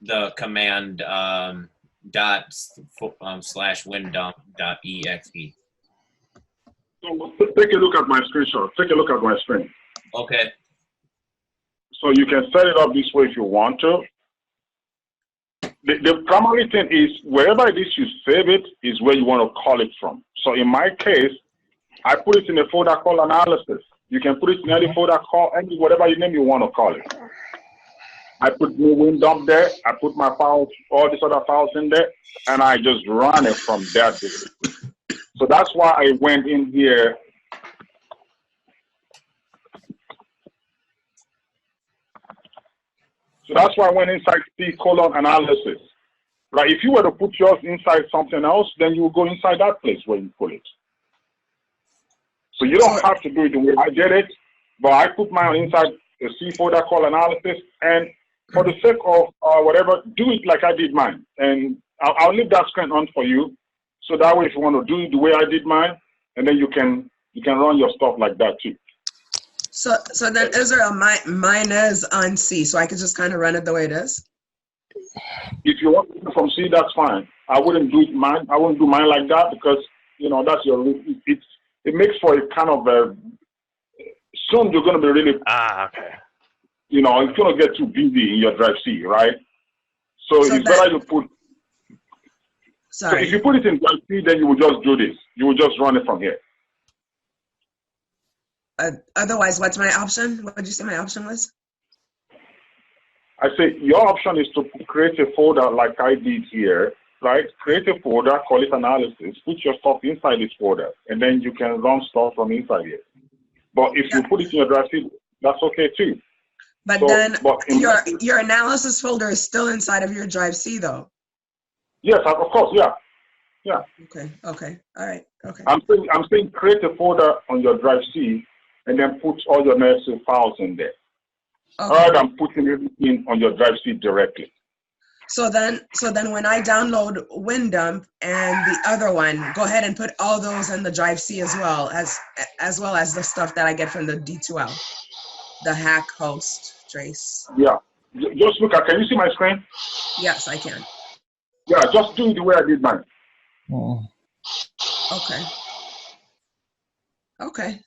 Speaker 11: the command dot slash windump.exe.
Speaker 1: So take a look at my screenshot. Take a look at my screen.
Speaker 11: Okay.
Speaker 1: So you can set it up this way if you want to. The primary thing is wherever it is you save it is where you want to call it from. So in my case, I put it in a folder called analysis. You can put it in any folder called whatever name you want to call it. I put new WinDump there. I put my files, all these other files in there, and I just run it from there. So that's why I went in here. So that's why I went inside C analysis. Right? If you were to put yours inside something else, then you will go inside that place where you put it. So you don't have to do it the way I did it, but I put mine inside a C folder called analysis, and for the sake of whatever, do it like I did mine. And I'll leave that screen on for you. So that way, if you want to do it the way I did mine, and then you can run your stuff like that too.
Speaker 9: So then Israel, mine is on C, so I could just kind of run it the way it is.
Speaker 1: If you want to from C, that's fine. I wouldn't do mine. I wouldn't do mine like that because that's your. It makes for a kind of a. Soon you're going to be really.
Speaker 7: Okay.
Speaker 1: It's going to get too busy in your drive C, right? So it's better you put.
Speaker 9: Sorry.
Speaker 1: So if you put it in drive C, then you will just do this. You will just run it from here.
Speaker 9: Otherwise, what's my option? What did you say my option was?
Speaker 1: I say your option is to create a folder like I did here, right? Create a folder, call it analysis, put your stuff inside this folder, and then you can run stuff from inside here. But if you put it in your drive C, that's okay too.
Speaker 9: But your analysis folder is still inside of your drive C though.
Speaker 1: Yes, of course, yeah. Yeah.
Speaker 9: Okay. All right. Okay.
Speaker 1: I'm saying create a folder on your drive C and then put all your necessary files in there.
Speaker 9: Okay.
Speaker 1: Rather than putting everything on your drive C directly.
Speaker 9: So then when I download WinDump and the other one, go ahead and put all those in the drive C as well as the stuff that I get from the D2L, the hack host trace.
Speaker 1: Yeah. Just look at. Can you see my screen?
Speaker 9: Yes, I can.
Speaker 1: Yeah. Just do it the way I did mine.
Speaker 3: Oh.
Speaker 9: Okay. Okay.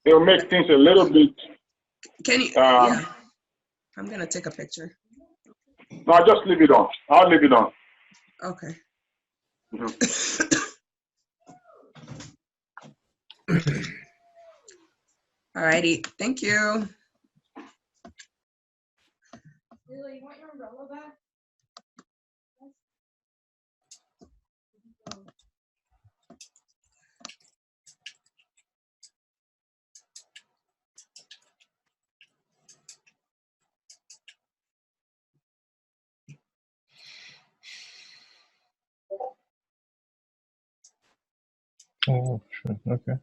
Speaker 1: It'll make things a little bit.
Speaker 9: Can you? Yeah. I'm gonna take a picture.
Speaker 1: No, just leave it on. I'll leave it on.
Speaker 9: Okay. All righty. Thank you.
Speaker 14: Lily, you want your umbrella back?
Speaker 3: Oh, sure. Okay.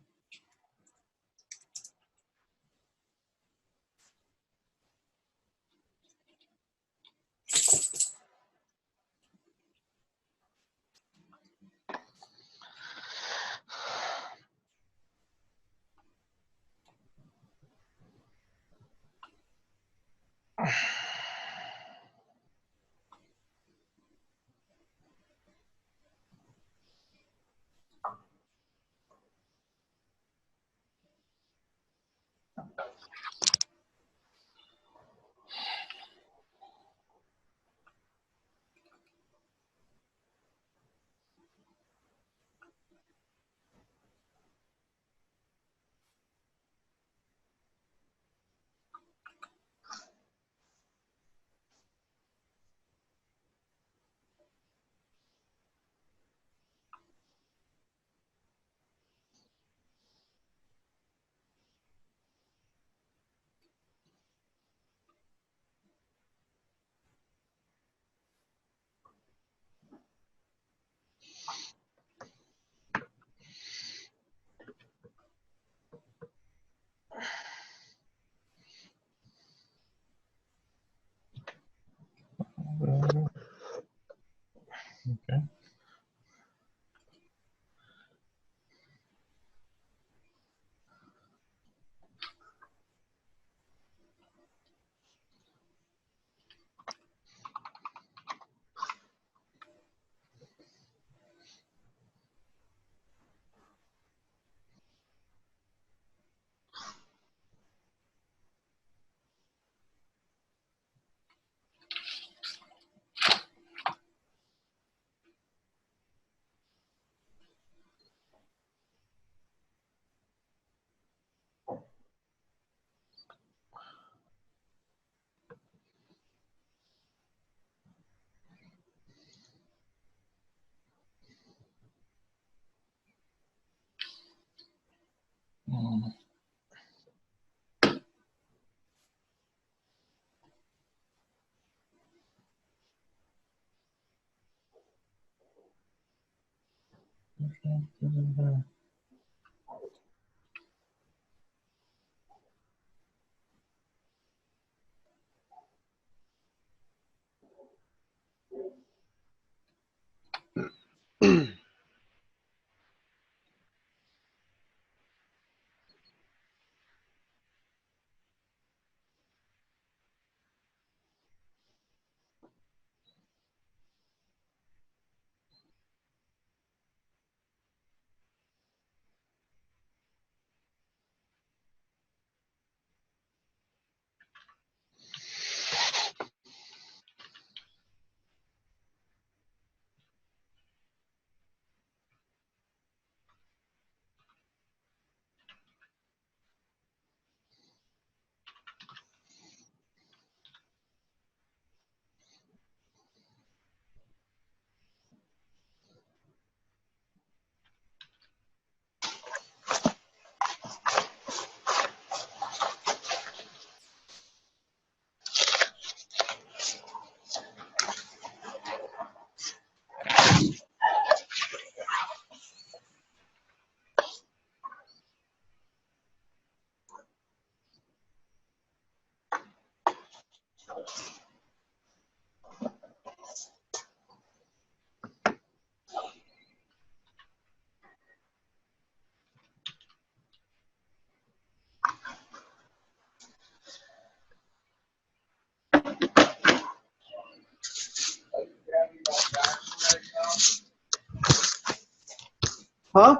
Speaker 13: Huh?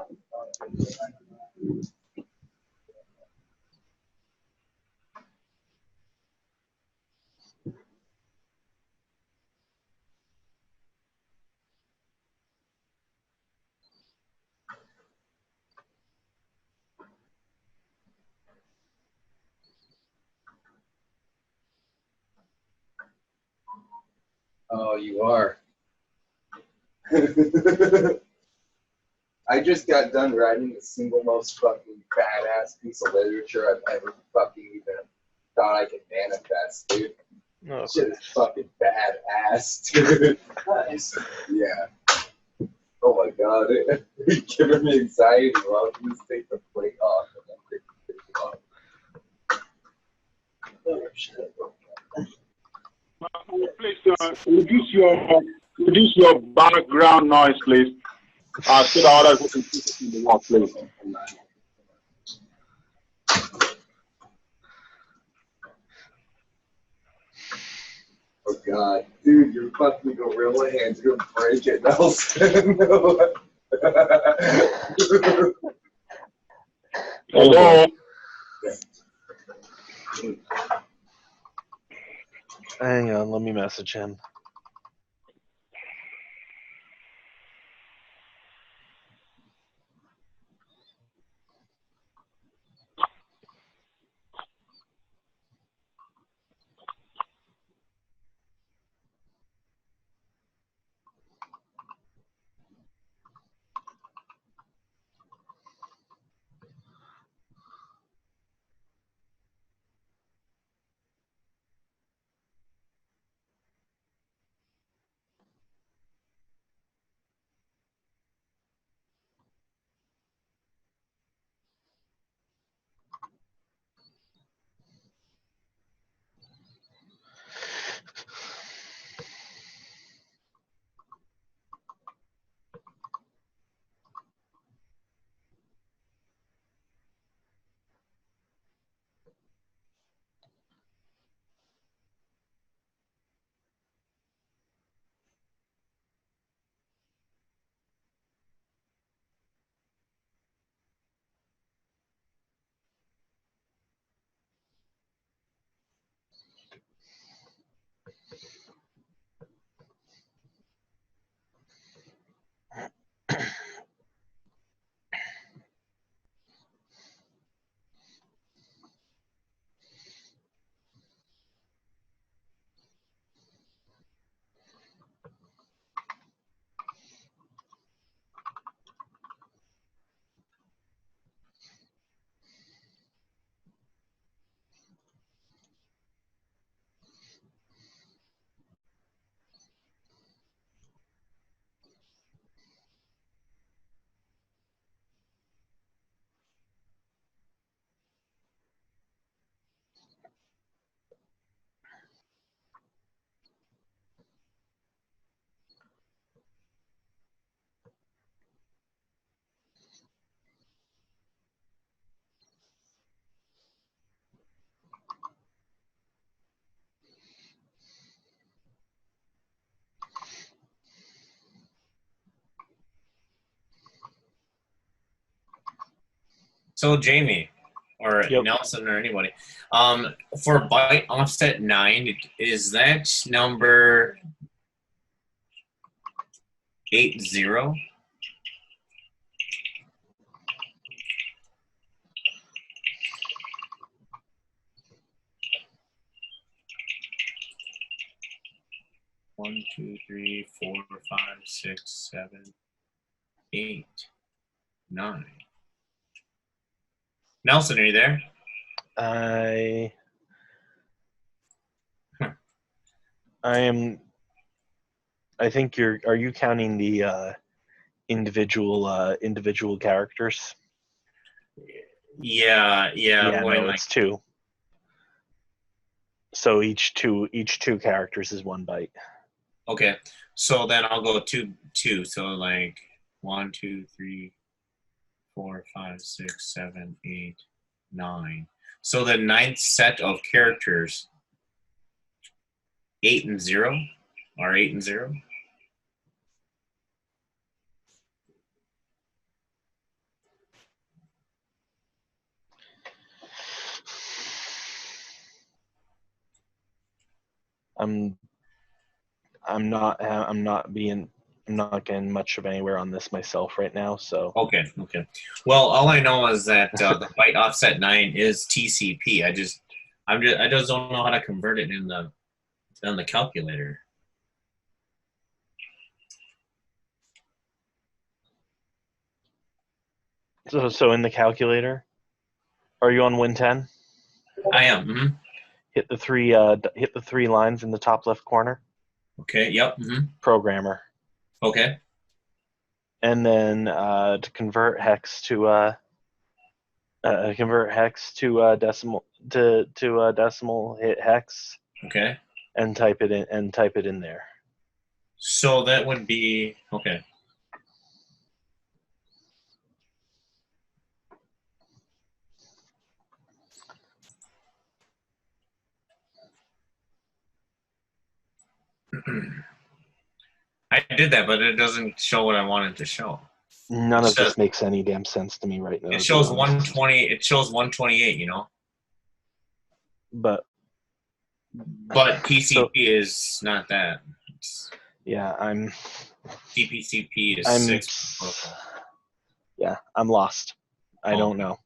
Speaker 15: Oh, you are. I just got done writing the single most fucking badass piece of literature I've ever fucking even thought I could manifest, dude.
Speaker 7: Oh,
Speaker 15: Shit is fucking badass, dude. Nice. Yeah. Oh my god, it's giving me anxiety. Well, please take the plate off and then take the plate off. Oh shit.
Speaker 1: Please reduce your background noise, please. So that others can see it in the wall, please.
Speaker 15: Oh god, dude, your fucking gorilla hands are gonna break it, Nelson.
Speaker 1: Hello.
Speaker 7: Hang on, let me message him.
Speaker 11: So Jamie, or Nelson, or anybody, for byte offset 9, is that number 80? One, 2, 3, 4, 5, 6, 7, 8, 9. Nelson, are you there?
Speaker 7: I am. I think you're. Are you counting the individual characters?
Speaker 11: Yeah.
Speaker 7: Yeah,
Speaker 11: Going
Speaker 7: no,
Speaker 11: like
Speaker 7: it's 2. So each two characters is 1 byte.
Speaker 11: okay. So then I'll go 2. So like 1, 2, 3, 4, 5, 6, 7, 8, 9. So the 9th set of characters, 8 and 0, are 8 and 0.
Speaker 7: I'm not getting much of anywhere on this myself right now. So
Speaker 11: Okay. Well, all I know is that the byte offset 9 is TCP. I just don't know how to convert it in the calculator.
Speaker 7: So in the calculator, are you on Win 10?
Speaker 11: I am. Mm-hmm.
Speaker 7: Hit the 3 lines in the top left corner.
Speaker 11: Okay. Yep. Mm-hmm.
Speaker 7: Programmer.
Speaker 11: Okay.
Speaker 7: And then to convert hex to decimal decimal, hit hex.
Speaker 11: Okay.
Speaker 7: And type it in there.
Speaker 11: So that would be okay. I did that, but it doesn't show what I wanted to show.
Speaker 7: None of this makes any damn sense to me right now.
Speaker 11: It shows 120. It shows 128. You know.
Speaker 7: But
Speaker 11: TCP is not that.
Speaker 7: Yeah,
Speaker 11: TCP is 6.
Speaker 7: Yeah, I'm lost. I don't know.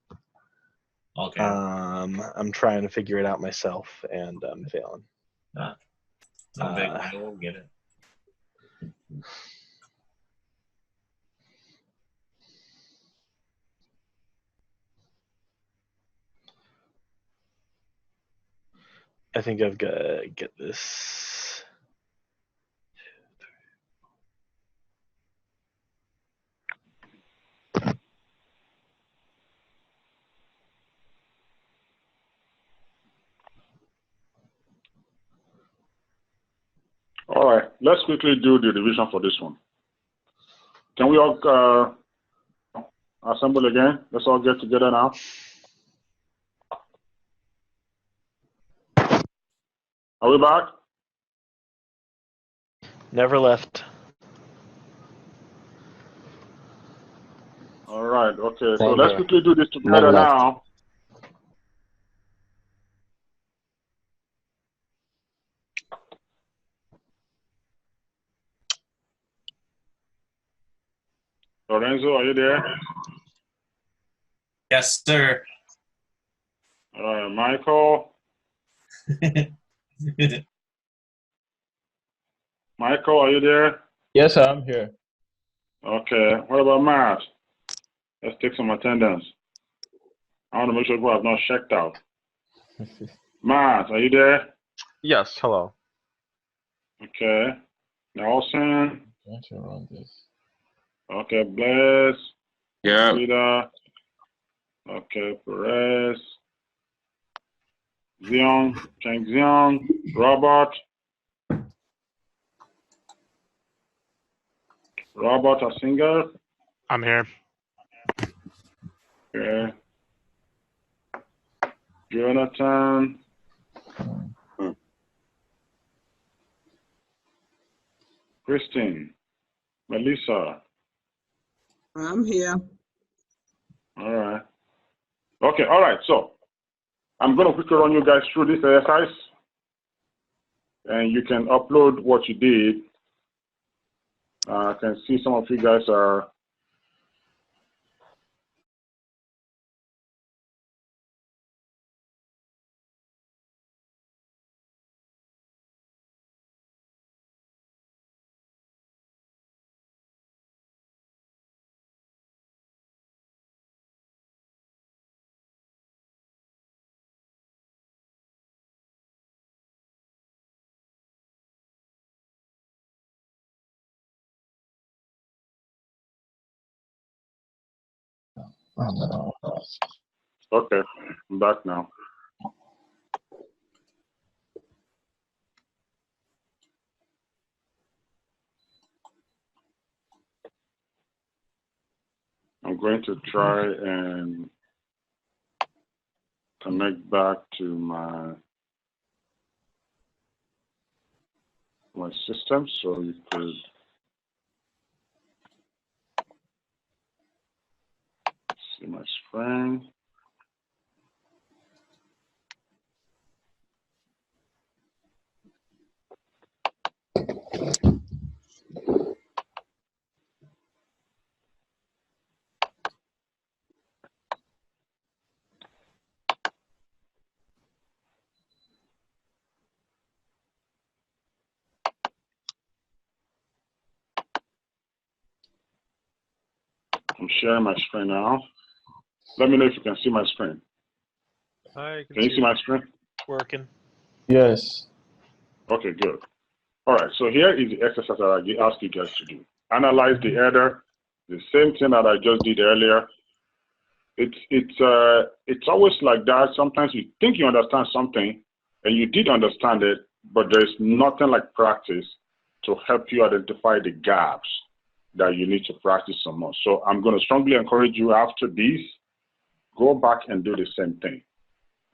Speaker 11: Okay.
Speaker 7: I'm trying to figure it out myself, and I'm failing.
Speaker 11: I will get it.
Speaker 7: I think I've got to get this.
Speaker 1: All right, let's quickly do the revision for this one. Can we all assemble again? Let's all get together now. Are we back?
Speaker 7: Never left.
Speaker 1: All right, okay. So
Speaker 7: Same
Speaker 1: let's
Speaker 7: here.
Speaker 1: quickly do this together
Speaker 7: Never left.
Speaker 1: now. Lorenzo, are you there?
Speaker 11: Yes, sir.
Speaker 1: All right, Michael. Michael, are you there?
Speaker 16: Yes, I'm here.
Speaker 1: Okay. What about Matt? Let's take some attendance. I want to make sure people have not checked out. Matt, are you there?
Speaker 12: Yes, hello.
Speaker 1: Okay. Nelson.
Speaker 16: Trying to run this.
Speaker 1: Okay, Bless.
Speaker 5: Yeah.
Speaker 1: Rita. Okay, Perez. Zion. Cheng Zion. Robert. Robert Asinger.
Speaker 17: I'm here.
Speaker 1: Okay. Jonathan. Christine. Melissa.
Speaker 18: I'm here.
Speaker 1: All right. Okay, all right. So I'm going to quickly run you guys through this exercise, and you can upload what you did. I can see some of you guys are. Okay, I'm back now. I'm going to try and connect back to my system so you could see my screen. I'm sharing my screen now. Let me know if you can see my screen.
Speaker 7: I
Speaker 1: Can you see my screen?
Speaker 7: Working.
Speaker 16: Yes.
Speaker 1: Okay, good. All right, so here is the exercise that I asked you guys to do. Analyze the header, the same thing that I just did earlier. It's always like that. Sometimes you think you understand something, and you did understand it, but there's nothing like practice to help you identify the gaps that you need to practice some more. So I'm going to strongly encourage you after this, go back and do the same thing.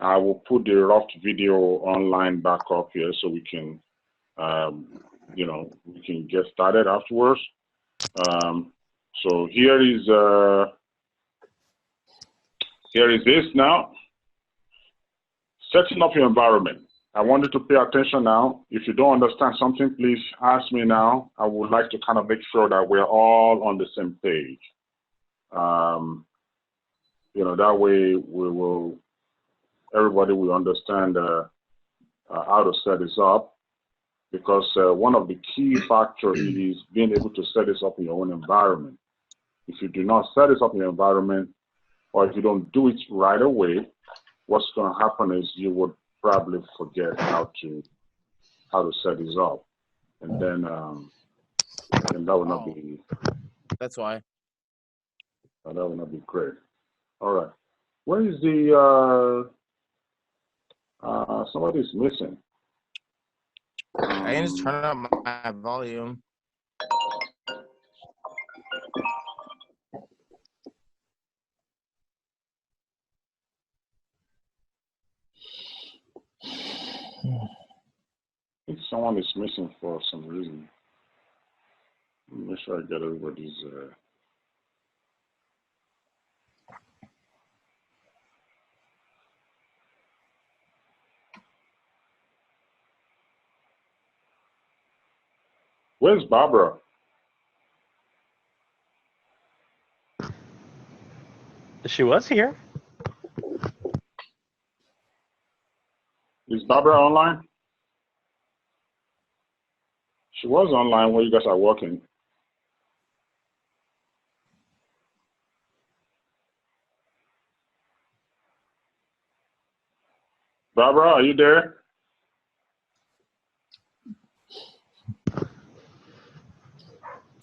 Speaker 1: I will put the rough video online back up here so we can, we can get started afterwards. So here is this now. Setting up your environment. I want you to pay attention now. If you don't understand something, please ask me now. I would like to kind of make sure that we're all on the same page. That way everybody will understand how to set this up, because one of the key factors is being able to set this up in your own environment. If you do not set this up in your environment, or if you don't do it right away, what's going to happen is you would probably forget how to set this up, and then that would not be.
Speaker 17: That's why.
Speaker 1: That would not be great. All right. Where is the somebody's missing?
Speaker 17: I can just turn up my volume.
Speaker 1: I think someone is missing for some reason. Make sure I get everybody's. Where's Barbara?
Speaker 7: She was here.
Speaker 1: Is Barbara online? She was online while you guys are working. Barbara, are you there?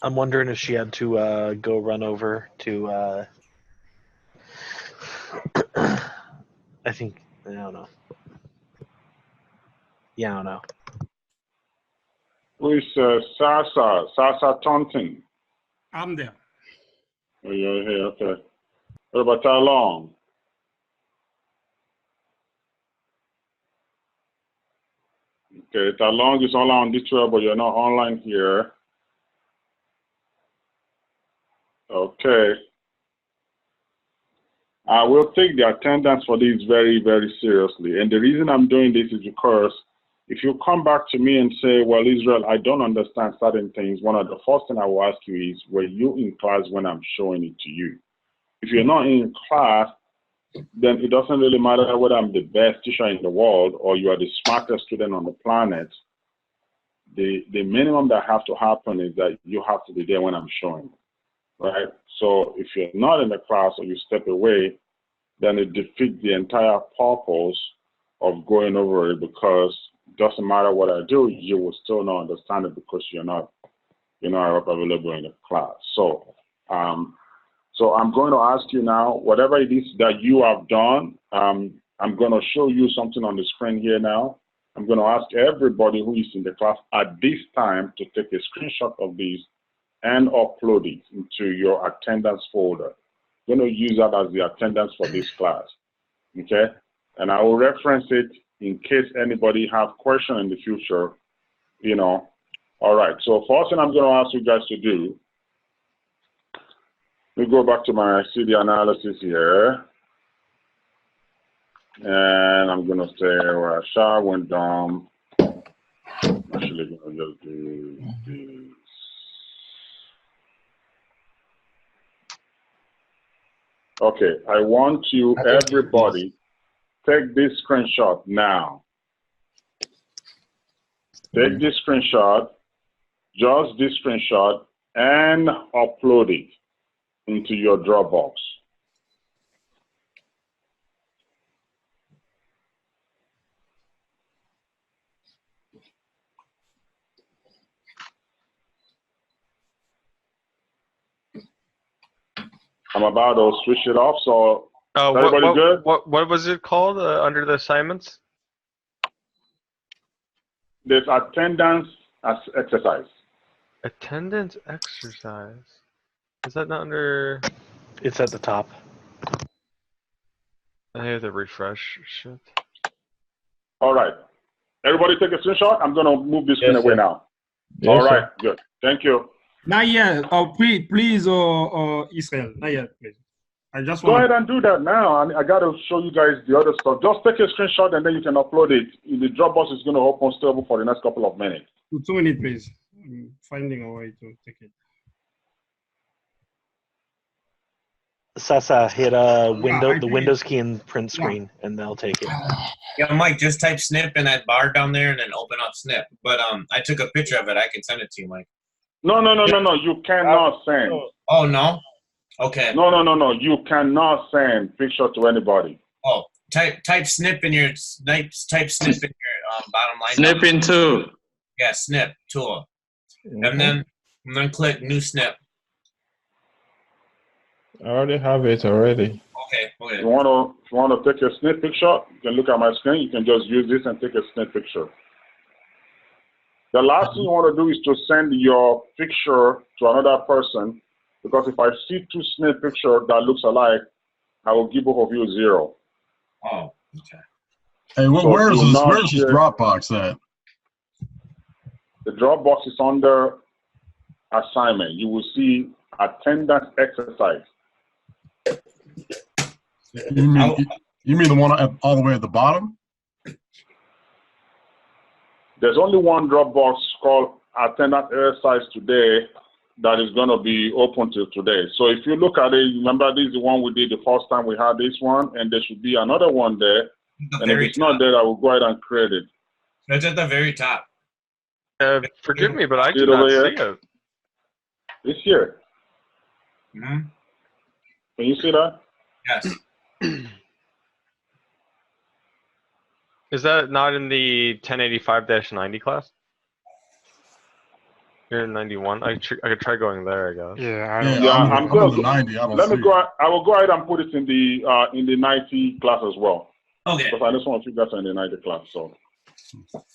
Speaker 7: I'm wondering if she had to go run over to. I think I don't know. Yeah, I don't know.
Speaker 1: Who is Sasa Taunton?
Speaker 4: I'm there.
Speaker 1: Oh, you're here, okay. What about how long? Okay, Talong is online on D12, but you're not online here. Okay. I will take the attendance for this very, very seriously. And the reason I'm doing this is because if you come back to me and say, well, Israel, I don't understand certain things, one of the first thing I will ask you is, were you in class when I'm showing it to you? If you're not in class, then it doesn't really matter whether I'm the best teacher in the world or you are the smartest student on the planet. The minimum that has to happen is that you have to be there when I'm showing, right? So if you're not in the class or you step away, then it defeats the entire purpose of going over it, because it doesn't matter what I do, you will still not understand it because you're not available in the class. So so I'm going to ask you now, whatever it is that you have done, I'm going to show you something on the screen here now. I'm going to ask everybody who is in the class at this time to take a screenshot of this and upload it into your attendance folder. I'm going to use that as the attendance for this class, okay? And I will reference it in case anybody have question in the future, you know. All right, so first thing I'm going to ask you guys to do, let me go back to my CD analysis here. And I'm going to say, well, Shah went down. I'm actually going to just do this. Okay, I want you, everybody, take this screenshot now. Take this screenshot, just this screenshot, and upload it into your Dropbox. I'm about to switch it off, so everybody good?
Speaker 12: What was it called under the assignments?
Speaker 1: There's attendance as exercise.
Speaker 12: Attendance exercise. Is that not under?
Speaker 7: It's at the top.
Speaker 12: I have to refresh shit.
Speaker 1: All right. Everybody take a screenshot. I'm going to move this screen away now.
Speaker 16: Yes,
Speaker 1: All right,
Speaker 16: sir.
Speaker 1: good. Thank you.
Speaker 4: Not yet. Oh, please, Israel. Not yet, please. I just
Speaker 1: Go
Speaker 4: want.
Speaker 1: ahead and do that now. I got to show you guys the other stuff. Just take a screenshot and then you can upload it. The Dropbox is going to open stable for the next couple of minutes.
Speaker 4: 2 minutes, please. I'm finding a way to take it.
Speaker 7: Sasa, hit the Windows key and print screen, and they'll take it.
Speaker 11: Yeah, Mike, just type snip in that bar down there and then open up snip. But I took a picture of it. I can send it to you, Mike.
Speaker 1: No. You cannot send.
Speaker 11: Oh, no? Okay.
Speaker 1: No. You cannot send picture to anybody.
Speaker 11: Oh, type snip in your bottom line.
Speaker 5: Snip in tool.
Speaker 11: Yeah, snip tool, and then click new snip.
Speaker 16: I already have it already.
Speaker 11: Okay.
Speaker 1: If you want to take a snip picture, you can look at my screen. You can just use this and take a snip picture. The last thing you want to do is to send your picture to another person, because if I see 2 snip pictures that looks alike, I will give both of you 0.
Speaker 11: Oh, okay.
Speaker 18: Hey, where's this Dropbox at?
Speaker 1: The Dropbox is under assignment. You will see attendance exercise.
Speaker 18: You mean the one all the way at the bottom?
Speaker 1: There's only one Dropbox called attendance exercise today that is going to be open till today. So if you look at it, remember this is the one we did the first time we had this one, and there should be another one there. And if it's not there, I will go ahead and create it.
Speaker 11: It's at the very top.
Speaker 12: Forgive me, but I do not see it.
Speaker 1: It's here.
Speaker 11: Mm-hmm.
Speaker 1: Can you see that?
Speaker 11: Yes.
Speaker 12: Is that not in the 1085-90 class? You're in 91. I could try going there, I guess.
Speaker 1: I'm good. Let me go. I will go ahead and put it in the 90 class as well.
Speaker 11: Okay.
Speaker 1: Because I just want you guys in the 90 class. So.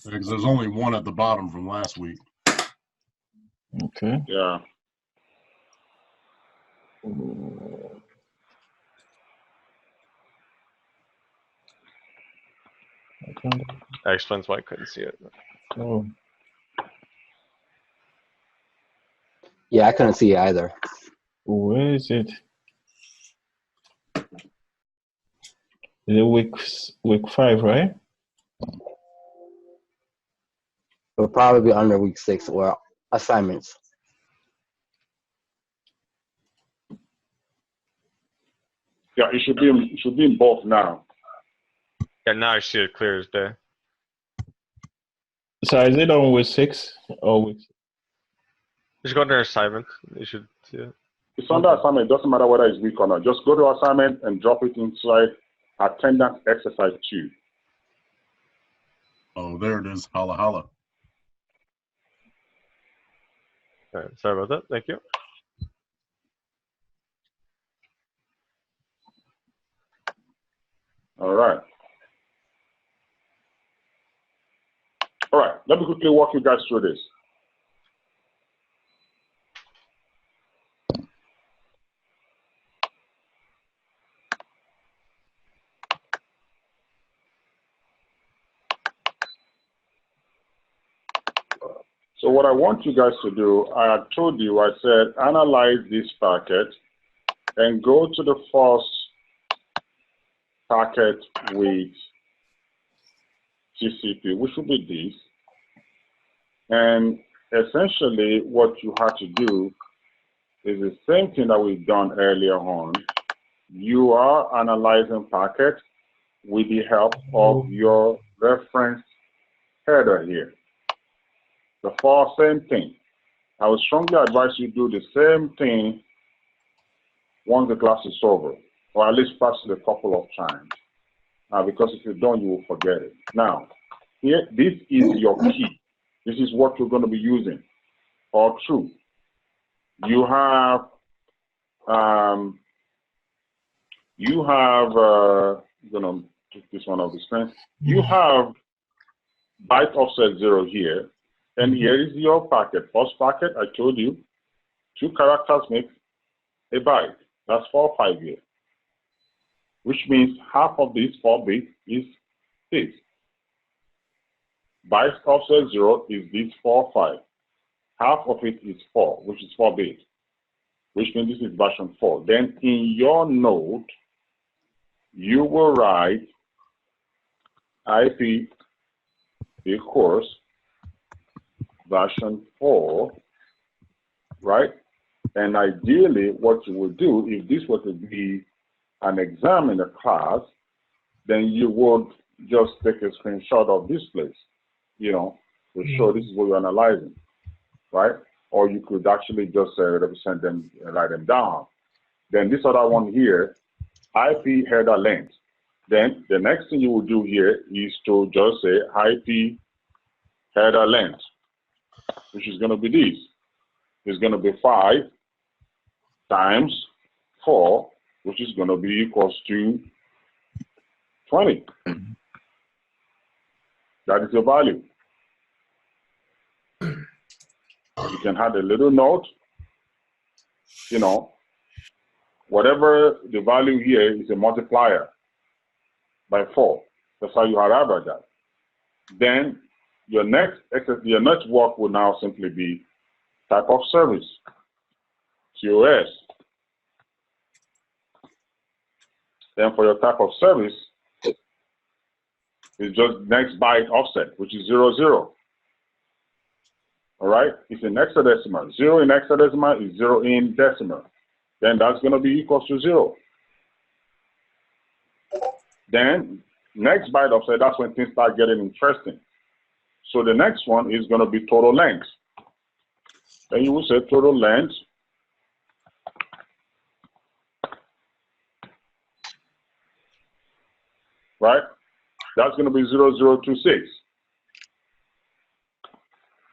Speaker 18: Because there's only one at the bottom from last week.
Speaker 16: Okay.
Speaker 1: Yeah.
Speaker 12: That explains why I couldn't see it.
Speaker 16: Oh.
Speaker 19: Yeah, I couldn't see it either.
Speaker 16: Where is it? Is it week 5, right?
Speaker 19: It'll probably be under week 6 or assignments.
Speaker 1: Yeah, it should be in both now.
Speaker 12: Yeah, now I see it clear as day.
Speaker 16: So is it on week 6 or week?
Speaker 12: Just go under assignment. You should see it.
Speaker 1: It's under assignment. It doesn't matter whether it's week or not. Just go to assignment and drop it inside attendance exercise 2.
Speaker 18: Oh, there it is. Holla, holla.
Speaker 12: All right, sorry about that. Thank you.
Speaker 1: All right. All right. Let me quickly walk you guys through this. So what I want you guys to do, I told you, I said, analyze this packet and go to the first packet with TCP, which will be this. And essentially what you have to do is the same thing that we've done earlier on. You are analyzing packet with the help of your reference header here. The same thing. I would strongly advise you do the same thing once the class is over, or at least practice it a couple of times. Because if you don't, you will forget it. Now, here, this is your key. This is what you're going to be using. All true. You have, I'm going to take this one off the screen. You have byte offset 0 here. And here is your packet. First packet, I told you, 2 characters make a byte. That's 4-5 here. Which means half of this 4 bits is this. Byte offset 0 is this 4-5. Half of it is 4, which is 4 bits. Which means this is version 4. Then in your node, you will write IP equals version 4, right? And ideally, what you would do, if this were to be an exam in a class, then you would just take a screenshot of this place, to show this is what you're analyzing, right? Or you could actually just represent them and write them down. Then this other one here, IP header length. Then the next thing you will do here is to just say IP header length, which is going to be this. It's going to be 5 times 4, which is going to be equals to 20. That is the value. You can add a little note, whatever the value here is a multiplier by 4. That's how you arrive at that. Then your next work will now simply be type of service, TOS. Then for your type of service, it's just next byte offset, which is 00. All right, it's in hexadecimal. 0 in hexadecimal is 0 in decimal. Then that's going to be equals to 0. Then next byte offset, that's when things start getting interesting. So the next one is going to be total length. Then you will say total length right? That's going to be 0026.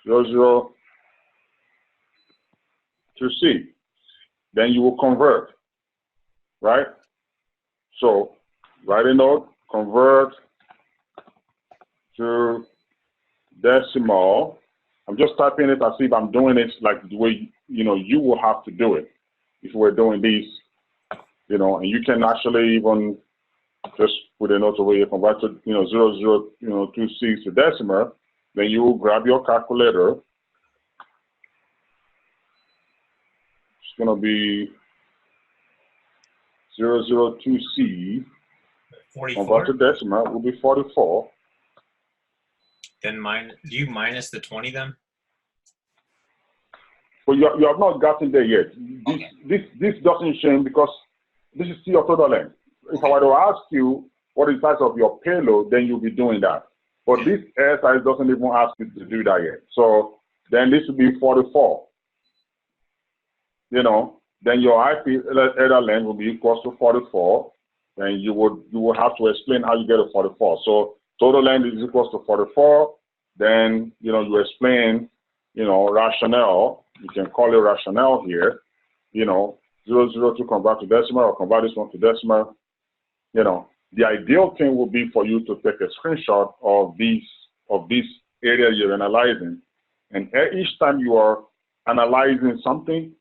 Speaker 1: 0026. Then you will convert, right? So write a note, convert to decimal. I'm just typing it as if I'm doing it like the way you will have to do it if we're doing this, and you can actually even just put a note where you convert to 0026 to decimal. Then you will grab your calculator. It's going to be 002C convert to decimal will be 44.
Speaker 11: Then do you minus the 20 then?
Speaker 1: But you have not gotten there yet. This doesn't change because this is still your total length. If I were to ask you what is the size of your payload, then you'll be doing that. But this exercise doesn't even ask you to do that yet. So then this will be 44. You know, then your IP header length will be equal to 44. Then you would have to explain how you get to 44. So total length is equal to 44. Then, you know, you explain, you know, rationale. You can call it rationale here. You know, 002 convert to decimal or convert this one to decimal. You know, the ideal thing would be for you to take a screenshot of this area you're analyzing. And each time you are analyzing something,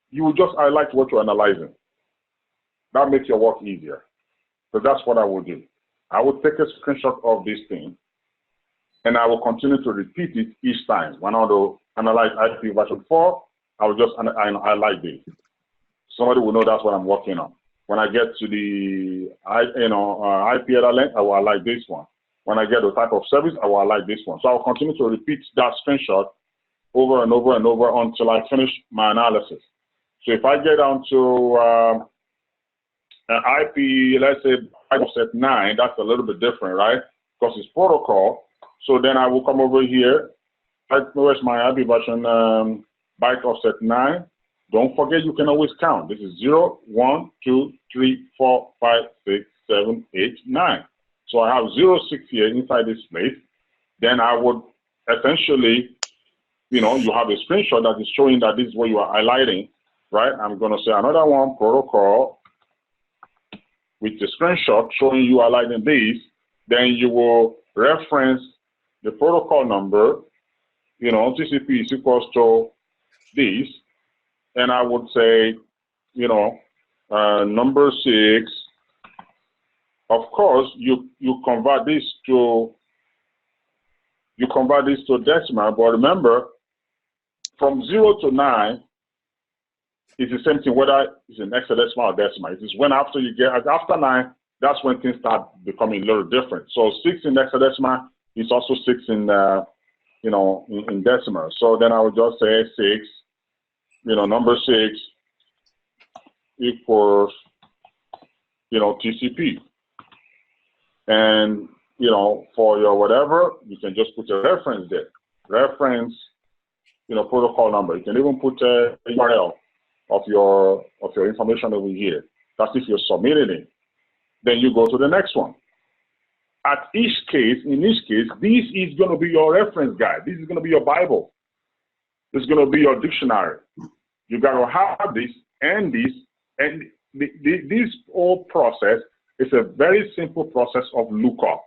Speaker 1: you will just highlight what you're analyzing. That makes your work easier. So that's what I will do. I will take a screenshot of this thing, and I will continue to repeat it each time. When I want to analyze IP version 4, I will just highlight this. Somebody will know that's what I'm working on. When I get to the IP header length, I will highlight this one. When I get the type of service, I will highlight this one. So I'll continue to repeat that screenshot over and over and over until I finish my analysis. So if I get down to IP, let's say Byte Offset 9, that's a little bit different, right? Because it's protocol. So then I will come over here. Where's my IP version? Byte Offset 9. Don't forget, you can always count. This is 0, 1, 2, 3, 4, 5, 6, 7, 8, 9. So I have 0, 6 here inside this place. Then I would essentially, you know, you have a screenshot that is showing that this is what you are highlighting, right? I'm going to say another one, protocol, with the screenshot showing you highlighting these. Then you will reference the protocol number, you know, TCP is equals to this. And I would say, you know, number 6. Of course, you convert this to decimal, but remember, from 0 to 9 is the same thing whether it's an hexadecimal or decimal. It is when after 9, that's when things start becoming a little different. So 6 in hexadecimal is also 6 in you know, in decimal. So then I would just say 6. You know, number 6 equals, you know, TCP. And, you know, for your whatever, you can just put a reference there. Reference, you know, protocol number. You can even put a URL of your information over here. That's if you're submitting it. Then you go to the next one. In each case, this is going to be your reference guide. This is going to be your Bible. This is going to be your dictionary. You got to have this and this, and this whole process is a very simple process of lookup.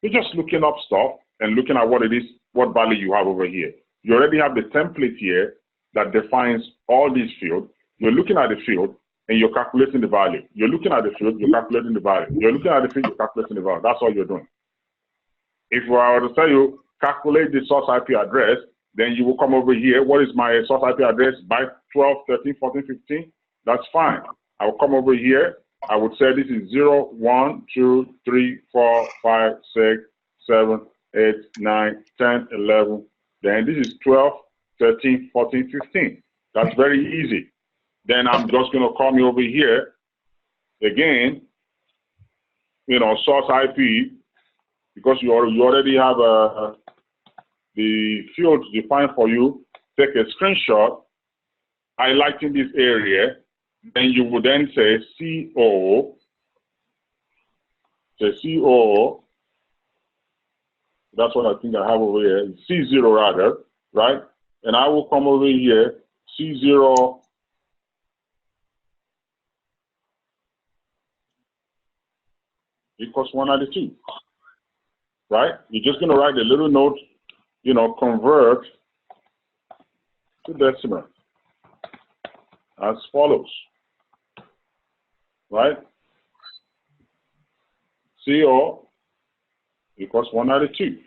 Speaker 1: You're just looking up stuff and looking at what it is, what value you have over here. You already have the template here that defines all these fields. You're looking at the field and you're calculating the value. You're looking at the field, you're calculating the value. You're looking at the field, you're calculating the value. That's all you're doing. If I were to tell you, calculate the source IP address, then you will come over here. What is my source IP address? Byte 12, 13, 14, 15. That's fine. I will come over here. I would say this is 0, 1, 2, 3, 4, 5, 6, 7, 8, 9, 10, 11. Then this is 12, 13, 14, 15. That's very easy. Then I'm just going to come over here. Again, you know, source IP, because you already have the field defined for you, take a screenshot, highlighting this area, then you would then say CO, that's what I think I have over here, C0 rather, right? And I will come over here, C0, equals 192, right? You're just gonna write a little note, you know, convert to decimal as follows, right? CO equals 192.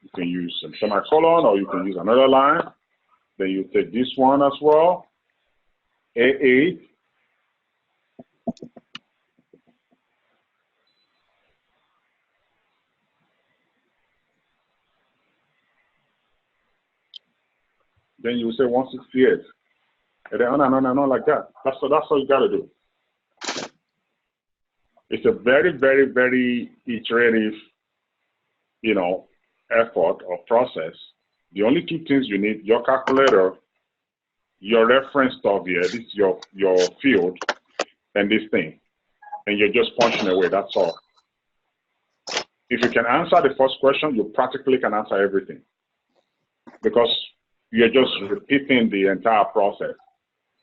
Speaker 1: You can use a semicolon or you can use another line. Then you take this one as well, A8 then you say 168. And then no, like that. That's all you gotta do. It's a very, very, very iterative, effort or process. The only two things you need, your calculator, your reference stuff here, this is your field, and this thing. And you're just punching away, that's all. If you can answer the first question, you practically can answer everything. Because you're just repeating the entire process.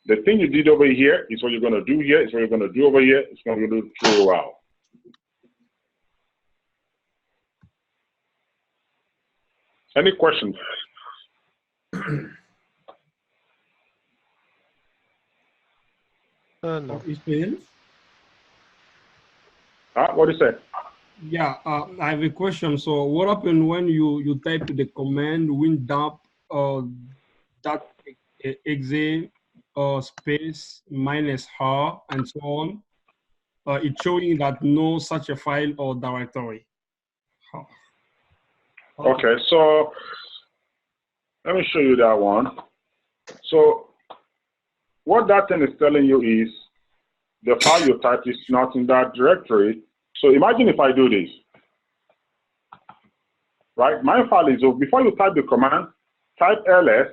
Speaker 1: The thing you did over here is what you're going to do here, is what you're going to do over here, it's going to do throughout. Any questions?
Speaker 12: No.
Speaker 1: What do you say?
Speaker 4: Yeah, I have a question. So what happened when you type the command windump dot exe space -r and so on? It's showing that no such a file or directory.
Speaker 1: Okay, so let me show you that one. So what that thing is telling you is the file you typed is not in that directory. So imagine if I do this, right? My file is, before you type the command, type ls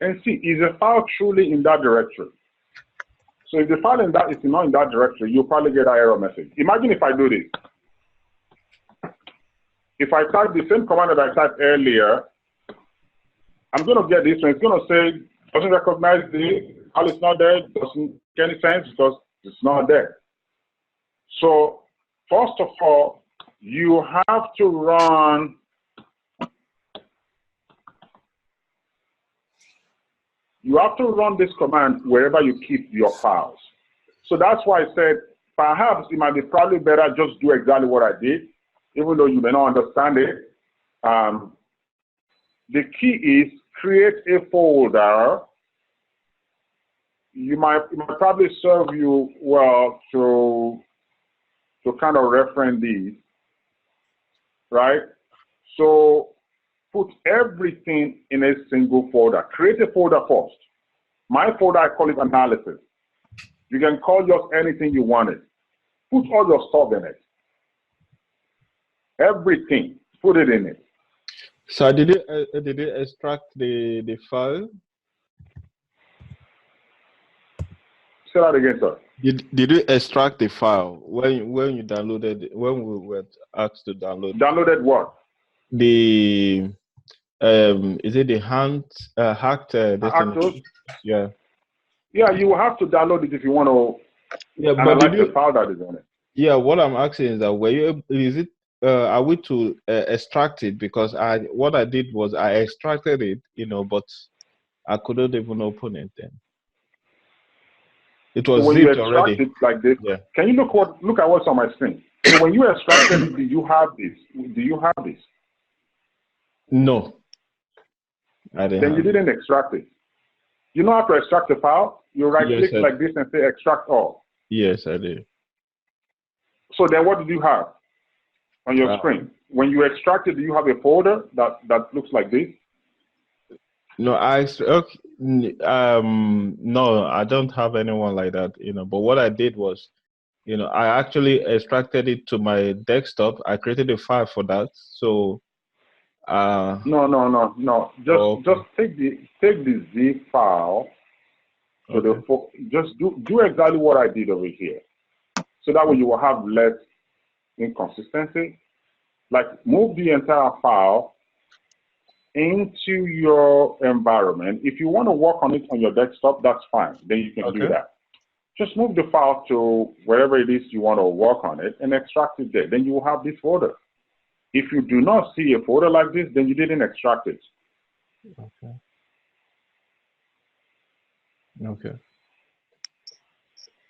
Speaker 1: and see, is the file truly in that directory? So if the file is not in that directory, you'll probably get an error message. Imagine if I do this. If I type the same command that I typed earlier, I'm going to get this one. It's going to say, doesn't recognize the file is not there, doesn't make any sense because it's not there. So first of all, you have to run this command wherever you keep your files. So that's why I said, perhaps it might be probably better just do exactly what I did, even though you may not understand it. The key is create a folder. It might probably serve you well to kind of reference these, right? So put everything in a single folder. Create a folder first. My folder, I call it analysis. You can call yours anything you want it. Put all your stuff in it. Everything, put it in it.
Speaker 3: So did it extract the file?
Speaker 1: Say that again, sir.
Speaker 3: Did you extract the file when you downloaded, when we were asked to download?
Speaker 1: Downloaded what?
Speaker 3: The is it the hacked
Speaker 1: Actos?
Speaker 3: Yeah.
Speaker 1: Yeah, you will have to download it if you want to analyze the file that is on it.
Speaker 3: Yeah, what I'm asking is that are we to extract it? Because what I did was I extracted it, but I couldn't even open it then. It was
Speaker 1: so when you
Speaker 3: zipped
Speaker 1: extract
Speaker 3: already.
Speaker 1: it like this,
Speaker 3: yeah.
Speaker 1: Can you look at what's on my screen? So when you extracted it, do you have this? Do you have this?
Speaker 3: No. I didn't.
Speaker 1: Then you didn't extract it. You know how to extract a file? You right-click
Speaker 3: Yes,
Speaker 1: like this and say extract all.
Speaker 3: Yes, I did.
Speaker 1: So then what did you have on your screen? When you extracted, do you have a folder that looks like this?
Speaker 3: No, no, I don't have anyone like that, but what I did was, I actually extracted it to my desktop. I created a file for that. So
Speaker 1: No. Just take the zip file to just do exactly what I did over here. So that way you will have less inconsistency. Like move the entire file into your environment. If you want to work on it on your desktop, that's fine. Then you can do that. Just move the file to wherever it is you want to work on it and extract it there. Then you will have this folder. If you do not see a folder like this, then you didn't extract it.
Speaker 3: Okay.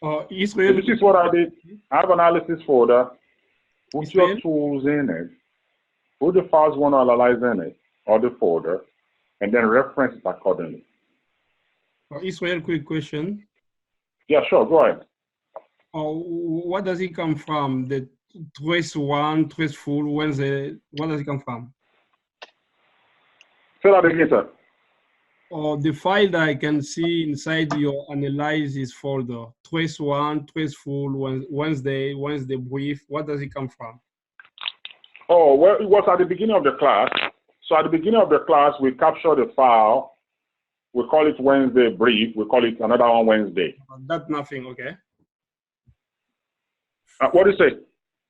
Speaker 1: So this is what I did. I have analysis folder. Put your tools in it. Put the files you want to analyze in it, or the folder, and then reference it accordingly.
Speaker 4: Israel, quick question.
Speaker 1: Yeah, sure. Go ahead.
Speaker 4: What does it come from? The trace one, trace full. What does it come from?
Speaker 1: Say that again, sir.
Speaker 4: the file that I can see inside your analysis folder, trace one, trace full, Wednesday brief, what does it come from?
Speaker 1: Oh, well, it was at the beginning of the class. So at the beginning of the class, we capture the file. We call it Wednesday brief. We call it another one Wednesday.
Speaker 4: That's nothing, okay?
Speaker 1: What do you say?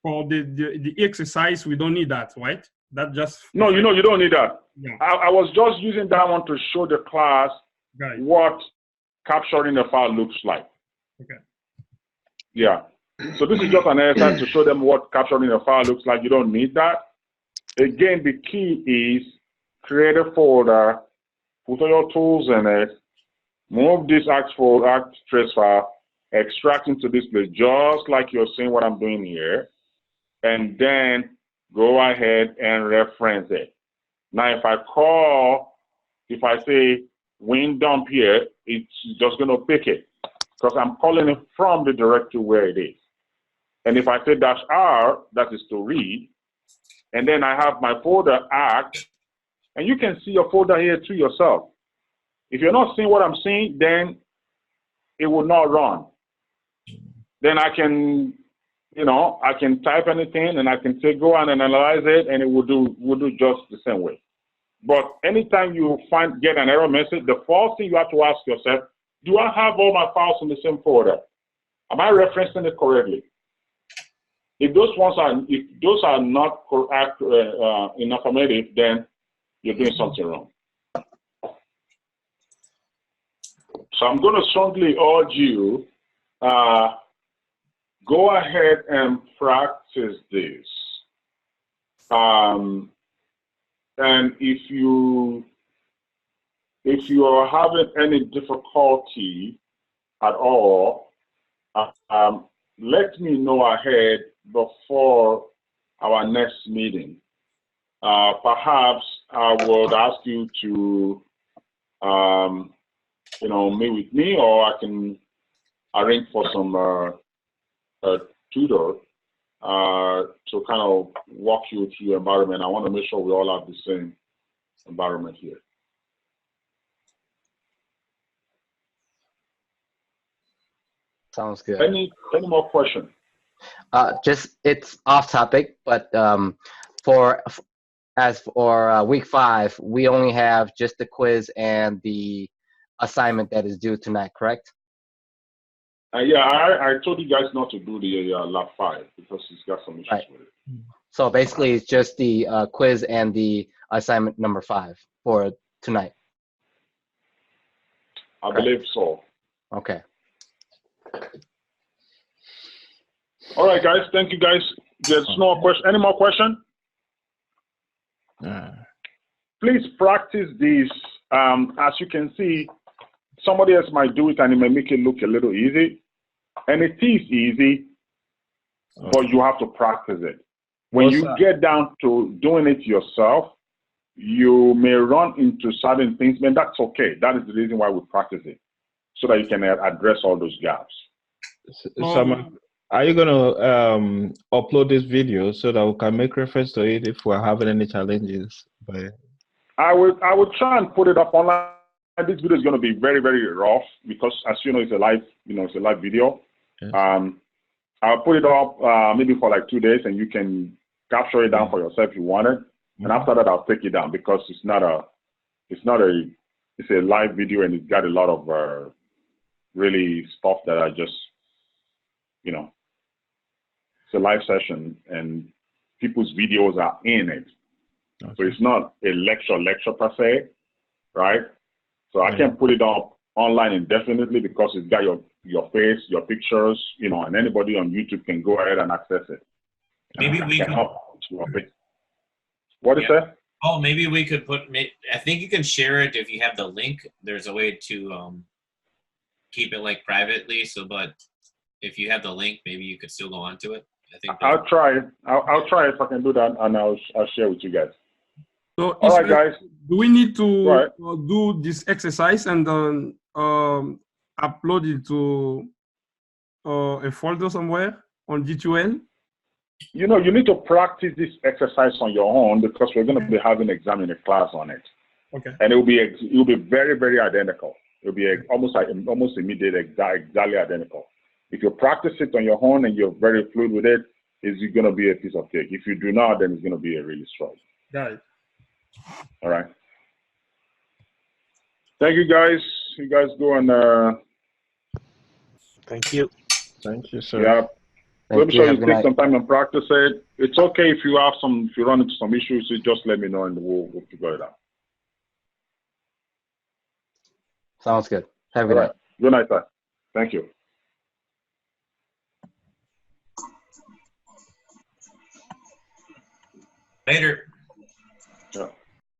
Speaker 4: For the exercise, we don't need that, right? That just...
Speaker 1: No, you don't need that.
Speaker 4: Yeah.
Speaker 1: I was just using that one to show the class what capturing the file looks like.
Speaker 4: Okay.
Speaker 1: Yeah. So this is just an exercise to show them what capturing a file looks like. You don't need that. Again, the key is create a folder, put all your tools in it, move this ACT trace file, extract into this place, just like you're seeing what I'm doing here, and then go ahead and reference it. Now, if I say win dump here, it's just going to pick it because I'm calling it from the directory where it is. And if I say -R, that is to read. And then I have my folder ACT, and you can see your folder here to yourself. If you're not seeing what I'm seeing, then it will not run. Then I can, I can type anything and I can say go and analyze it, and it will do just the same way. But anytime you get an error message, the first thing you have to ask yourself, do I have all my files in the same folder? Am I referencing it correctly? If those are not correct in affirmative, then you're doing something wrong. So I'm going to strongly urge you, go ahead and practice this. And if you are having any difficulty at all, let me know ahead before our next meeting. Perhaps I would ask you to, meet with me, or I can arrange for some tutor to kind of walk you through your environment. I want to make sure we all have the same environment here.
Speaker 19: Sounds good.
Speaker 1: Any more questions?
Speaker 19: Just it's off topic, but for week 5, we only have just the quiz and the assignment that is due tonight, correct?
Speaker 1: Yeah, I told you guys not to do the lab 5 because it's got some issues with it.
Speaker 19: So basically, it's just the quiz and the assignment number 5 for tonight.
Speaker 1: I believe so.
Speaker 19: Okay.
Speaker 1: All right, guys. Thank you, guys. There's no question. Any more question? Please practice this. As you can see, somebody else might do it and it may make it look a little easy. And it is easy, but you have to practice it. When you get down to doing it yourself, you may run into certain things, and that's okay. That is the reason why we practice it, so that you can address all those gaps.
Speaker 16: Someone, are you going to upload this video so that we can make reference to it if we're having any challenges?
Speaker 1: I would try and put it up online. This video is going to be very, very rough because, as you know, it's a live, it's a live video. Yes. I'll put it up maybe for like 2 days, and you can capture it down for yourself if you want it. And after that, I'll take it down because it's a live video, and it's got a lot of really stuff that I just, it's a live session, and people's videos are in it. Okay. So it's not a lecture per se, right? So I can put it up online indefinitely because it's got your face, your pictures, and anybody on YouTube can go ahead and access it.
Speaker 11: Maybe we can.
Speaker 1: What is that?
Speaker 11: Oh, maybe we could put. I think you can share it if you have the link. There's a way to keep it like privately. But if you have the link, maybe you could still go onto it. I think.
Speaker 1: I'll try it. I'll try if I can do that, and I'll share with you guys.
Speaker 4: So,
Speaker 1: all right, guys.
Speaker 4: Do we need to do this exercise and upload it to a folder somewhere on G2L?
Speaker 1: You need to practice this exercise on your own because we're going to be having an exam in a class on it.
Speaker 4: Okay.
Speaker 1: And it will be very, very identical. It'll be almost immediate, exactly identical. If you practice it on your own and you're very fluid with it, it's going to be a piece of cake. If you do not, then it's going to be a really strong.
Speaker 4: Got it.
Speaker 1: All right. Thank you, guys. You guys go and.
Speaker 7: Thank you.
Speaker 16: Thank you, sir.
Speaker 1: Yeah.
Speaker 19: Thank
Speaker 1: Make
Speaker 19: you.
Speaker 1: sure
Speaker 19: Have
Speaker 1: you
Speaker 19: a good
Speaker 1: take
Speaker 19: night.
Speaker 1: some time and practice it. It's okay if you run into some issues, you just let me know and we'll figure it out.
Speaker 19: Sounds good. Have a good
Speaker 1: All
Speaker 19: night.
Speaker 1: right. Good night, sir. Thank you.
Speaker 11: Later.